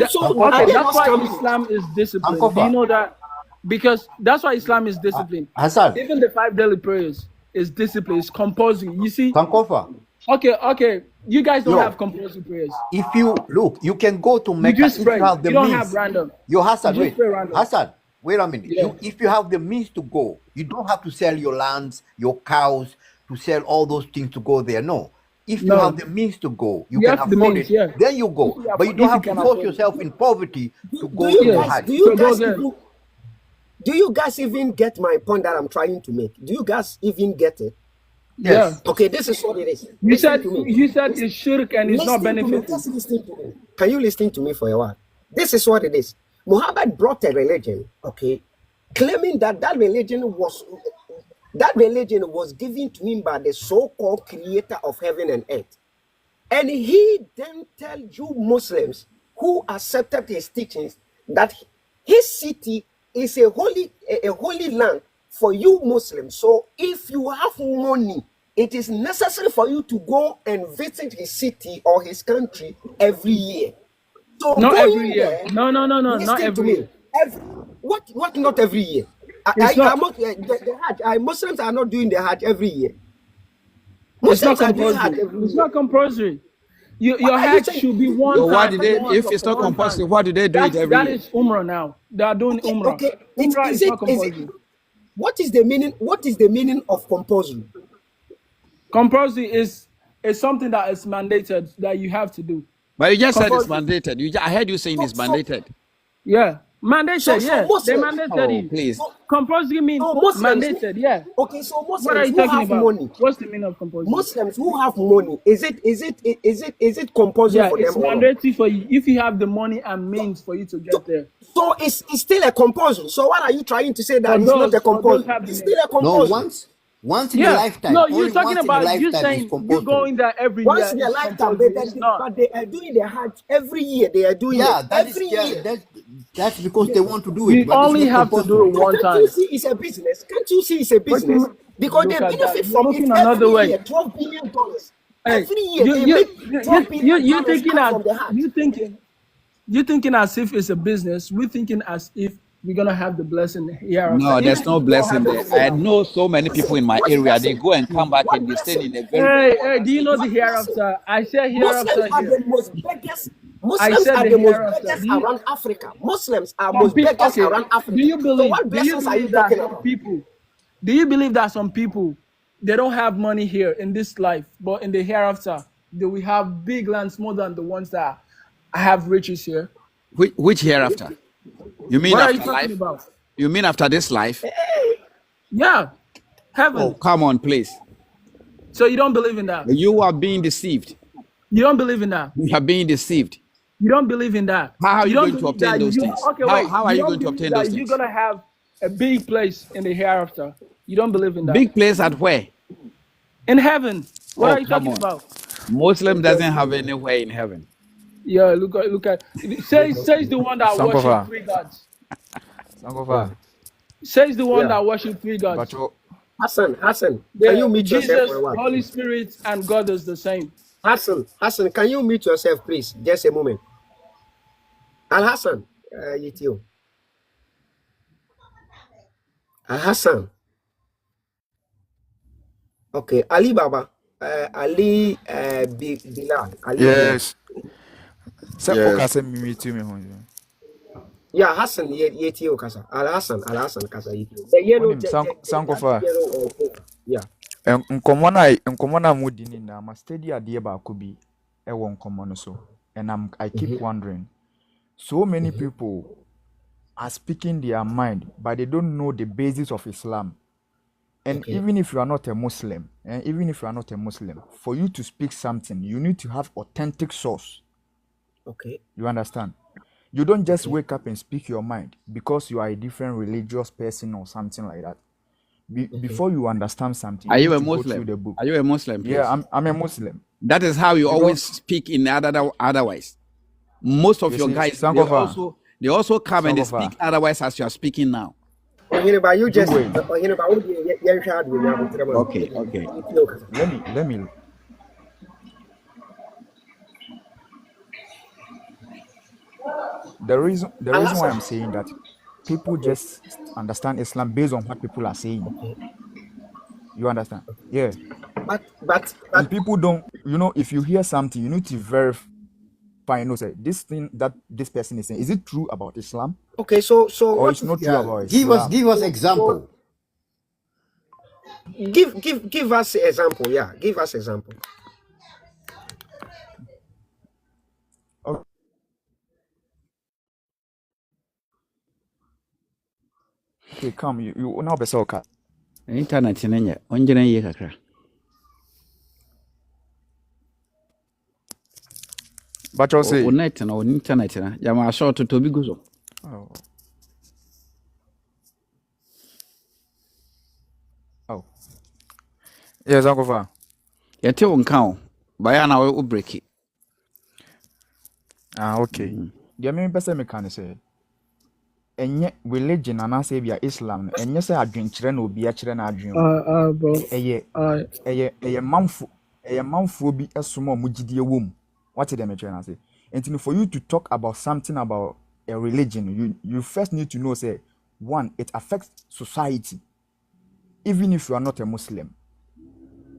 So are Okay, they that's not why scamming? Islam is disciplined. Do you Sankofa. know that? Because that's why Islam is disciplined. Hassan. Even the 5 daily prayers is discipline. It's compulsory. You see? Sankofa. Okay. You guys don't Yo. have compulsory prayers. If you look, you can go to You Mecca just if pray. you have the You don't means. have random. Yo, Hassan, You wait. just pray random. Hassan, wait a minute. Yeah. If you have the means to go, you don't have to sell your lands, your cows, to sell all those things to go there. No. If you No. have the means to go, you You can have the afford means, it, yeah. then you go. If you But you if don't you have to can force afford it. yourself in poverty to Do go you to the Yes. guys? Hajj. Do you So go guys there. even? Do you guys even get my point that I'm trying to make? Do you guys even get it? Yeah. Okay, this is what it is. You Listen said to me. it's shirk and it's not Listen to me. benefiting. Just listen to me. Can you listen to me for a while? This is what it is. Muhammad brought a religion, okay, claiming that religion was given to him by the so-called creator of heaven and earth. And he then tell you Muslims who accepted his teachings that his city is a holy land for you Muslims. So if you have money, it is necessary for you to go and visit his city or his country every year. So Not going every year. there, No, not listen to every me. year. What not every year? It's not. The Hajj. Muslims are not doing the Hajj every year. It's not Muslims are doing Hajj compulsory. every It's year. not compulsory. Your What are you Hajj saying? should be one So why time. did they? once If it's not one compulsory, time. why do they do it every That year? is Umrah now. They are doing Umrah. Okay. Umrah Is is it? not compulsory. What is the meaning? What is the meaning of compulsory? Compulsory is something that is mandated that you have to do. But you just said it's Compulsory. mandated. I heard you saying it's So mandated. Yeah. Mandated, so yeah. They Muslims. mandated it. Please. Compulsory means So Muslims. mandated, yeah. Okay. So What are Muslims you who talking have about? money. What's the meaning of compulsory? Muslims who have money. Is it compulsory Yeah, for it's them or not? mandatory for you if you have the money and means for you to get there. So it's still a compulsion. So what are you trying to say that For it's not a those compulsion? have the It's means. still a No, compulsion. once in a Yeah. lifetime. No, Only you're talking once in a about you lifetime is saying you compulsory. going there every Once year in a is lifetime, compulsory. It's not. but they are doing the Hajj every year. They are doing Yeah, it that is every year. that's because they want to do it, You but it's only not have to do compulsory. it one Can't you time. see it's a business? Can't you see it's a What you business? mean? Because they Look at that. benefit You're from it looking another every way. year. $12 billion. Hey, Every year you they you make you $12 billion you thinking come as from the Hajj. you thinking as if it's a business. We're thinking as if we're gonna have the blessing hereafter. No, Even there's if no we don't blessing have the there. I blessing. know so many people in my What area. They blessing? go and come back What and they stay in blessing? a very Hey, do you know the What blessing? hereafter? I said Muslims hereafter are here. the most beggars. I Muslims said are the the most hereafter. beggars around Africa. Muslims are Some most people, beggars okay. around Africa. Do you So what believe blessings are you that talking some about? people? Do you believe that some people they don't have money here in this life, but in the hereafter they will have big lands more than the ones that have riches here? which hereafter? You mean What are you after talking life? about? You mean after this life? Yeah, heaven. Oh, come on, please. So you don't believe in that? You are being deceived. You don't believe in that? You are being deceived. You don't believe in that. How are you don't going to believe obtain that those you, things? okay, wait. How are you don't going to believe obtain that those you're things? gonna have a big place in the hereafter. You don't believe in that. Big place at where? In heaven. What Oh, are you come talking on. about? Muslim doesn't have anywhere in heaven. Yeah, look at says the one that worship Sankofa. three gods. Sankofa. Says the one Yeah. that worship three gods. But you, Hassan, can The you mute yourself Jesus, for a while? Holy Spirit, and God is the same. Hassan, can you mute yourself, please? Just a moment. Al Hassan, you. Al Hassan. Okay, Ali Baba, Ali Bilal. Ali yes. Say Bilal. okay, say me too, me home. Yeah, Hassan, you kasa. Al Hassan kasa yeti. The yellow, Onim Sankofa. yeah. Nkɔmmɔ na mudi ni na ma steady adeɛ baako bi ɛwɔ nkɔmmɔ no so, and I keep wondering, so many people are speaking their mind, but they don't know the basis of Islam. And even if you are not a Muslim, for you to speak something, you need to have authentic source. Okay. You understand? You don't just wake up and speak your mind because you are a different religious person or something like that. Before you understand something, Are you need a to go Muslim? through the book. Are you a Muslim? Please? Yeah, I'm a Muslim. That is how you always speak in otherwise. Most of You your see, guys, Sankofa. they also come and they Sankofa. speak otherwise as you are speaking now. You just Wait. okay. Okay. Let me. The reason why I'm saying that people just understand Islam based on what people are saying. You understand? Yeah. But And people don't, if you hear something, you need to verify, say this thing that this person is saying, is it true about Islam? okay, so Or what it's not true Yeah, about give Islam? us example. give us example, yeah. Give us example. Okay, come, you now be so cut. Internet in India. Onjena ye kakra. But you say, Net na on internet na. Jama short to be guzo. oh, yes, Uncle Fa. Yete unka baya na we break it. Okay. The main person me can say, enye religion anase bia Islam no enye say adwenkyere na obi akyere na adwen Bro. eye manfo bi esomo mugidie wom. What did them try and say? And for you to talk about something about a religion, you first need to know, say, one, it affects society, even if you are not a Muslim.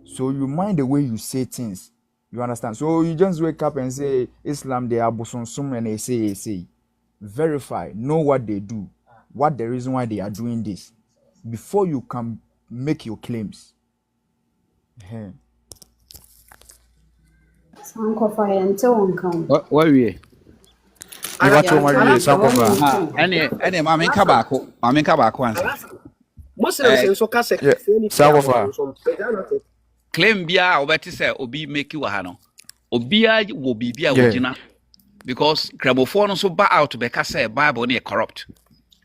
So you mind the way you say things. You understand? So you just wake up and say Islam, they are busonsum and they say. Verify, know what they do, what the reason why they are doing this, before you can make your claims. Sankofa yente wonkan. What we? Any mama nka baako ansa. Muslims so ka say Claim bia obeti say obi make wa ha no. Obia wo bibia wogina. Because Krabofo no so ba out be ka say Bible na corrupt.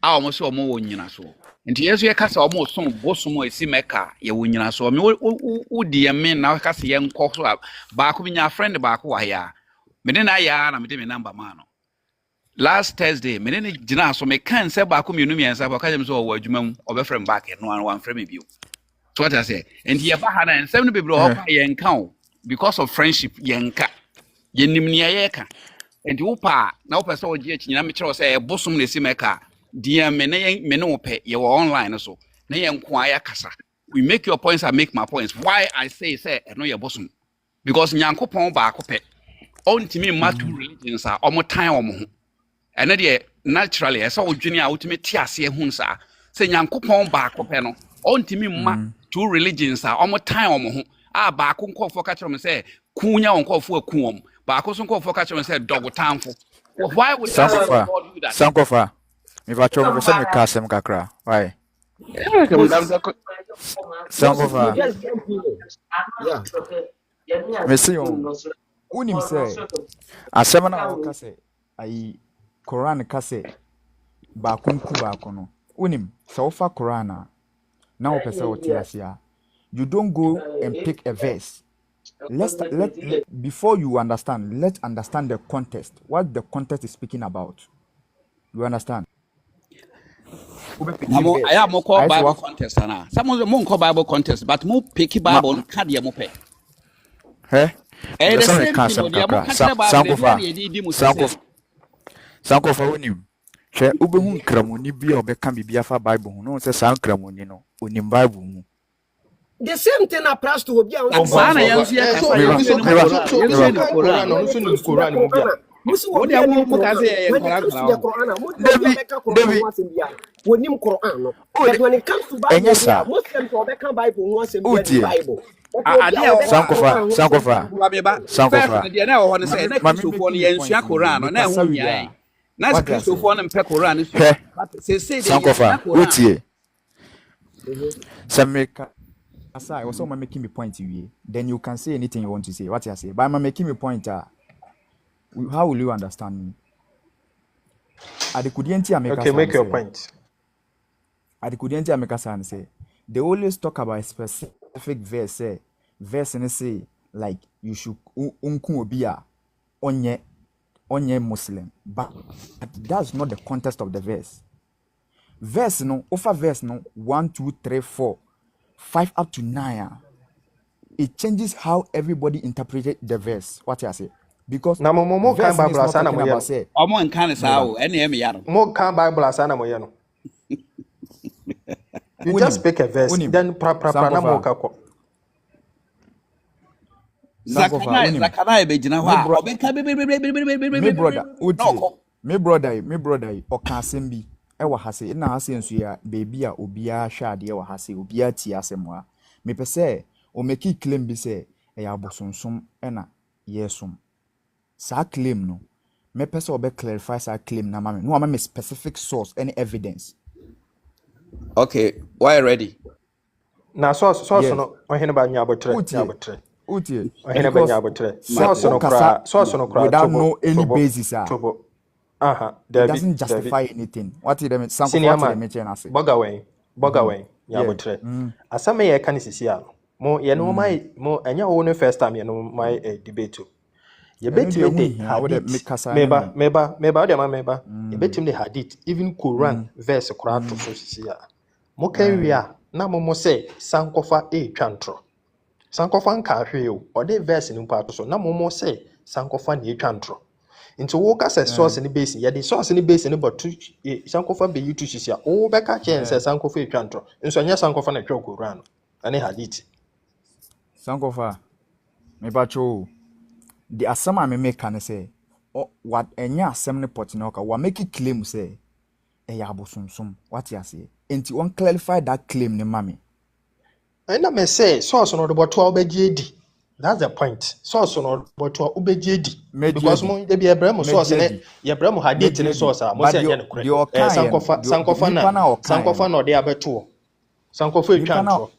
A omo so omo wo nyina so. Nti Yesu ye ka say omo so bosomo esi meka ye wo nyina so. Me wo die me na ka say ye nkọ so ba ko nya friend ba ko wa ya. Me de na ya na me de me number ma no. Last Thursday me ne gina so me kan say ba ko me nu miensa ba ka dem so wo adwuma mu obefrem back no an wan frem bio. So what I say, and ye ba ha na nsem no bebro ho ye nka o because of friendship ye nka. Ye nimnia ye ka. And you pa na opa so ogie chinyina me kire say e bosom na esi meka dia me ne ope ye online so na ye nko aya kasa. We make your points, I make my points. Why I say no ye bosom? Because nyankopon ba akope ontimi ma two religions are omo tan omo ho. And na naturally esa odwene a ultimate tiase hu sa say nyankopon ba akope no ontimi ma two religions are omo tan omo ho. A ba ko nkofo ka kire me say kunya nkofo akuom. But I can't focus on said dog time for. Why would Sankofa? Sankofa. If I try to say me kasem kakra. Why? Sankofa. Me see you. Unim say. Asema na waka say. I Quran kase bakunku bakono. Unim saufa Quran now pesa otiasia. You don't go and pick a verse. Let before you understand, let's understand the context. What the context is speaking about. You understand? I am more called Bible contest na. Some of the more call Bible contest, but more picky Bible card ya mo pe. Hey, The some same can thing some o dia mo kakra. ka Bible Sankofa wonim. Hwe ubehu nkramoni bi a obeka bibia fa Bible ho no se san nkramoni no onim Bible mu. The same thing applies to Obi. Aside, also making me point to you. Then you can say anything you want to say. What I say, but I'm making me point. How will you understand me? Okay, make your point. Adikudienti Ameka say they always talk about a specific verse. Say verse and say like you should unku onye Muslim, but that's not the context of the verse. Verse no offer verse no 1, 2, 3, 4. 5 up to 9, it changes how everybody interpreted the verse. What I say? Because na mo kan Bible asana mo yeno. Omo nkan sa o, ene em ya no. Mo kan Bible asana mo yeno. You just pick a verse, then pra na mo ka ko. Zakana be gina ho a, obeka me brother, o kan asem bi. Ewa hase na hase nso ya baby a obia hwa ade ewa hase obia ti asem a me pese o make claim bi se e ya bosonsom na yesum sa claim no me pese o be clarify sa claim na mama no ama me specific source any evidence. Okay, why ready? Na source no ohene ba nya abotre utie ohene ba nya abotre source no kra without no any basis it doesn't justify anything. What did I say? Bogawen, Yabotre. Asame ye can see mo ye no my mo anya wo first time ye no my debate. Ye bet me meba ye bet me hadith even Quran verse kora to so sia. Mo kan wi a na mo say sankofa twantro. Sankofa nka hwe o ode verse ni mpa to so na mo say sankofa ni twantro. Into walk as a source in the basin, yet the source in the basin about two sankofa be you to see oh beka chance sankofa twantro. And so nya sankofa na twoko ran. Ani hadith. Sankofa me bacho the asama me make can say what enya asem ne potinoka wa make it claim say e ya bosomsom what you say enti won clarify that claim ne mami and I may say source no the boto obejedi. That's the point. Source no boto obejedi because mo dey be Abraham source ne ye Abraham hadith ne source a mo say anya ne correct sankofa no dey abeto sankofa twantro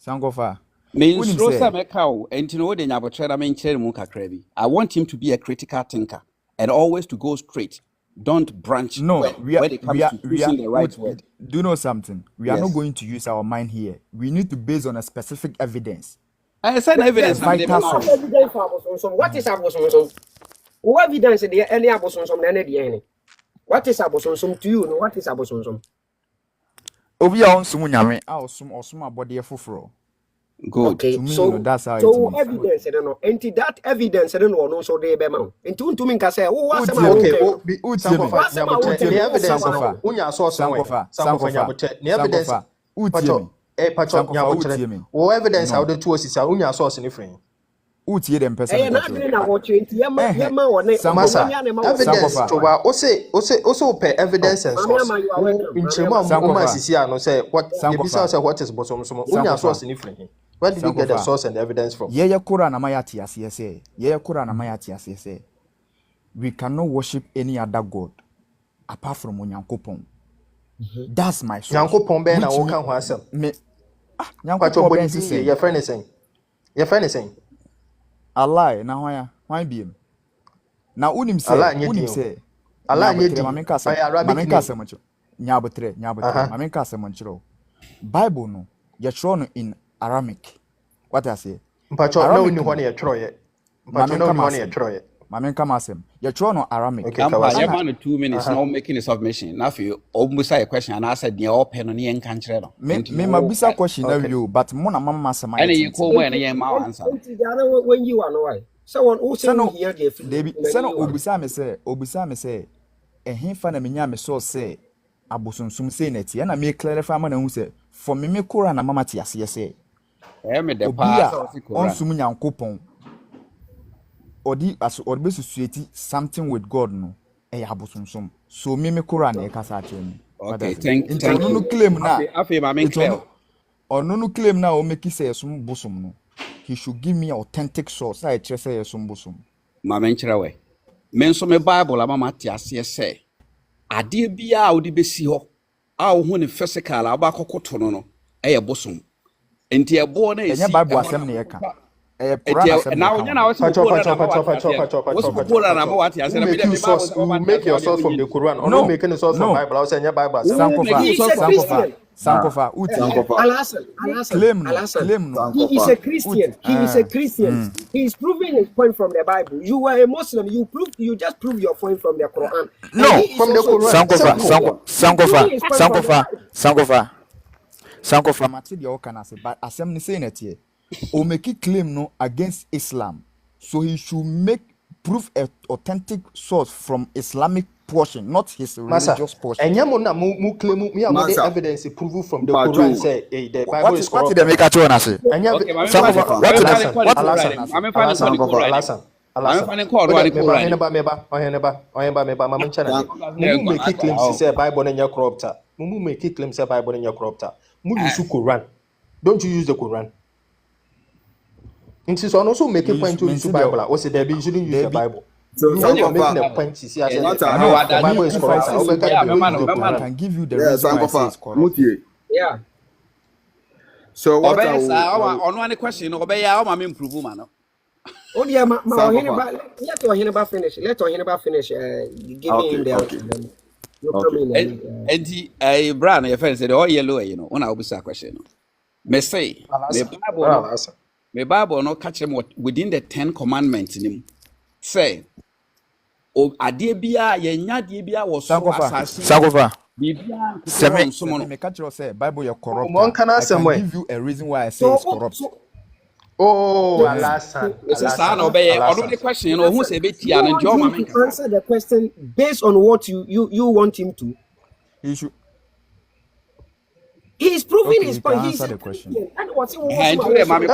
sankofa me instrusa meka o enti no de nyabotrera me nkyere mu kakra bi. I want him to be a critical thinker and always to go straight. Don't branch when it comes to using the right word. Do you know something? We are not going to use our mind here. We need to base on a specific evidence. I said evidence. What is abosonsom? What evidence is there? Any abosonsom? Any? What is abosonsom to you? What is abosonsom? Obi a onsum nyame a osum abode foforo. Good. Okay, so that's how so evidence, I don't know. And that evidence, I don't know. So they be man. And to me can say, oh, what's the evidence? What evidence? How the two is unya source in frame. Utie them person. Evidence to also pay evidence and source. In Chema, Sisia, no say what what is bosom unya source in frame. Where did you get the source and the evidence from? Ye Quran amayati asese. Ye Quran amayati asese. We cannot worship any other god apart from Onyankopon. That's my source. Nyankopon be na wo kan ho asem. Me Nyankopon be say your friend is saying. Your friend is saying. Allah na hwan ya? Hwan bi em? Now unim Allah say nye unim din. say Allah nye nyabotre din. mamen kasa Ɔyɛ Arabic mamen name. kasa mo nyabotre Aha. mamen kasa mo nkyerɛ Bible no ye tro no in Aramaic. What I say? Mpacho na Aramaic uni hɔ no ne yɛtwerɛeɛ. Mpacho mamen na uni kama hɔ ne asɛm yɛtwerɛeɛ. mamen kama asɛm ye tro no Aramaic. Okay, Ampa, kawasi. yeah, Ana man, 2 minutes. Aha. Now making a submission. Now, if you almost say a question and I said, "Near open on the end country." me mabisa question na you but mo na mama asɛm And ayɛ you call tenten. me and my answer. When you are no why. Someone who say Sɛ no here the David sɛ no obisa me sɛ ɛhe fa na menya me so sɛ abosonsum sei na tie na me clarify ma na hu sɛ for me kora na mama te aseɛ sɛ I me the obi past. a ɔnsum nyankopɔn ɔdi besusueti something with God no ɛyɛ abosonsum so me kora na ɛkasa akyerɛ me. Okay, thank Nti ɔno no you. claim na After my main nti clear. ɔno no claim na o make sɛ ɛsom bosom no he should give me authentic source a ɛkyerɛ sɛ ɛsom bosom. My main way. Men so me Bible, I'm a Tiasia say. I dear be out the besi ho. Our one physical, our back no. A bosom. And dear born is ɛnyɛ Bible asɛm na yɛka ɛyɛ Quran asɛm na now yɛka you know You make you source. You make your source from the Quran. Or No, not making a source from no. Bible. I was saying Bible. Sankofa uti claim no He is a Christian. He is a Christian. He is proving his point from the Bible. You are a Muslim. You just prove your point from the Quran. no From the Quran. Sankofa mate deɛ ɔka na sɛ but asɛm ne say na tie o make claim no against Islam so he should prove a authentic source from Islamic portion not his Masa, religious portion. and yamuna mu claim me am the evidence prove from the Mpacho. Quran say the Bible is What corrupt. did they make actually say? And you Okay, Sankofa, what Mu make claims say Bible na corrupt. Mu make claims say Bible na corrupt. Mu use Quran. Don't you use the Quran? Inti so also make a point to use Bible. Or say there be you shouldn't use the Bible. So You are making Sankofa, a point to see as Yeah, the Bible is corrupt. I can give you the yeah, reason why I say Sankofa, it's corrupt. Mutie. Yeah. So what I Obey will, sir, I will on one question, obey our mammy improve man. Oh dear, let Sankofa. finish. Let Ohineba finish. Give Okay, him the okay. answer. No Okay. problem. And a brand, your friend said, oh, yellow, you know, when I will be a question. May say, me Bible no catch him within the 10 commandments in him. Say, oh, a dear bia, ye nya dear bia was so assassin. Sankofa. Bibia, Semi me catch you say Bible you're corrupt. One can I ask can them give you a reason why I say So, it's corrupt. Oh, Alasan. it's a son obey or the question, you know, who's a bit you here and want John him to answer the question based on what you want him to. He should He is proving Okay, his you point. can He's answer a the question. Christian. And what's he and wants today, mommy,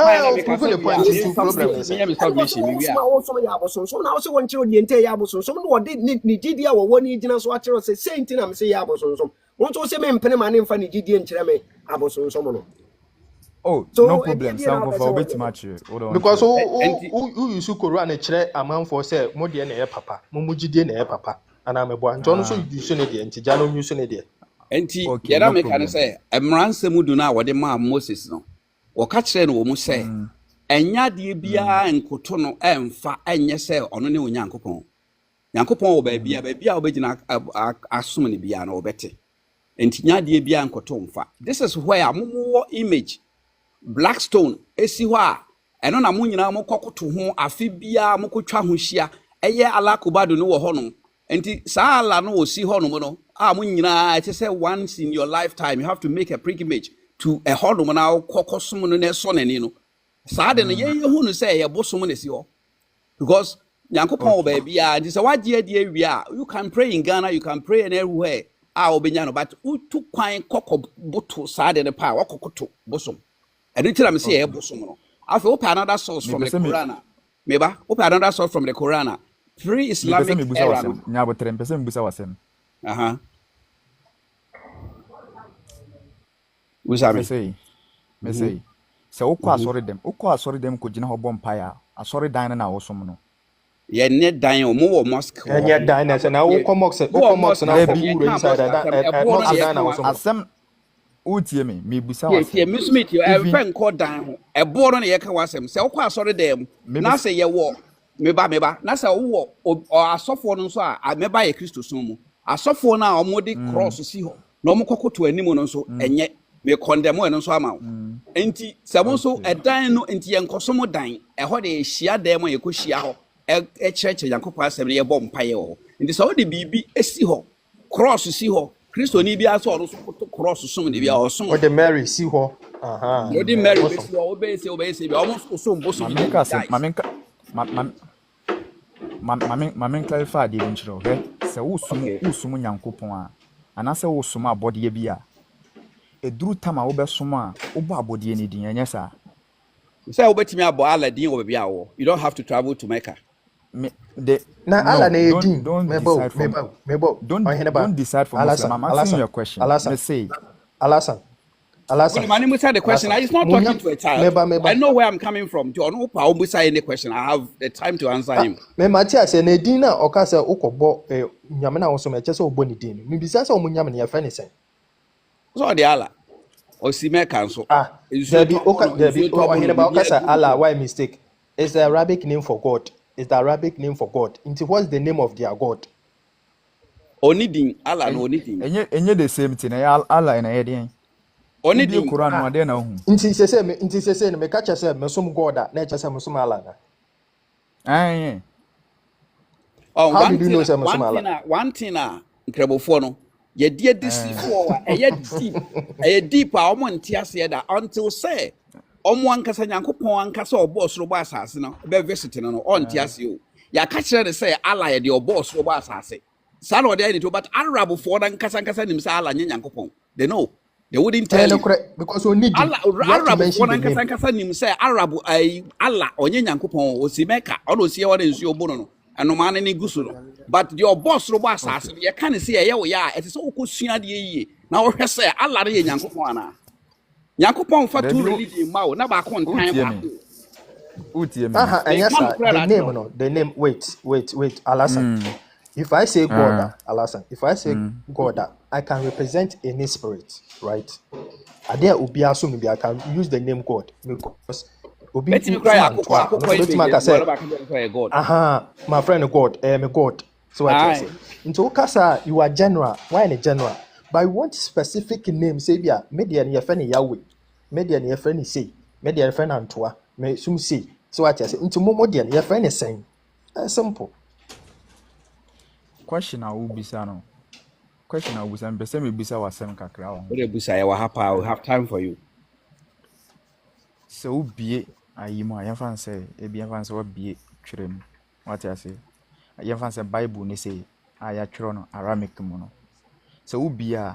proving the point is problem is so now so one child the entire yaboson. So no did Nigeria or one Indian so watcher say same thing I'm say yaboson. Want to say men penny man in funny GD and Cherame aboson someone. Oh, So, no problem. Sankofa bit much. Hold on. because who use Quran e chere amount for say mo de na e papa mo mugide na e papa ana mebo anto no so use ne de enti ja no use ne de Enti, Okay, yada no me problem. can say, a ransom do not what the man Moses no. Or catch them woman say, and yadi bia and cotono and fa and yes, sir, on any yankopon. Yankopon baby, obejina assuming bia no better. And yadi bia and coton fa. This is where more image Blackstone, esiwa, and on a munina mo coco to whom a fibia mokotwa hushia, a year alakubado no honum. Enti saa la no si honom no a mo nyina it say once in your lifetime you have to make a pilgrimage to a honom na kokosom no na so nani no saa de no ye hu no say ye bosom na si ho because yankopon ba bia enti say wagye ade awia you can pray in Ghana you can pray anywhere a obenya no but utu kwan kokoboto saa de ne pa wakokoto bosom edi tira me say ye bosom no afi open another source from the Quran meba open another source from the Quran pre-Islamic era. Nyabotre mpese mbusa wasem. Usame. Mesei. Se ukọ asori dem ko gina ho bompaya. Asori dan na wosom no. Ye ne dan o mo mosque. Ye dan na se na wo mosque na for wuro inside that mosque dan na wosom. Asem utie me busa wasem. Ye me smith e fen ko dan ho. E bo no ye ka wasem. Se ukọ asori dem na se ye wo meba na sɛ wo asɔfo no nso a meba yɛ Kristo som mu asɔfo na ɔmo de cross si hɔ na ɔmo kɔkɔto anim no nso enye me condemn no nso ama wo enti sɛ mo nso ɛdan no enti yɛ nkɔsom dan ɛhɔ de hyia dan mo yɛ kɔ hyia hɔ ɛkyerɛkyerɛ Yankopɔn asɛm ne yɛbɔ mpaeɛ wɔ nti sɛ wo de biribi esi hɔ cross si hɔ Kristo ni bi aso ɔno so cross som de bi a ɔsom o de Mary si hɔ o de Mary bi si hɔ obese bi ɔmo so bosom bi Mamen clarify the intro, okay? So usum Nyankopɔn a anase usum abɔdeɛ bi a eduru tama wo bɛsoma wo bɔ abɔdeɛ ne din ɛnyɛ sa say obetimi abɔ ala din wo bia wo you don't have to travel to Mecca Allah na edin don't decide for Muslim. I'm asking you a question. Let's say Alasan when you say the question, I is not talking to a child. I know where I'm coming from. To no pa obusa any question. I have the time to answer him. Me Matia say na din na oka say ukɔbɔ nyame na wo so me kyɛ sɛ obɔ ne din. Me bisa sɛ omu nyame ne yɛfɛ ne sɛn. So the Allah. O si me kan so. There be ohene ba oka say Allah why mistake? It's the Arabic name for God. It's the Arabic name for God. Into what's the name of their God? Onidin Allah no onidin. Enye the same thing. Allah na yɛde onidin Quran no ade na hu. Nti sese no me ka kyɛ sɛ mesom God a na kyɛ sɛ mesom Allah na. How did you know sɛ mesom Allah? One thing nkrabofo no ye die disifo wa eye deep a omo ntiase da until say omo ankasa Nyankopɔn ankasa obo osoro bo asase no be visit no ontiase o ya ka kyerɛ de say Allah ye de obo osoro bo asase sa no dey anything but Arabfo na ankasa nim say Allah nye Nyankopɔn they know they wouldn't tell you because we need Allah Arabfo na ankasa nim say Allah onye Nyankopɔn o si Mecca o do si e wo de nsuo bo no anoma ne gusu no but your boss robo asase ye kan say ye wo ya e say okosua de yie na wo hwɛ say Allah ne ye Nyankopɔn ana Nyankopɔn fa two religion ma wo na ba ko ntan ba the name no the name wait Alasan if I say God Alasan if I say God I can represent any spirit right ade obi aso me bi I can use the name God because obi my friend God me God so what I say into okasa you are general why in general but I want specific name say bia media ne yefe ne Yahweh media ne yefe ne say media yefe na Antoa me sum say so what I say into media ne yefe ne sen simple question I will be sano question I will be say me bisa wasem kakra wo we busa ya hapa we have time for you so ubie ayimo ayafan say e bia fan say wabie twerem what I say ayafan say Bible ne say aya twero no Aramaic mu no so ubia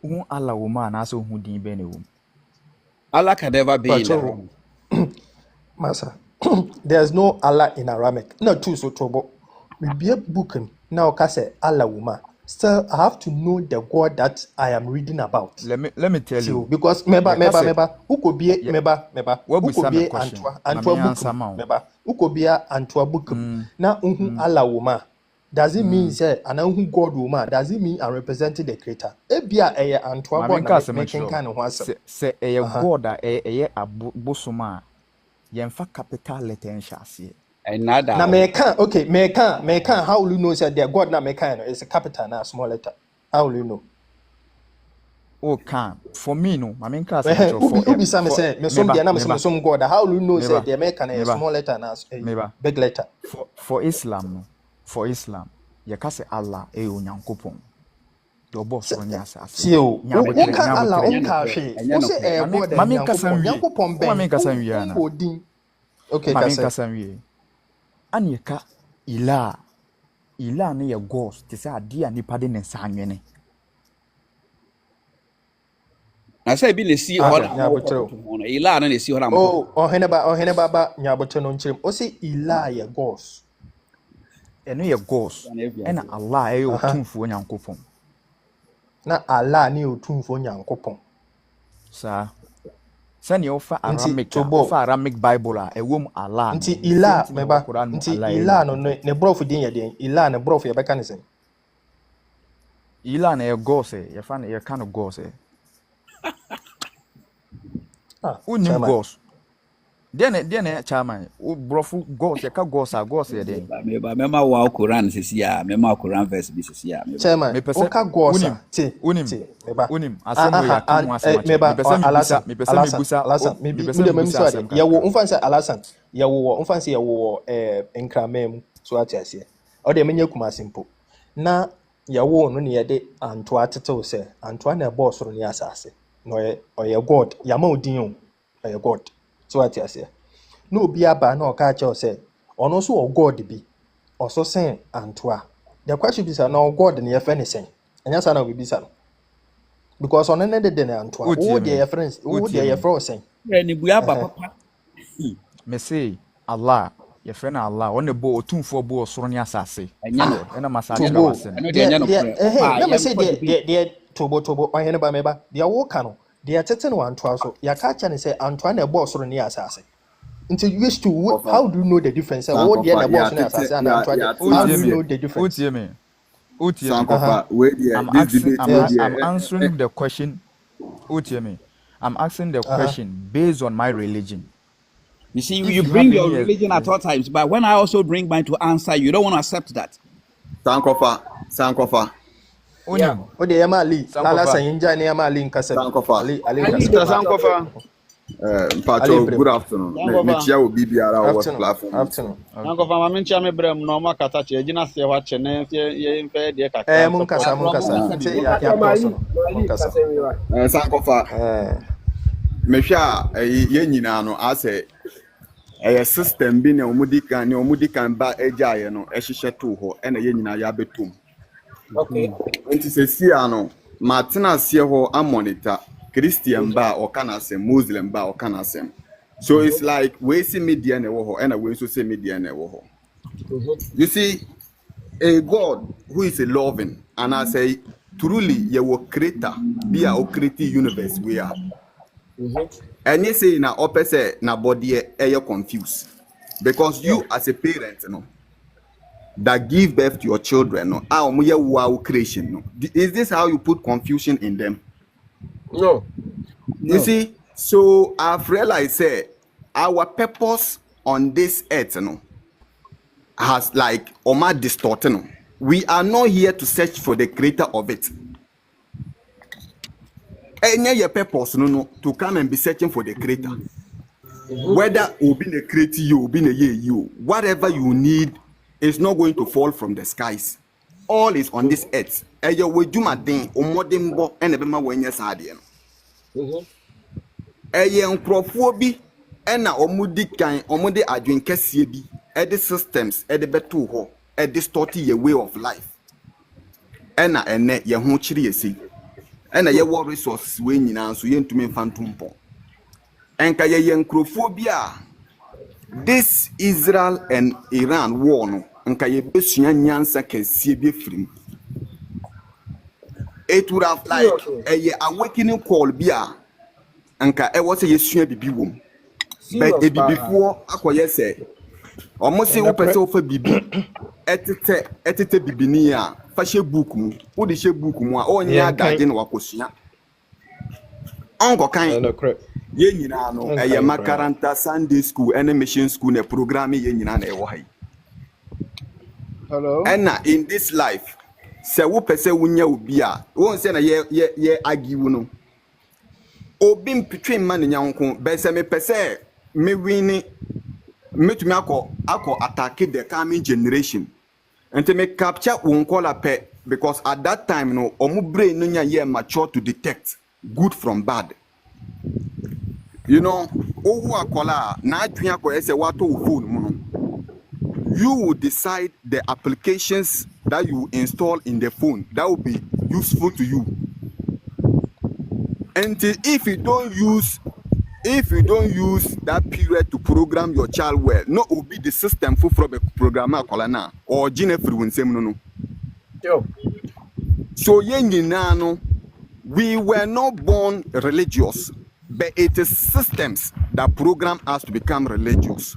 hu Allah wo ma na so hu din be ne wo Allah can never be in the room masa there's no Allah in Aramaic no too so trouble we be a book now ka say Allah wo ma still I have to know the God that I am reading about. Let me tell you because meba who could be meba who could be Antoa book meba who could be Antoa book na Allah wo ma does it mean say ana who God wo ma does it mean I'm representing the creator ebia eye Antoa God na making kind of answer say eye God eye abosoma yemfa capital letter nhase na me can how will you know say their God na me can is a capital na small letter how will you know can for me no my main class for say me some dia na me some God how will you know say the American is small letter na big letter for Islam you can say Allah e Onyankopon your boss on your asase see o can Allah on ka hwe o say e God Onyankopon ben okay kasan Anyeka ila ne ye ghost te say ade a nipa de ne nsa anwene na say bi ne si ila na ne si ho na ohene ba nyabote no nkyerem o say ila ye ghost eno ye ghost ena Allah e otumfo Nyankopon na Allah ne otumfo Nyankopon sa send you for Aramic Bible a wom Allah nti ila meba nti ila no ne brofu din ye den ila ne brofu ye beka ne sen ila na ye go say ye fa ye kind of go say unim ghost Then chairman, brofu goes, ya ka goes, ya den. Mema wa Quran sisi ya, mema Quran verse bi sisi ya. Chairman, Me pese oka gosa. Unim, asemo ya kamu asemo. Meba, Me pese Alasan, ya wo umfansa Alasan, ya wo umfansa ya wo enkramem so atiase. O de menye kuma simple. Na ya wo no ne yede anto atetew se, anto na boss ro ne asase. No oye God, ya ma odin o, oye God. So atiase. No obi aba na oka che o se, ono so o God bi. Oso sen anto a. The question is na God ne ye fe ne sen. Anya sa na obi bisa no. Because on any day anto a, wo de ye friends, wo de ye friend sen. Ni buya papa. Me say Allah, your friend Allah, on the bo otumfo bo osoro ne asase. Ena masade na wase. Let me say the tobo ohene ba meba. Dia wo ka no. Dia tete no anto aso. Ya ka cha ne say anto na bo osoro ne asase. Until you used to how do you know the difference? What the na bo osoro ne asase and anto how do you know the difference? I'm answering the question. I'm asking the question based on my religion. You see, you bring your religion at all times, but when I also bring mine to answer, you don't want to accept that. Sankofa. Yeah. O de yama ali. Lala sayinja ne yama ali nkasa. Sankofa. Ali Sankofa. Pacho, good afternoon. Me chia will be our platform. Afternoon. Sankofa, mami chia me brem no ma kata che ejina se wa che ne ye mfe de kaka. Mun kasa. Sankofa. Me hwa ye nyina no ase system bi na omudi kan ba ejaye no ehihye to ho e na ye nyina ya betum. Okay. Nti se sia no matena se ho amonita Christian ba or kana se Muslim ba or kana se. So it's like we see media na wo ho and we so see media na wo ho. You see a God who is a loving and I say truly you will creator be a creative universe we are. And you say na opese na body e confused because you as a parent that give birth to your children wow creation is this how you put confusion in them? No. You see, so I've realized our purpose on this earth has like distorted. We are not here to search for the creator of it. Any your purpose to come and be searching for the creator. Whether obi the creator you, obi the you, whatever you need is not going to fall from the skies. All is on this earth. Eyo wejuma den omodembo enebema wenye saade no. Eye nkrofo bi ena omudi kan omode adwen kese bi ede systems ede beto ho e distort your way of life. Ena ene ye ho kire yesi. Ena ye war resources we nyina so ye ntumi mfantompo. Enka ye nkrofo bi a this Israel and Iran war no enka ye besua nyansa kese bi firim. It would have like a awakening call bia anka e was a yesua bibi wom but e before akoye say almost say opese ofa bibi etete bibini a fa she book mu wo de she book mu a onye adage na wakosua ongo kan ye nyina no e makaranta Sunday school and mission school na program ye nyina na e wo hai. Hello. And in this life se wo pese wunya obi a won se na ye agiwu no obi mpitwe man nyanko be se me pese me wini metumi akọ attack the coming generation and me capture won call pe because at that time no omu brain no nya ye mature to detect good from bad. You know owu akola na adwen akọ ese wato phone mu no you will decide the applications that you install in the phone that will be useful to you. And if you don't use that period to program your child well, no will be the system for the programmer colana or Jennifer no. So no, we were not born religious, but it is systems that program us to become religious.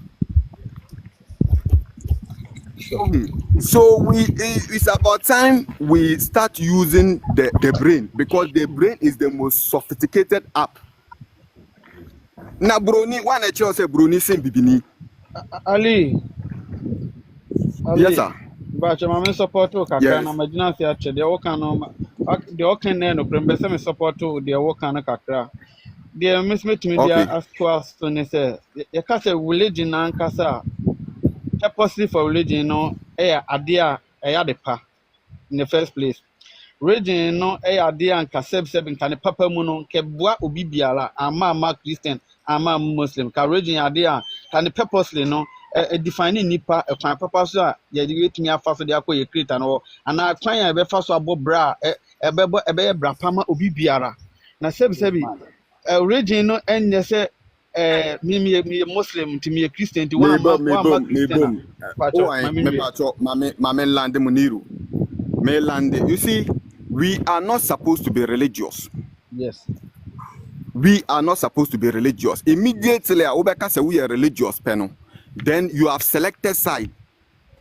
So it's about time we start using the brain because the brain is the most sophisticated app Na broni one e say broni sen bibini. Ali. Yes sir. But my support to kakra Yes. na magina se ache de woka no de woka na no prembe se me support to de woka na kakra. De miss me to me dia Okay. ask us to ne say ye ka say religion na nkasa purposely for religion no ade a de pa in the first place. Religion no ade a nka seb nka ne papa mu no ke boa obi biara ama Christian ama Muslim ka religion ade a ka ne purposely no define nipa kwan papa so a ye de wetumi afa so de akoye creator no ana kwan a be fa so abo bra ebe bra pama obi biara na seb religion no enye se me Muslim ti me Christian ti one man Christian Oh, I me pacho mame lande muniru. Me lande. You see, we are not supposed to be religious. yes We are not supposed to be religious. Immediately, Obeka say we are religious, Peno. Then you have selected side.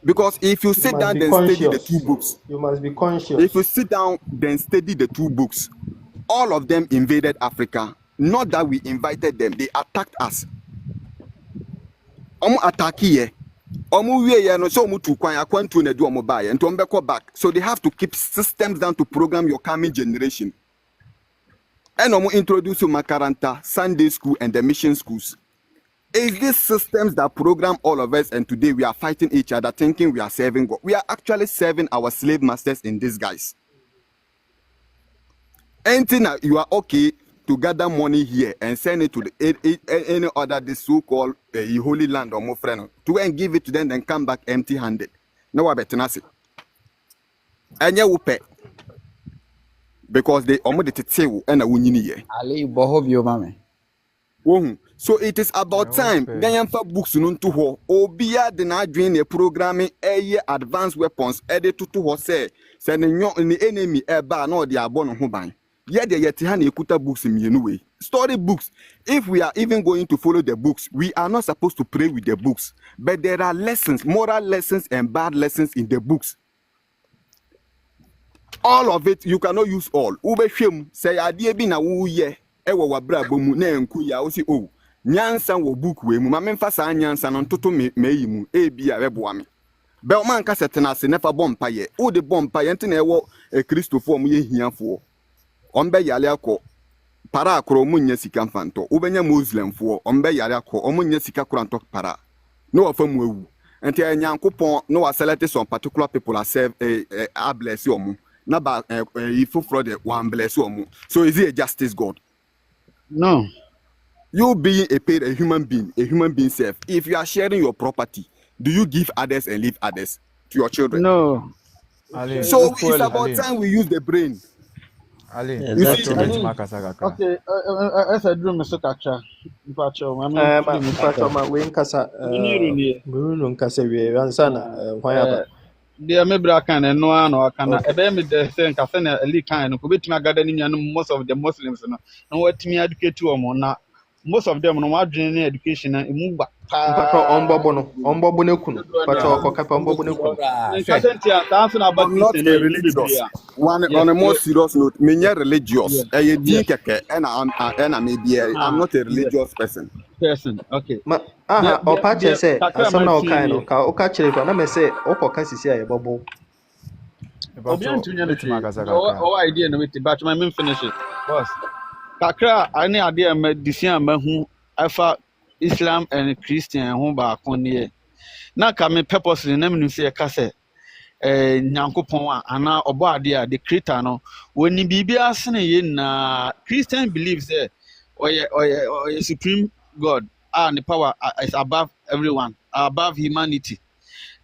Because if you sit down then study the two books, You must be conscious. if you sit down then study the two books, all of them invaded Africa. Not that we invited them, they attacked us. Omo attack here. Omo we ya no so omo tu kwan akwantu na du omo bae and to back. So they have to keep systems down to program your coming generation. And omo introduce you Makaranta, Sunday school and the mission schools. It's these systems that program all of us, and today we are fighting each other, thinking we are serving God. We are actually serving our slave masters in disguise. Anything that you are okay to gather money here and send it to any other this so-called holy land or more friend to go and give it to them, then come back empty-handed. No, I bet not. And you will pay because they almost did and a winning Ali bohobio mame. So it is about time. Then for books to ho. Obia de na dream a programming advanced weapons edit to ho say sending the enemy eba no they are born on ban. Yet the yetihani ekuta books in way. Story books. If we are even going to follow the books, we are not supposed to pray with the books. But there are lessons, moral lessons and bad lessons in the books. All of it, you cannot use all. Ube shem say idea be na ye. Ewa wabra bomu na enku ya osi o nyansa wo book we mu ma memfa sa nyansa no ntoto meyi mu ebi a weboa me be o man ka setena se nefa bompa ye o de bompa ye ntena ewo kristofo mu ye hiafo ombe yale akọ para akro mu nya sika mfanto ubenya muslimfo ombe yale akọ omu nya sika kuranto para no ofa mu ewu enti enyankopon no wa select some particular people as serve a bless omu na ba ifo fraud one bless omu. So is he a justice God? No. You being a human being self. If you are sharing your property, do you give others and leave others to your children? No. Ali, So it's about time we use the brain. Ali, You see, Okay, as I drew Mr. Kacha, dear maybe I can and no one or can I me the same Casana Lee kind of bit my garden most of the Muslims and what me educate to now. Most of them no journey education and move back. I'm not a religious. On a more serious note, me religious. I'm not a religious person. Okay. Opache say asam na okai no ka oka chire ko na me say okoka sisi aye bobo. Idea no with but my main finish it. Boss. Kakra ani idea me disian mahu afa Islam and Christian ho ba konne. Na ka me purposely na me say ka say nyankopon ana obo ade a the creator no woni bibia sene ye na Christian believes say oye supreme God and the power is above everyone, above humanity.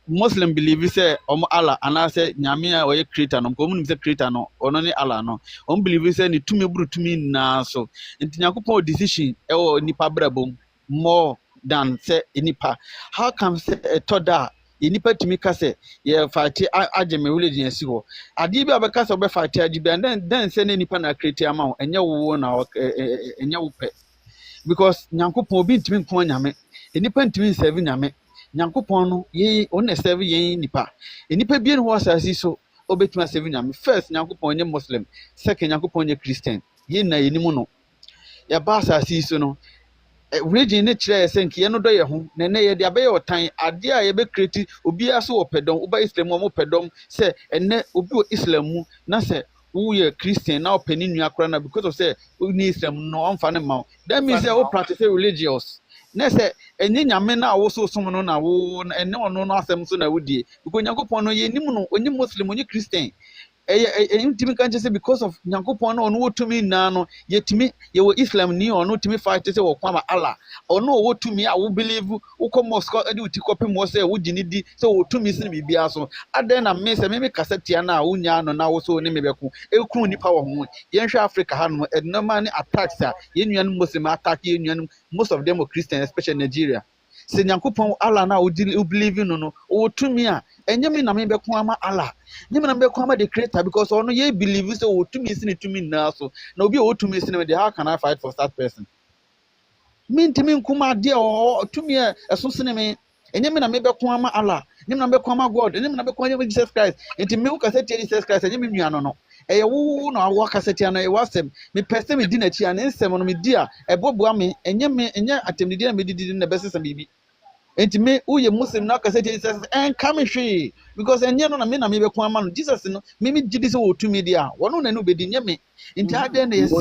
Muslim believe say Allah and I say nyame oye creator no ko mun say creator no ono ni Allah no on believe say ni tumi buru tumi na so nti nyankopon decision e o nipa brabom more than say nipa. How come say toda nipa tumi ka say ye fight ageme religion si ho ade bi abeka say obe fight agibe and then say nipa na create ama enye wo na enye wo pe because nyankopon obi ntimi nko nyame nipa ntimi serve nyame nyankopon no ye on serve ye nipa nipa bi no asasi so obetuma serve nyame. First nyankopon ye Muslim, second nyankopon ye Christian ye na ye nimu no ya ba asasi so no religion ne kyerɛ sɛ nkiɛ no dɔ yɛ ho na ɛnɛ yɛde abɛyɛ ɔtan adeɛ a yɛbɛkreti obiara so wɔ pɛdɔm woba Islam mu pɛdɔm sɛ ɛnɛ obi wɔ Islam mu na sɛ woyɛ Christian na ɔpɛ ne nua koraa na because of sɛ woni Islam no ɔmfa ne ma wo that means sɛ wo practice religious na sɛ ɛnyɛ nyame no a wo so som no na wo ɛne ɔno no asɛm so na wodie because Nyankopɔn no yɛnim no ɔnyɛ Muslim ɔnyɛ Christian ntimi kan say because of Nyankopɔn no ɔno wotumi nyinaa no yɛtumi yɛwɔ Islam ni ɔno tumi fight sɛ wɔko ama Allah ɔno wotumi a wo believe wokɔ mosque ade wuti kɔpem wɔ sɛ wogye ne di sɛ wotumi sin bibia so adɛn na me sɛ me kasa tia na wonya no na wo so ne me bɛko ekunu nipa wɔ ho yɛnhwɛ Africa ha no ɛnoma ne attacks a yɛnuanom Muslim attack yɛnuanom most of them are Christian especially Nigeria sɛ Nyankopɔn Allah na wo believe no no wotumi a ɛnyɛ me na me bɛko ama Allah nyɛ me na me bɛko ama the creator because ɔno yɛ believe sɛ wotumi sin tumi na so na obi a wotumi sin me how can I fight for that person me ntimi nkuma ade tumi a ɛso sin me ɛnyɛ me na me bɛko ama Allah nyɛ me na me bɛko ama God nyɛ me na bɛko ama Jesus Christ nti me wo kasa tia Jesus Christ ɛnyɛ me nua no ɛyɛ wo na wo kasa tia no ɛwɔ asɛm me pɛsɛ me di na tia ne nsɛm no me di a ɛbɔboa me ɛnyɛ atemnidi na me didi na bɛsesa bibi enti me uye Muslim na kasa Jesus ɛnka me hwee because ɛnyɛ no na me bɛko ama no Jesus no me gidi sɛ wotumi di a wɔno na no bɛdi nyɛ me nti adɛn na yɛse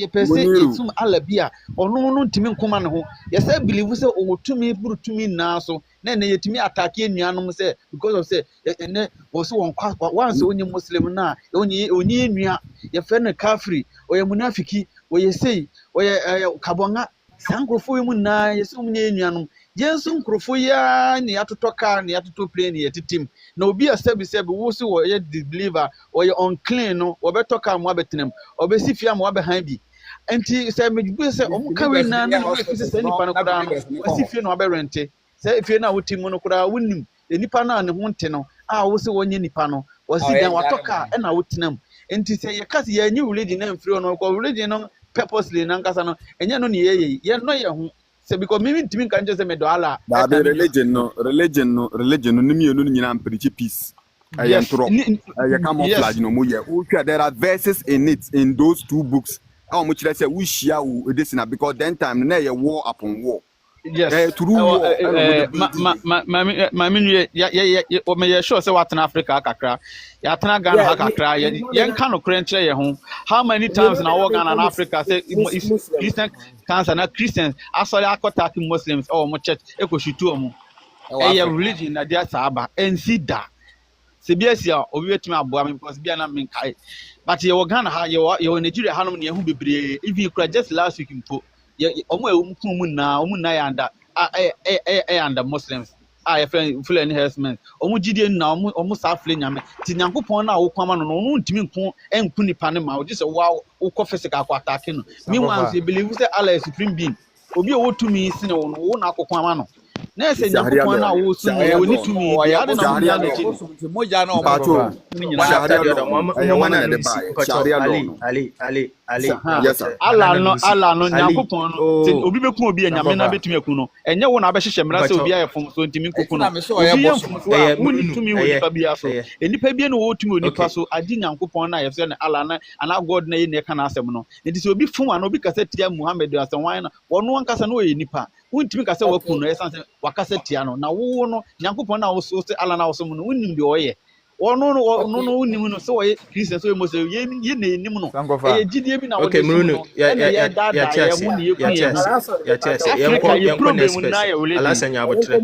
yɛpɛsɛ yɛtum Allah bi a ɔno no ntimi nkoma ne ho yɛsɛ believe sɛ wotumi buru tumi na so na ɛnɛ yɛtumi attack enuanom sɛ because of sɛ ɛnɛ wɔ so wɔn kwa once onye Muslim na onye enua yɛfɛ no kafiri ɔyɛ munafiki ɔyɛ sei ɔyɛ kabonga sankrofo mu na yɛsɛ mu nye enuanom Jensu nkrofo ya ne atoto car ne atoto plane ye titim na obi asabi wo so wo ye disbeliever o ye unclean no wo beto car mo abetenam obesi fia mo abehan bi enti se mejibu se omo ka we na na we fisi se nipa no kura no wasi fie no aberente se fie na wotim no kura wonim nipa na ne ho nte no a wo se wonye nipa no wasi dan watoka e na wotenam enti se ye kase ye nyi religion na mfiri no ko religion no purposely na nkasa no enye no ne ye no ye ho se because me ntimi kan je se me do ala ba be religion no ni mienu nyina preach peace yes camouflage no mo ye there are verses in it in those two books how much let's say we share this na because then time na ye war upon war yes through war ma me o me ye sure say what in Africa kakra ya tana Ghana ha kakra ye kan no krenche ye ho how many times na war Ghana and Africa say Christian cancer na Christians asori attack Muslims or mo church ekoshitu omo e religion na dia saba ensida se biasia obi wetumi aboa me because bia na me kai but ye wo Ghana ha ye Nigeria hanom ne hu bebre even just last week mpo omo ewum na ya anda anda Muslims a friend full and harassment omo gidie na omo safle nyame ti Nyankopon na wo kwama no no ntimi nku nipa ne ma wo just wo ko physical ko attack no me wan say believe say Allah is supreme being obi o wotumi sin wo na akokwa ma no na ese Nyankopon na wo sun wo ni tumi ya de na mo na chi moja na o ba to Ali yes sir Allah no Nyankopon no obi beku obi nyame na betumi aku no enye wo na abehye mra se obi ayefom so ntimi nkoku no wo ni tumi wo nipa bia so enipa bia no wo tumi onipa so adi Nyankopon na ayefse na Allah na ana God na ye ne ka na asem no enti se obi fun ana obi kasa tia Muhammad asanwan na wono ankasa no ye nipa wontimi kasa waku no esanse wakasa tia no na wo no Nyankopon na wo so Allah na wo so no wonim de oye no wonim no so ye Christian so ye mo se ye na enim no e gidie bi na wo Bruno ya alasanya abotre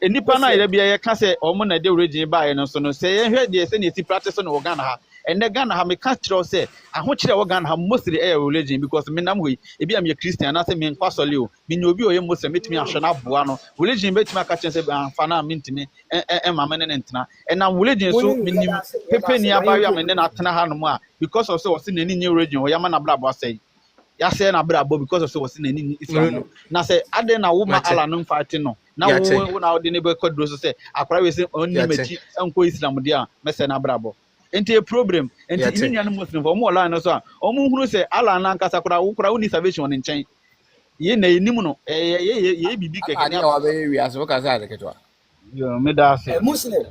enipa na ye bia ye ka se omo na de origin ba ye no so no se ye hwe de se ne ti practice no Ghana ha ende Ghana ha me ka kire se ahokyere wo Ghana ha mostly religion because me nam we e bia me Christian na se me nkwa sole o me nyo bi o ye Muslim metimi ahwe na boa no religion betimi aka kire se fa na me ntimi mama ne ntena na religion so minim pepe ni abayo me ne na tena ha no mu a because of so wose na ni religion o ya ma na brabo asai ya say na brabo because of so wose na ni Islam na say ade na wo ma ala no mfati no na wo na ode ne be kwadro so say akwara we say onni machi enko Islam dia me say na brabo enti a problem enti ni nyan Muslim for mo ala no so a omo hunu say ala na nkasa kwara wo kwara wo ni salvation ni nchen ye na enim no ye bibi keke na wa be wi aso ka say adeketwa yo me da say Muslim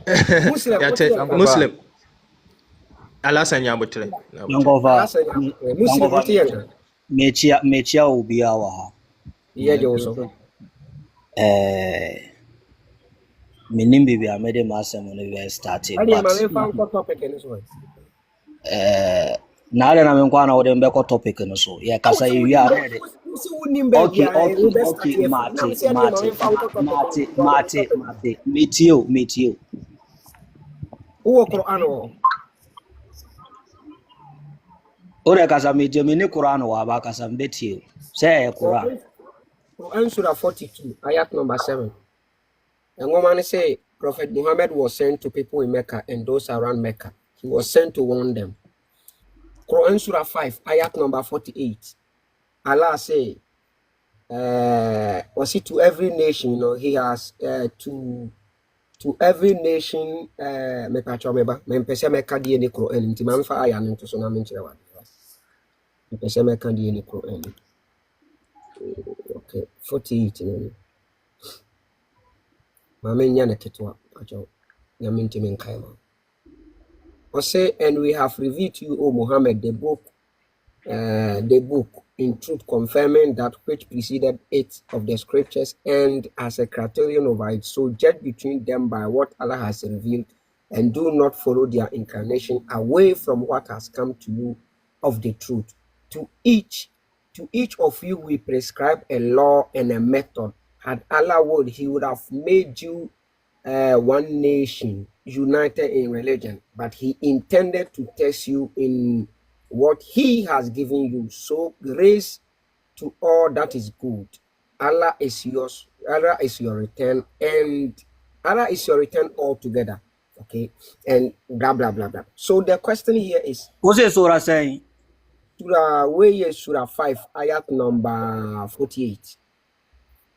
alasanya abotre Muslim mechia obi awa ha Yeah, also. Menim bibi a mede masem no we started I am but a fan topic in this one. na ale na me nkwa na wo de mbekọ topic no so ye kasa ye wi a na de okay mate metio Who Quran? ore kasa metio me ne Quran wa ba kasa mbetio say Quran Quran Surah 42 ayat number 7. And woman say Prophet Muhammad was sent to people in Mecca and those around Mecca. He was sent to warn them. Quran Surah 5 ayat number 48. Allah say was it to every nation, you know, he has to every nation me pacho meba me pese me ka die ne Quran nti man fa aya no to so na me nkire wa me pese me ka die ne Quran. Okay, 48 no mama nya na ketwa pacho nya me ntimi nkai ma o say and we have revealed to you, O Muhammad, the book in truth, confirming that which preceded it of the scriptures and as a criterion of it. So judge between them by what Allah has revealed, and do not follow their inclination away from what has come to you of the truth. To each of you we prescribe a law and a method. Had Allah would, He would have made you one nation united in religion, but He intended to test you in what He has given you. So grace to all that is good. Allah is yours. Allah is your return, and Allah is your return altogether. Okay, and blah blah blah blah. So the question here is, what's the surah saying? Surah 5 ayat number 48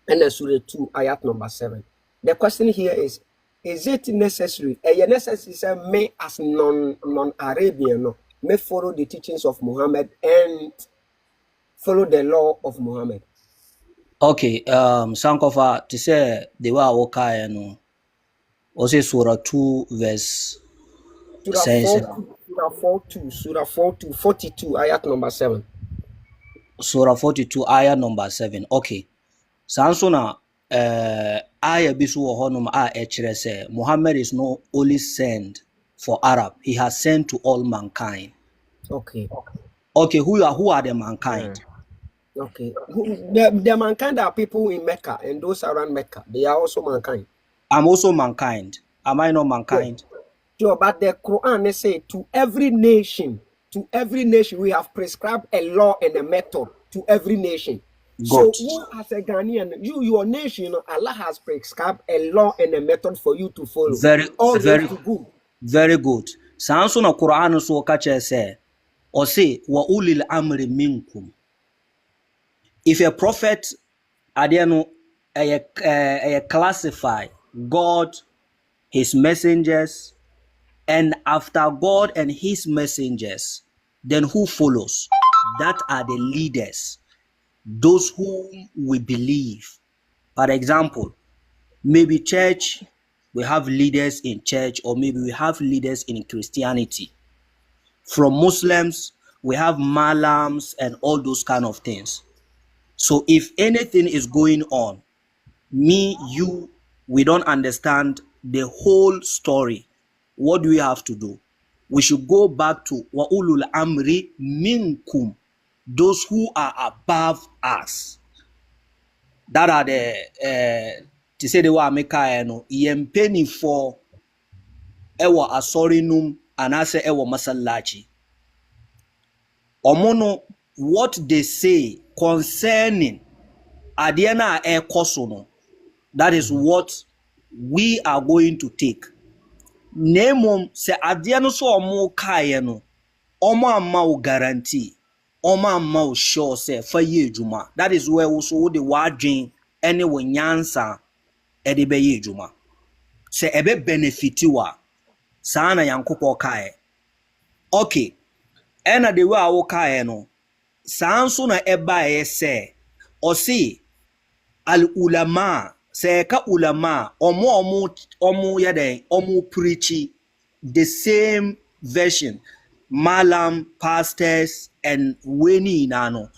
and then Surah 2 ayat number 7. The question here is it necessary? Necessary say me as non-Arabian no may follow the teachings of Muhammad and follow the law of Muhammad. Okay, Sankofa to say the wa wokai no. Also Surah 2 verse Surah 42 ayat number 7. Surah 42 ayat number 7. Okay. Sansona aya bisu honum a echere say Muhammad is not only sent for Arab, he has sent to all mankind. Okay. Okay, who are the mankind? Okay. The mankind are people in Mecca and those around Mecca. They are also mankind. I'm also mankind. Am I not mankind? Sure, but the Quran they say to every nation we have prescribed a law and a method to every nation. God. So you as a Ghanaian, your nation, Allah has prescribed a law and a method for you to follow. Very good. Sanso na Quran so kache say, or say wa ulil amri minkum. If a prophet adiano classify God, his messengers, and after God and his messengers, then who follows? That are the leaders. Those whom we believe. For example, maybe church, we have leaders in church, or maybe we have leaders in Christianity. From Muslims, we have malams and all those kind of things. So if anything is going on, me, you, we don't understand the whole story, what do we have to do? We should go back to wa ulul amri minkum, those who are above us. That are the to say the wa meka no yempeni for ewa asorinum anase ewa masallachi. Omono what they say concerning adiana ekoso, that is what we are going to take. Name se adiano so omo kaye no omo amma wo guarantee omo amma wo sure say fa ye ejuma. That is where also the wadwen ene wo nyansa e de be ye ejuma se ebe benefiti wa saa na yankopɔ kaye. Okay, ena de wa wo kaye no saa nso na eba ye se o si al ulama se ka ulama omo yade omo preachy the same version. Malam, pastors, and weni nano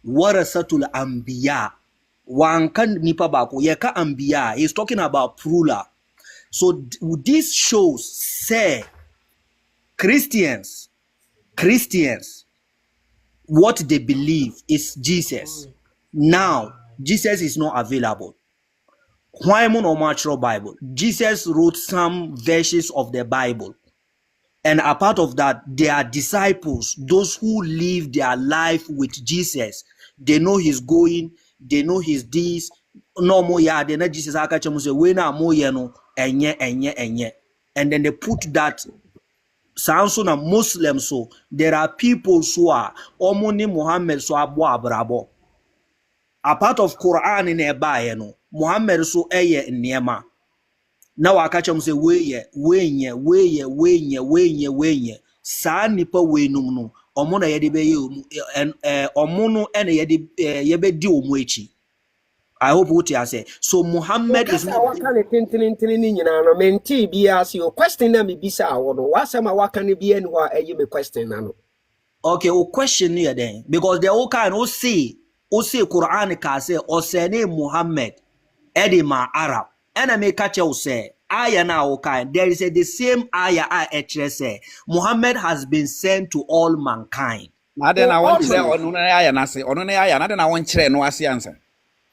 warasatul anbiya. wanka nipa bako yeka ambia. He's talking about plural. So this shows say Christians what they believe is Jesus. Now Jesus is not available. Why no natural Bible? Jesus wrote some verses of the Bible. And a part of that, their disciples, those who live their life with Jesus, they know he's going, they know he's this. No more, yeah, they know Jesus. I catch say, we na more, no, enye. And then they put that. Sounds na Muslims, so there are people who are omoni Muhammad so abo abrabo. A part of Quran in a buy, no, Muhammad so eye niema. Now I catch him say wenye sa nipa wenum no omo na yede be omo no ene yede yebe di omo echi. I hope what you say. So Muhammad is not question na me bisa awono wasema wakane bi ene wa eyi me question na no. Okay, o question here then because they all kind o say Quran ka say o say ne Muhammad edima Arab. And I make catch you say, ayah now okay. There is the same ayah I say Muhammad has been sent to all mankind. I want to say I want to no answer.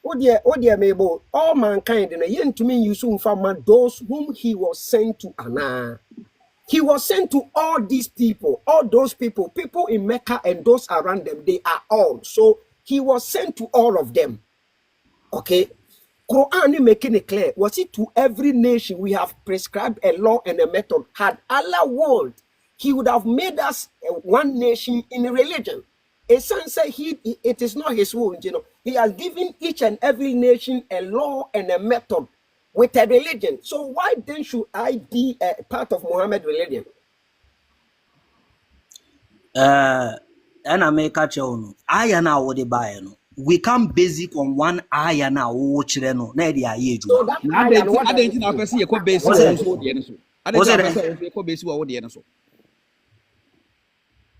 Oh dear, Mabel, all mankind and yen to me you soon found those whom he was sent to Anna. He was sent to all these people, all those people in Mecca and those around them, they are all. So he was sent to all of them. Okay. Quran making it clear. Was it to every nation we have prescribed a law and a method? Had Allah willed, he would have made us one nation in religion. A son said it is not his will, you know. He has given each and every nation a law and a method with a religion. So why then should I be a part of Muhammad religion? And I make catch you. I now what they buy no. We come basic on one ayah now. Watch no. Na di aye ju. So that I didn't know person you could base so. I didn't know base what the so.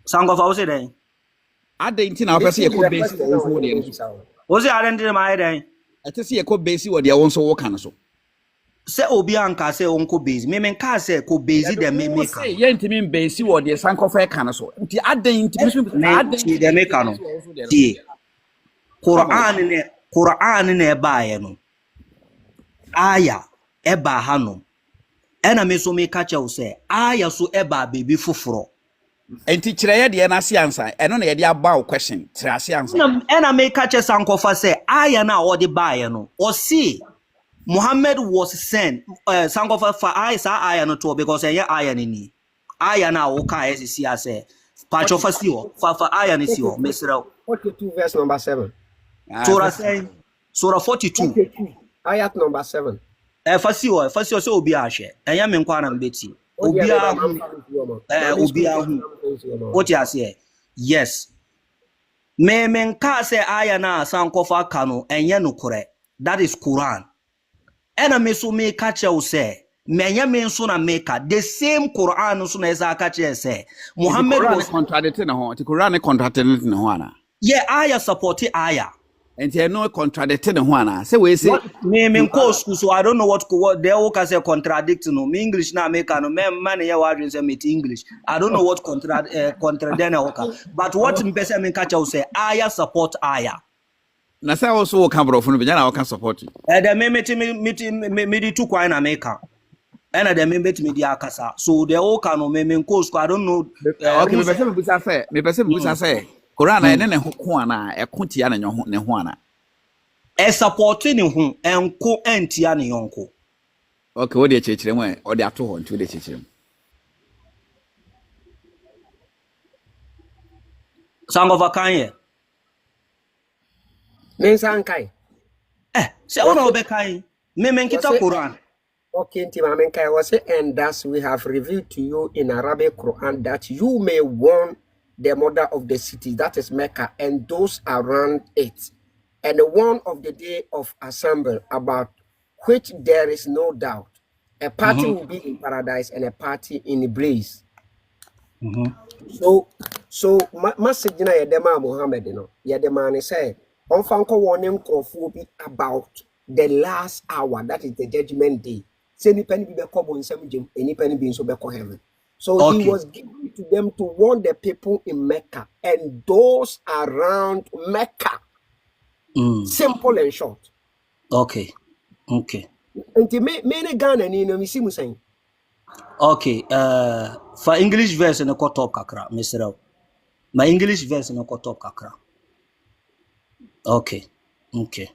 Sango fa ose den. I didn't know person you could base what the so. Ose arende ma den. I just see a could base what the one so work so. Se obi anka se onko base. Me nka se ko base dem me make. Say ye ntimi base what the sanko fa kan so. Nti adan ntimi dem make no. Tie. Quran ne eba no. Aya eba ha no. Ena me so me ka che wo se aya so eba baby foforo. Enti kireye de na ase ansa. Eno na ye de aba wo question. Tira ase ansa. Ena me ka che sankofa se aya na o de bae no. O si Muhammad was sent sankofa for aya no to because aya ni. Aya na o ka esi ase. Pacho fa si o. Fa aya ni si o. Mesra 42 verse number 7. Surah 42. Ayat number 7. Fasio so obi ahwe. Enya me nkwa na mbeti. Obi ahu. What you say? Yes. Me nka say aya na sankofa ka no enye no kore. That is Quran. Ena me so me ka che wo say menye me nso na meka the same Quran so na esa ka che say Muhammad was contradicting ho. The Quran contradicting ho ana. Yeah, aya support aya. And you know contradicting the one. Say we say me school, so I don't know what they all can say contradict no. Me English na make no man here what say me English. I don't know what contradict but what me person me catch say aya support aya. Na say also can bro for no be na can support. The me di two kwa na make. And the me bet me di akasa. So they all can no me school, I don't know. Okay, me person be say Quran na ne ho ana ekotia na ne ho ana e support ne ho enko entia ne yonko. Okay, what dey chechire mo o dey ato ho nti o dey chechire Sango vakanye men sankai se ona obekai me nkita Quran. Okay, Ntimenkai was it, and thus we have revealed to you in Arabic Quran that you may warn the mother of the city, that is Mecca, and those around it, and the one of the day of assembly, about which there is no doubt. A party will be in paradise and a party in the blaze. So message na yedema Muhammad no yedema ne say On fanko warning bi about the last hour, that is the judgment day. Say ni penny be kobo nsem jim, any penny be so be heaven. So he Okay. was giving to them to warn the people in Mecca and those around Mecca. Simple and short. Okay. Okay. Nti me Ghana ni no misi musan. Okay. For English verse no ko top kakra, Mr. My English verse no ko top kakra. Okay. Okay.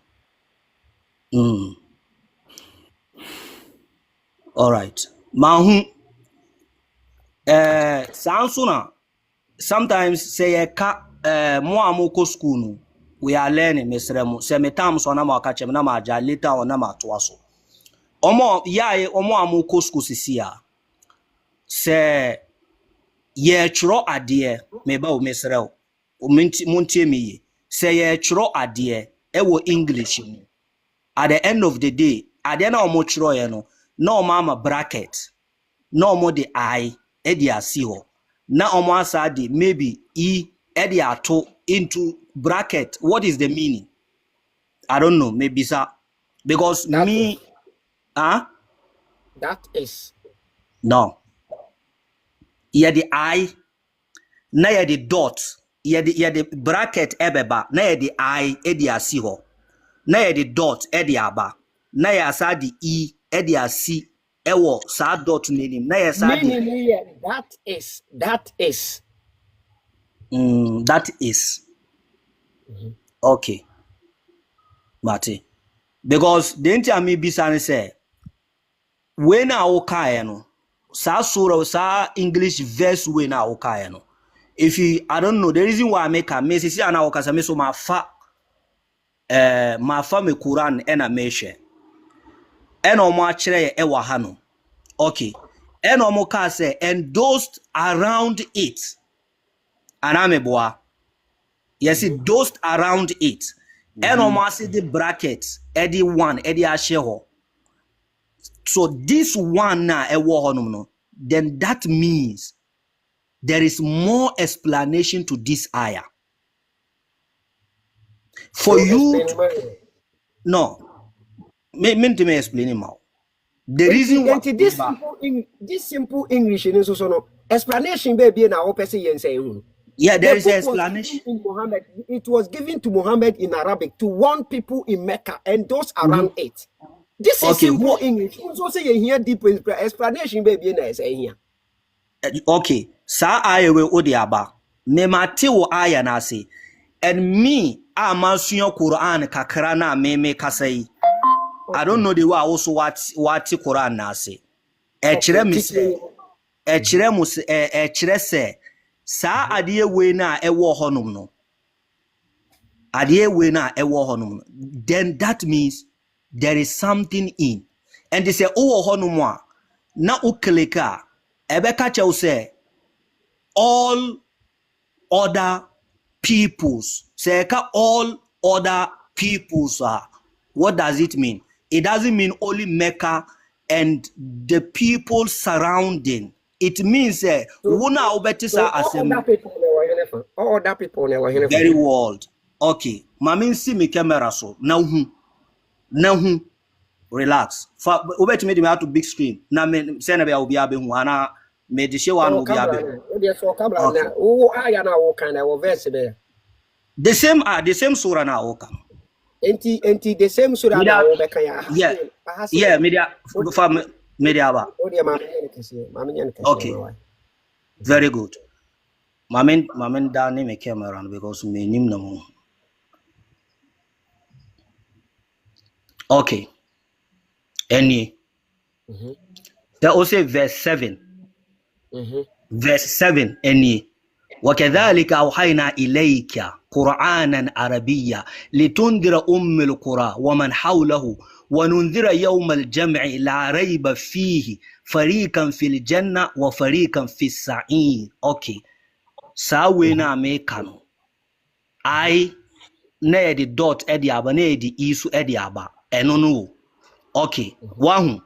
All right. Mahu Sansuna sometimes say ka mo amoko school no we are learning Mr. Mu say me tam so na ma ka chem na ma ja later on na ma to aso. Omo yae omo amoko school sisia say ye chro ade me ba o Mr. O muntie me ye say ye chro ade e wo English mu. At the end of the day, ade na omo chro ye no na omo ama bracket na omo the I edi asi ho na omo asa de maybe e edi ato into bracket. What is the meaning? I don't know, maybe sir, because That me That is no yeah the I na yeah the dot yeah the bracket ebeba na yeah the I edi asi ho na yeah the dot edi aba na yeah asa the e edi asi ewo sa dot nenim na yeah sa the meaning here, that is that is okay Mate, because the entire me bisa say when I okay no sa sura sa English verse when I okay no if you I don't know the reason why I make a me say na okasa me so ma fa me Quran ena me hwe ena omo a kire e wa ha no okay ena omo ka say and those around it anameboa yes those around it ena omo ase the bracket edi one edi a share ho. So this one now a war no, then that means there is more explanation to this ayah. For you to, no, me explain him out. The reason why this simple English is also no explanation baby na person yen say yeah, there is an explanation. In Muhammad, it was given to Muhammad in Arabic to warn people in Mecca and those around it. This is Okay, simple English. So say you hear deep explanation, baby. Na say here. Okay, sa aya we odiaba. Me mate wo aya na say, and me amansuya Quran kakra na me kasai. I don't know the way also what Quran na say. E kire me say, e kire say, sa ade we na e wo honum no. Ade we na e wo honum no. Then that means there is something in. And they say, oh, honumwa, na ukeleka, ebeka che say, all other peoples. Say, all other peoples are. What does it mean? It doesn't mean only Mecca and the people surrounding. It means, wuna obetisa asem. All other people never Very world. Okay. Mamin si mi camera so. Now relax. For over to me have to big screen. Na me say na be obi abe hu ana me de she one obi abe. The same surah na oka. Enti the same surah na oka ya. Yeah, media for media ba. Okay. Very good. Mamen da ne me camera because me nim na mo. Okay. Any. There also verse 7. Verse 7 any. وكذلك أوحينا إليك قرآنا عربيا لتنذر القرى ومن حوله وننذر يوم الجمع لا ريب فيه فريقا في الجنة وفريقا في السعير. Okay. Sawena mekano. I na the dot ediaba na the isu ediaba. Eno. Okay, one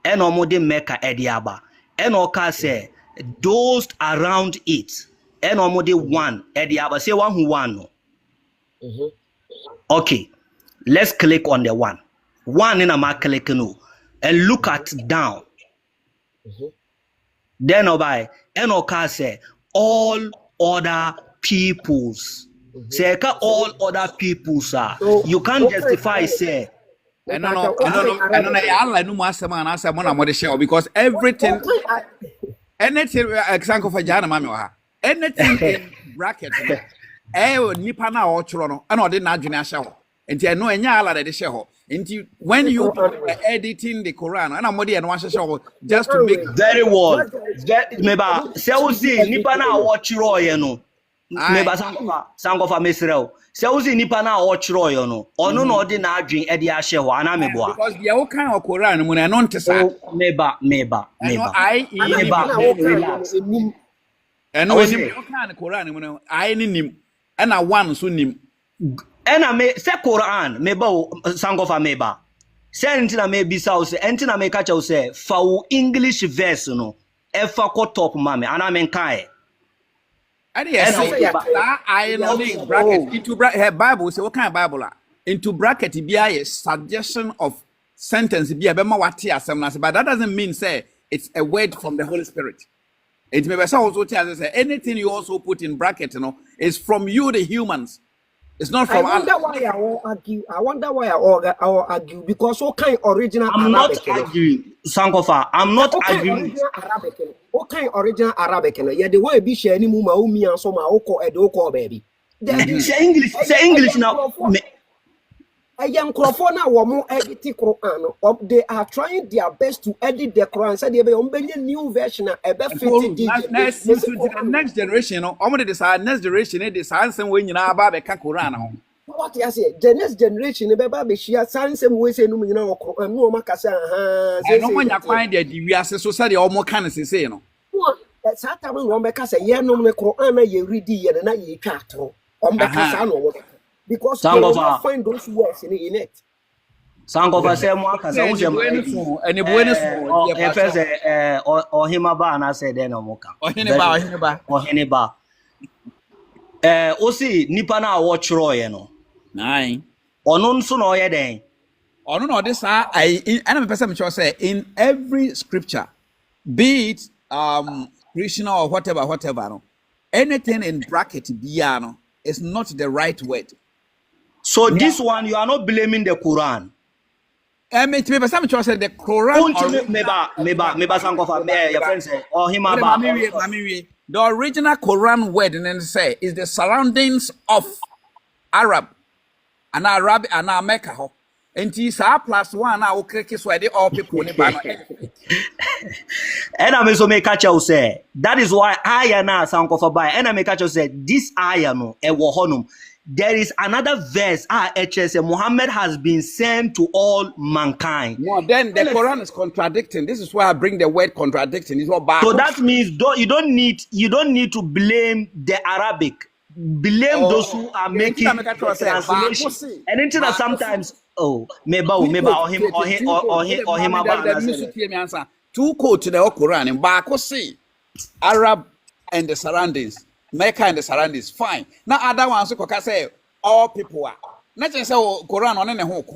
eno mo de Mecca ediaba. Eno ka say those around it. Eno mo de one ediaba say one who one no. Okay, let's click on the one. One in a mark click no, and look at down. Then obai, and oka say all other peoples. Say all other peoples are. You can't justify say. No, Allah no more sama na sama na mo de share because everything anything example for Jana mami wa anything in bracket nipa na o chro no na o de na adwene ahye ho enti no enya Allah de share ho enti when you editing the Quran na mo de no ahye ho just to make very well meba se wo si nipa na o chro ye no meba sankofa mesrel se wo si nipa na o chro ye no ono na o de na adwen e de ahye ho ana mebo because the o kan o Quran mu na no ntesa meba relax eno nim o kan Quran mu no ai ni nim na one so nim ena me se Quran meba sankofa meba se ntina me bisa o se ntina me ka cha o se fa wo English verse no e fa ko top mame ana me nkai yes I know the bracket into bracket Bible say what kind of Bible into bracket bia is suggestion of sentence bia be ma wate asem na but that doesn't mean say it's a word from the Holy Spirit. It may be also say anything you also put in bracket, you know, is from you, the humans. It's not from Allah. I wonder why I will argue because okay original I'm Arabic. Not arguing, Sankofa. I'm not arguing. Okay, original Arabic. Yeah, the way be share any muma umi and so ma oko edoko baby. Say English now. Young Crofona woman edit Quran. They are trying their best to edit the Quran. Said they be a new version. Next generation, you know, next generation, it is answer when you know about the Quran. What you say? The next generation, the baby she has some way say no, you know, no makasa. No one you find that we are society almost kind of say no. That's how time one because yeah no me Quran you read it and na you chat on because no. Because you will find those words in it. Sankofa say mo akasa wo sem eni buene so e fese ohima ba na say den no moka ohene ba o si nipa na wo chro ye no nine ono nso na oye den ono no this I me person me say in every scripture be it Christian or whatever no anything in bracket bia no is not the right word. So this one you are not blaming the Quran. Maybe some church said the Quran. Meba Sankofa, your friend say, or him about the original Quran word and then say is the surroundings of Arab and Mecca. And it's plus one now okay so they all people and I so make catch you say that is why I na Sankofa by and I make catch you say this ayah no e wo honum. There is another verse HS Muhammad has been sent to all mankind. Well, then the Quran is contradicting. This is why I bring the word contradicting. It's not bad. So that means you don't need to blame the Arabic. Blame those who are making translation. And until that sometimes meba or him about two quote to the Quran in Bako see Arab and the surroundings. Mecca and the surroundings, fine. Now other ones who can say all people are. Not just say Quran on any hook.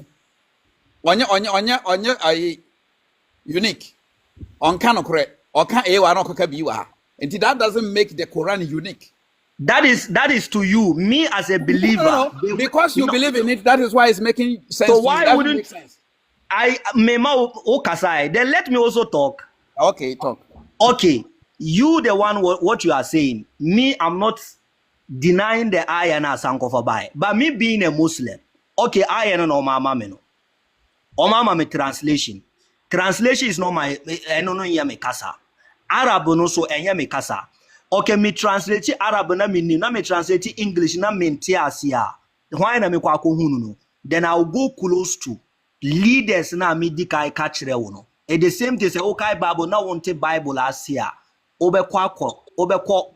On unique. On can correct. Or can you are. And that doesn't make the Quran unique. That is to you, me as a believer. No, because you believe in it, that is why it's making sense. So why wouldn't I Mema Okasai? Then let me also talk. Okay, talk. Okay. You the one what you are saying. Me, I'm not denying the ayah Sankofa by. But me being a Muslim, okay, ayah no mama me no. O mama me translation. Translation is not my me kasa. Arab no so me kasa. Okay, me translate Arab na me translate English na me ntiasia. Why na me kwa ko hunu no. Then I'll go close to leaders na me di kai catch re no. And the same thing say okay Bible na won't Bible asia. Obekwa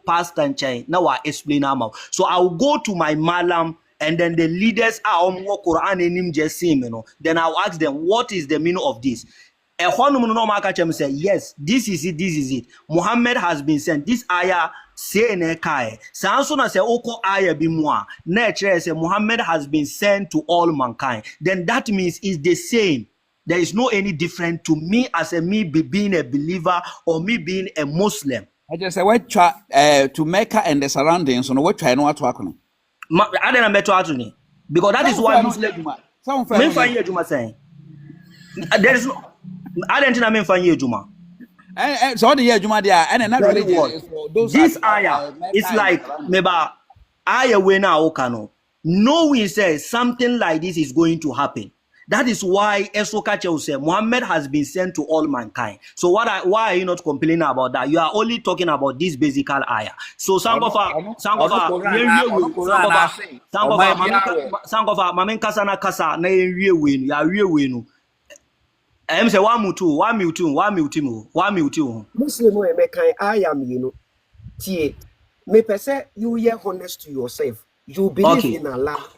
pastor and chain now I explain now. So I will go to my malam and then the leaders are Quran and just you know. Then I'll ask them what is the meaning of this. And one say yes, this is it. Muhammad has been sent. This ayah say ne kai sanso na say oko aya bi mu a na kire say Muhammad has been sent to all mankind, then that means it's the same. There is no any different to me as a me being a believer or me being a Muslim. I just say what to Mecca and the surroundings, so what try no to happen. I didn't meet to because that is why Muslim. Men find you Juma saying there is no. I didn't know men find you Juma. So the year Juma there and another religion. This ayah it's like meba ayah we now okano. No we say something like this is going to happen. That is why Esokache will say Muhammad has been sent to all mankind. So why are you not complaining about that? You are only talking about this basic ayah. So Sangofa Mamen Kasana Kasa na enwie wenu ya wie wenu. Em say wa mutu. Muslim we mekan ayam tie. Me pese you are honest to yourself. You believe in Allah.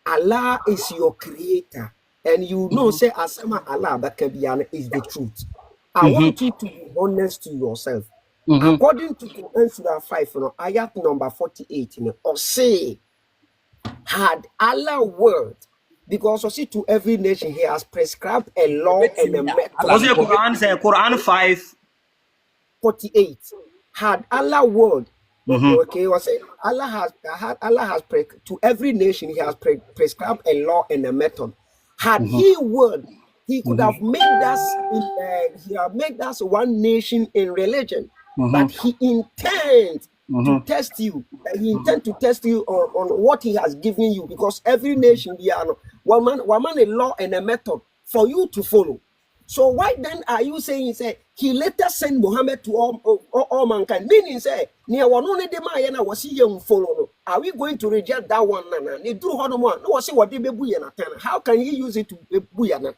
Allah is your creator. And you know, say Asama Allah Bakabiana is the truth. I want you to be honest to yourself. According to Quran Surah 5, ayat number 48, or say, had Allah word, because see to every nation he has prescribed a law and a method. Quran 5:48. Had Allah word. Okay, was saying Allah has to every nation he has prescribed a law and a method. Had he would, he could have made us he have made us one nation in religion, but he intends to test you. He intends to test you on what he has given you, because every nation we are one man a law and a method for you to follow. So why then are you saying he later sent Muhammad to all mankind? Meaning say near one only the Mayana was he young follow. Are we going to reject that one? They do one. No, see what they be buyana. How can he use it to be buyana?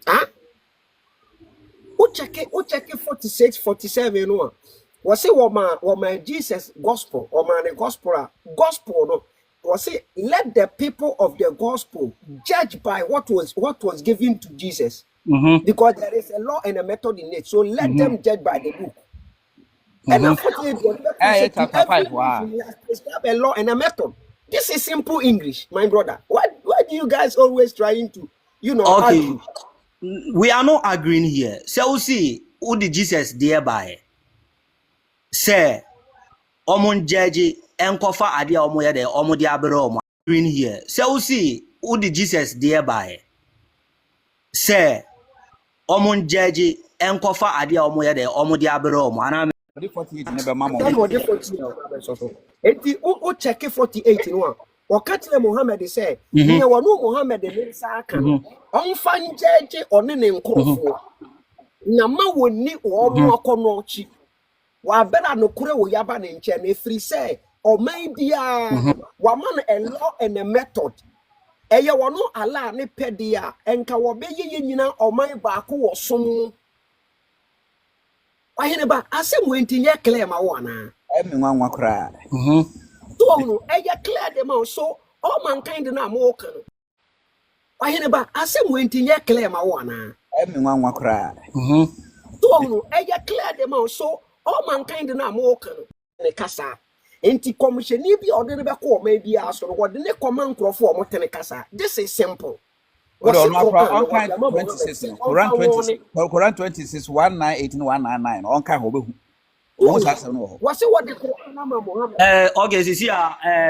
Huh? Who check it 46, 47 no. Was it what my Jesus gospel or my gospel no. Was it let the people of the gospel judge by what was given to Jesus, because there is a law and a method in it. So let them judge by the book. And unfortunately, he has prescribed a law and a method. This is simple English, my brother. Why do you guys always trying to argue? We are not agreeing here. So see, who did Jesus thereby say? Omon judge enkofa ade a omo ye de omo de abere omo green here. So see, who did Jesus thereby say omon judge enkofa ade a omo ye de omo de abere omo ana 48 never mama. Enti o check 48 no. O katile Muhammad say, "Ni wa no Muhammad de sa aka no. Onfa njeje one ne nkrofo. Nyama woni o mo akono chi. Wa bera no kure wo yaba ne nche na free say o man bia wa man a law and a method. Eye wo no ala ne pedia enka wo be ye nyina o man ba ko wo som. Wahene ba asem wentinye clear ma wo na. Emi nwanwa kra. So no eye clear dem so all mankind na mo kan. Wahene ba asem wentinye clear ma wo na. Emi nwanwa kra. So no eye clear dem so all mankind na mo kan ne kasa. Enti commission ni bi odene be ko ma bi aso no wode ne command crofo o mo tene kasa. This is simple. Quran 26 1918 199 on kan ho behu. What's what the Quran na Muhammad? Okay, sisi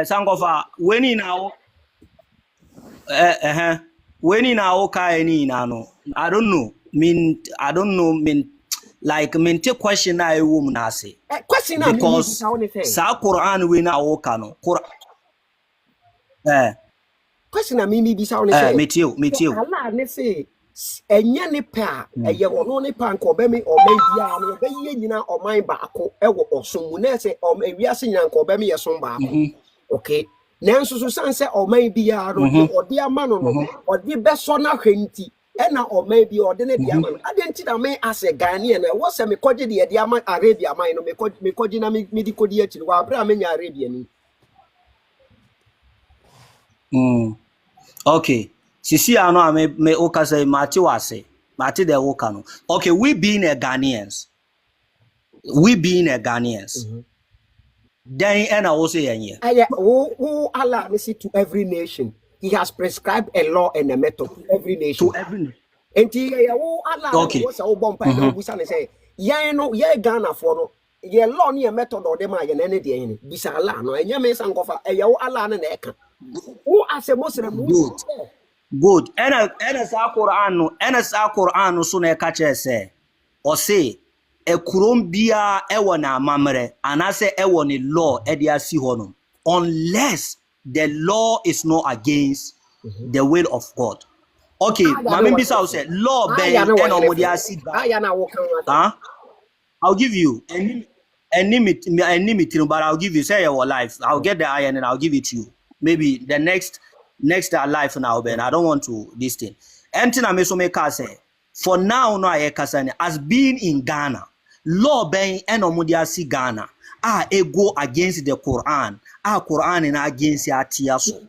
Sangofa weni now weni now kai ni na no. I don't know like take question na e wo mu na ase. Question na because sa Quran we na wo ka no. Question na mimi bi sa say. Metio. Allah ne say enye ne pa eye wono ne pa nko be me o man bia no be ye nyina o man ba ako e wo osom mu na say o ewiase nyina nko be me ye som ba ako. Okay. Nanso so san say o man bia no o de ama no no o de be so na hwenti ena o man bia o de ne de ama no adenti na me as a Ghanaian na wo say me koje de ama Arabia man no me koje na me di kodi akiri wa bra me nya Arabia ni. Okay. Sisi ano me okasa mati wase. Mati de wokano. Okay, we being a Ghanaians. we being a Ghanaians, then and I also here. Who Allah listen to every nation. He has prescribed a law and a method to every nation. To every nation. And Allah Okay. was a bomb and say, yeah, no, yeah, Ghana for no. Yeah, law near method or them and any day. Bisa Allah, no, and Yames and Gofa, a yaw Allah and Eka. Who as a Muslim? Good. And as our Quran, no sooner catch say, or say, a Kurumbia ewana mamre, and I say ewan law edia sihonum, unless the law is not against the will of God. Okay, Mami Bisa said, law ben enomodia sit. I'll give you enmity, but I'll give you say your life. I'll get the iron and I'll give it to you. Maybe the next life now, Ben. I don't want to this thing. Entina mesomeka say, for now, no I kasane as being in Ghana, law ben enomodia si Ghana. It go against the Quran. Quran and against the Atiaso.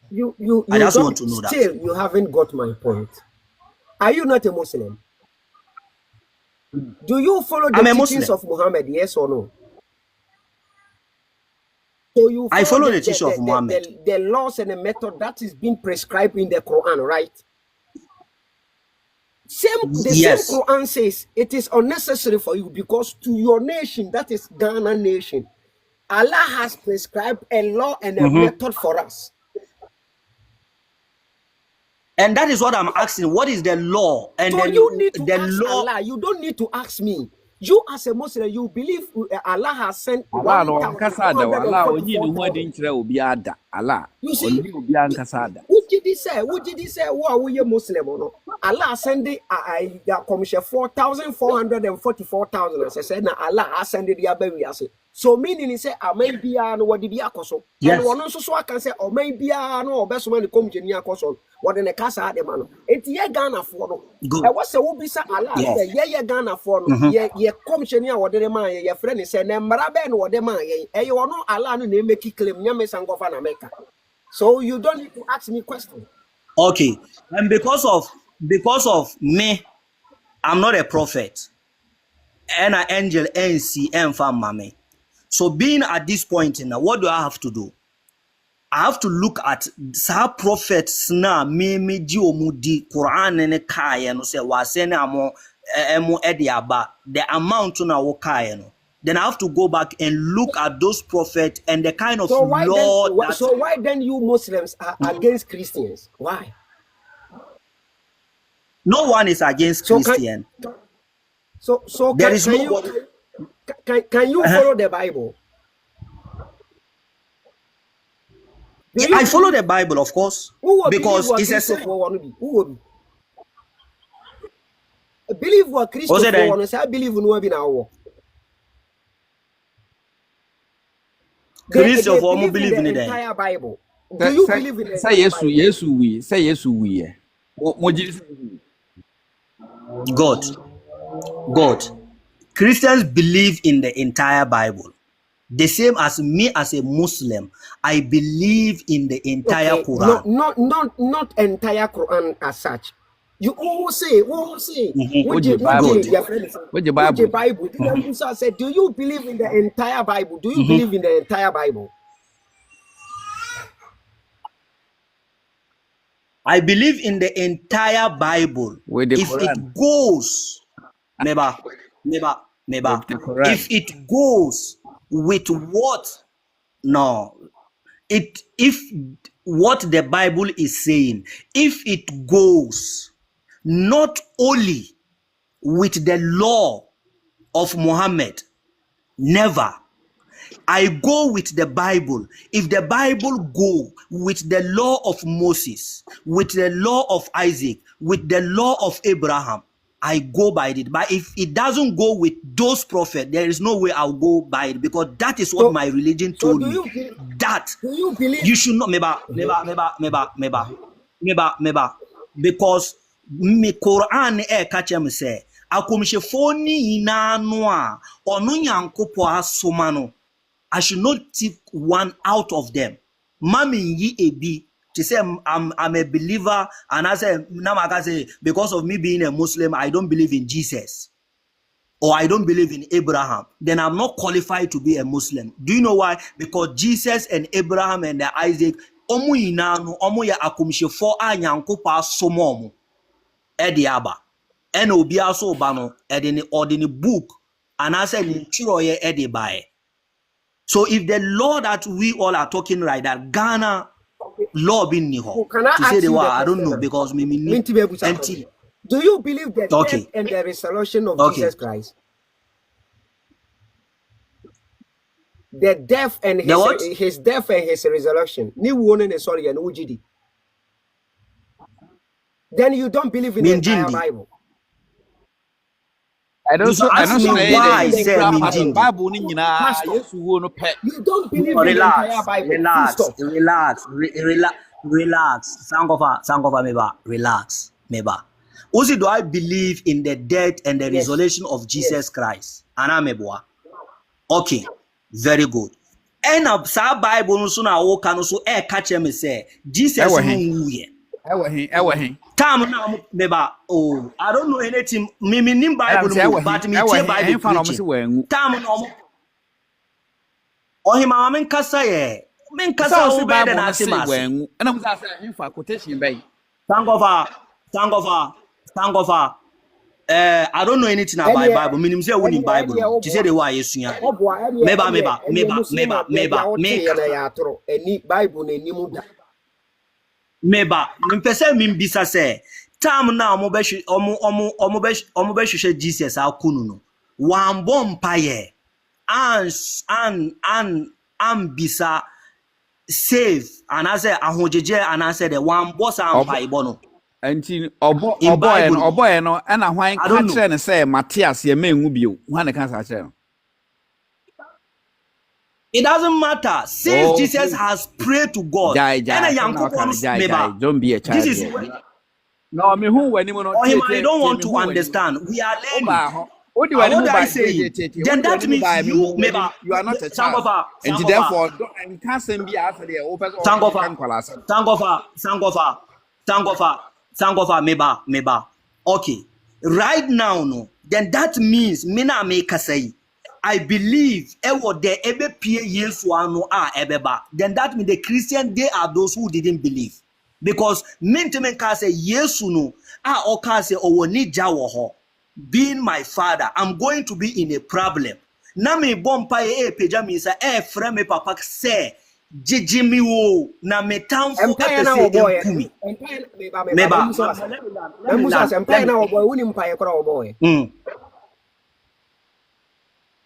You I just want to know that. Still, you haven't got my point. Are you not a Muslim? Do you follow the teachings of Muhammad? Yes or no? So you I follow the teaching of Muhammad. The laws and the method that is being prescribed in the Quran, right? The same Quran says it is unnecessary for you because to your nation, that is Ghana nation, Allah has prescribed a law and a method for us. And that is what I'm asking. What is the law? And so then you need to the ask law. Allah. You don't need to ask me. You as a Muslim, you believe Allah has sent Allah no ankasa da Allah onyi ne ho adi nkyerɛ obi ada Allah onyi obi ankasa da Who did he say wo ye Muslim no Allah send the commission 4,444,000 as I said na Allah has send the abawi ase so meaning he say amen bia no wodi bia koso and one so so aka say amen bia no obesoma ne commission ni akoso wodi ne kasa ade ma no enti ye Ghana fo no e was say wo bisa Allah ye Ghana fo no ye commission a wodi ma ye friend say na mara be no wodi ma ye e yo no Allah no na make claim nyame sangofa na America. So you don't need to ask me questions. Okay, and because of me, I'm not a prophet, and an angel, NC, and family. So being at this point now, what do I have to do? I have to look at sa prophets na me di Quran and kaya no say wasene amo ediaba the amount na wo kaya no. Then I have to go back and look at those prophets and the kind of law. So why then you Muslims are against Christians? Why? No one is against Christian. So there is no. Can you follow the Bible? I follow the Bible, of course, because it's a. Who will be? Believe what Christian want to say. I believe in what now. They believe in the entire Bible. Do you believe in the entire Bible? Say yes, we. God. Christians believe in the entire Bible. The same as me as a Muslim, I believe in the entire Quran. Not entire Quran as such. You always say, What the Bible? Musa said, do you believe in the entire Bible? Do you believe in the entire Bible? I believe in the entire Bible. If it goes, never. If it goes with what? No. If what the Bible is saying, if it goes not only with the law of Muhammad, never. I go with the Bible. If the Bible go with the law of Moses, with the law of Isaac, with the law of Abraham, I go by it. But if it doesn't go with those prophets, there is no way I'll go by it, because that is what my religion told me. That you should not never. Because me Quran catch me say akomshefoni ina no a ono nyankopo asoma. I should not take one out of them. Mami yi ebi to say I'm a believer, and I say now I can say because of me being a Muslim I don't believe in Jesus. or I don't believe in Abraham, then I'm not qualified to be a Muslim. Do you know why? Because Jesus and Abraham and Isaac, omu inanu, omu ya akumshefo a nyankopa somomu, edi aba. Ene obi aso obano, edi ni ordinary book, and I said ni chiroye edi bae. So if the law that we all are talking right, that Ghana law being niho, Can I to say ask the you word, the I don't know, question? because me Minti Bebu Sako. empty. Do you believe the Okay. death and the resurrection of Okay. Jesus Christ? The death and The what? his death and his resurrection. Ni wone sorry and ujidi. Then you don't believe in the entire Minjindi. Bible. I don't You so should I ask don't me so why I the say Minjindi. Bible ni nyina Pastor, Yesu wo no pe. you don't believe No, in the relax, entire Bible. Full relax, stop. relax. Sangofa, meba, relax, meba. Also, do I believe in the death and the Yes. resurrection of Jesus Yes. Christ? Ana meboa. Okay, very good. And sa Bible no so na wo ka no so catch me say Jesus Ewa no hin. wuye. Ewa hin. Time now meba. Oh, I don't know anything. Me nim Bible no, but me tie Bible preaching. Time no. Oh, him amen kasa ye. Men kasa Sa wo o be Bible na na ase say mas. wen. Ana mo say hin fa quotation bay. Sangofa. I don't know anything about Bible. Minim say we need Bible. To say the way Yesuya. Meba. Meba. Mpese mimbisa say. Time na omo be Jesus akunu no. Wambo mpaye. An bisa save and I say ahojeje and I say the one boss and mpaye no. Anti obo no ana hwan ka kire ne say Matthias ye menwu bio. Hwan ne ka sa kire no. It doesn't matter. Since Jesus has prayed to God. Don't be a child. This is no, me who when you don't want to understand. We are learning. What do I say? Then that means you are not a child. And therefore, and can't be after the open Sangofa, meba. Okay. Right now, no. Then that means mina make say. I believe ewo de ebe pie Yesu anu a ebeba. Then that means the Christian, they are those who didn't believe. Because men can say Yesu no o can say owo ni jawo ho. Being my father, I'm going to be in a problem. Na me bompa peja mi sa frame me papa say jijimi wo na me tamfo empire na oboy. Meba. Empire na oboy uni mpaye kora oboy.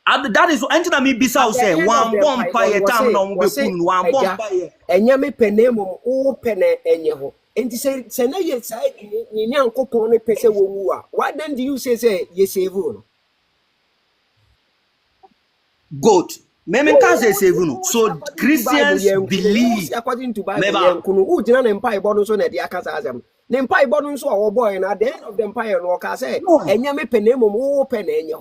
That is enter me bisa say one bompa tam na mo be kun one bompa enya me penemo o pene enye ho. And say na ye say ni nyankopon ne pese wo mu a. Why then do you say ye save no? Good. Memen can say save no. So Christians believe according to Bible yankunu u jina na empire bono so na dia kasa azam. Na empire bono so a wo boy na the end of the empire no ka say enya me penemo o pene enye.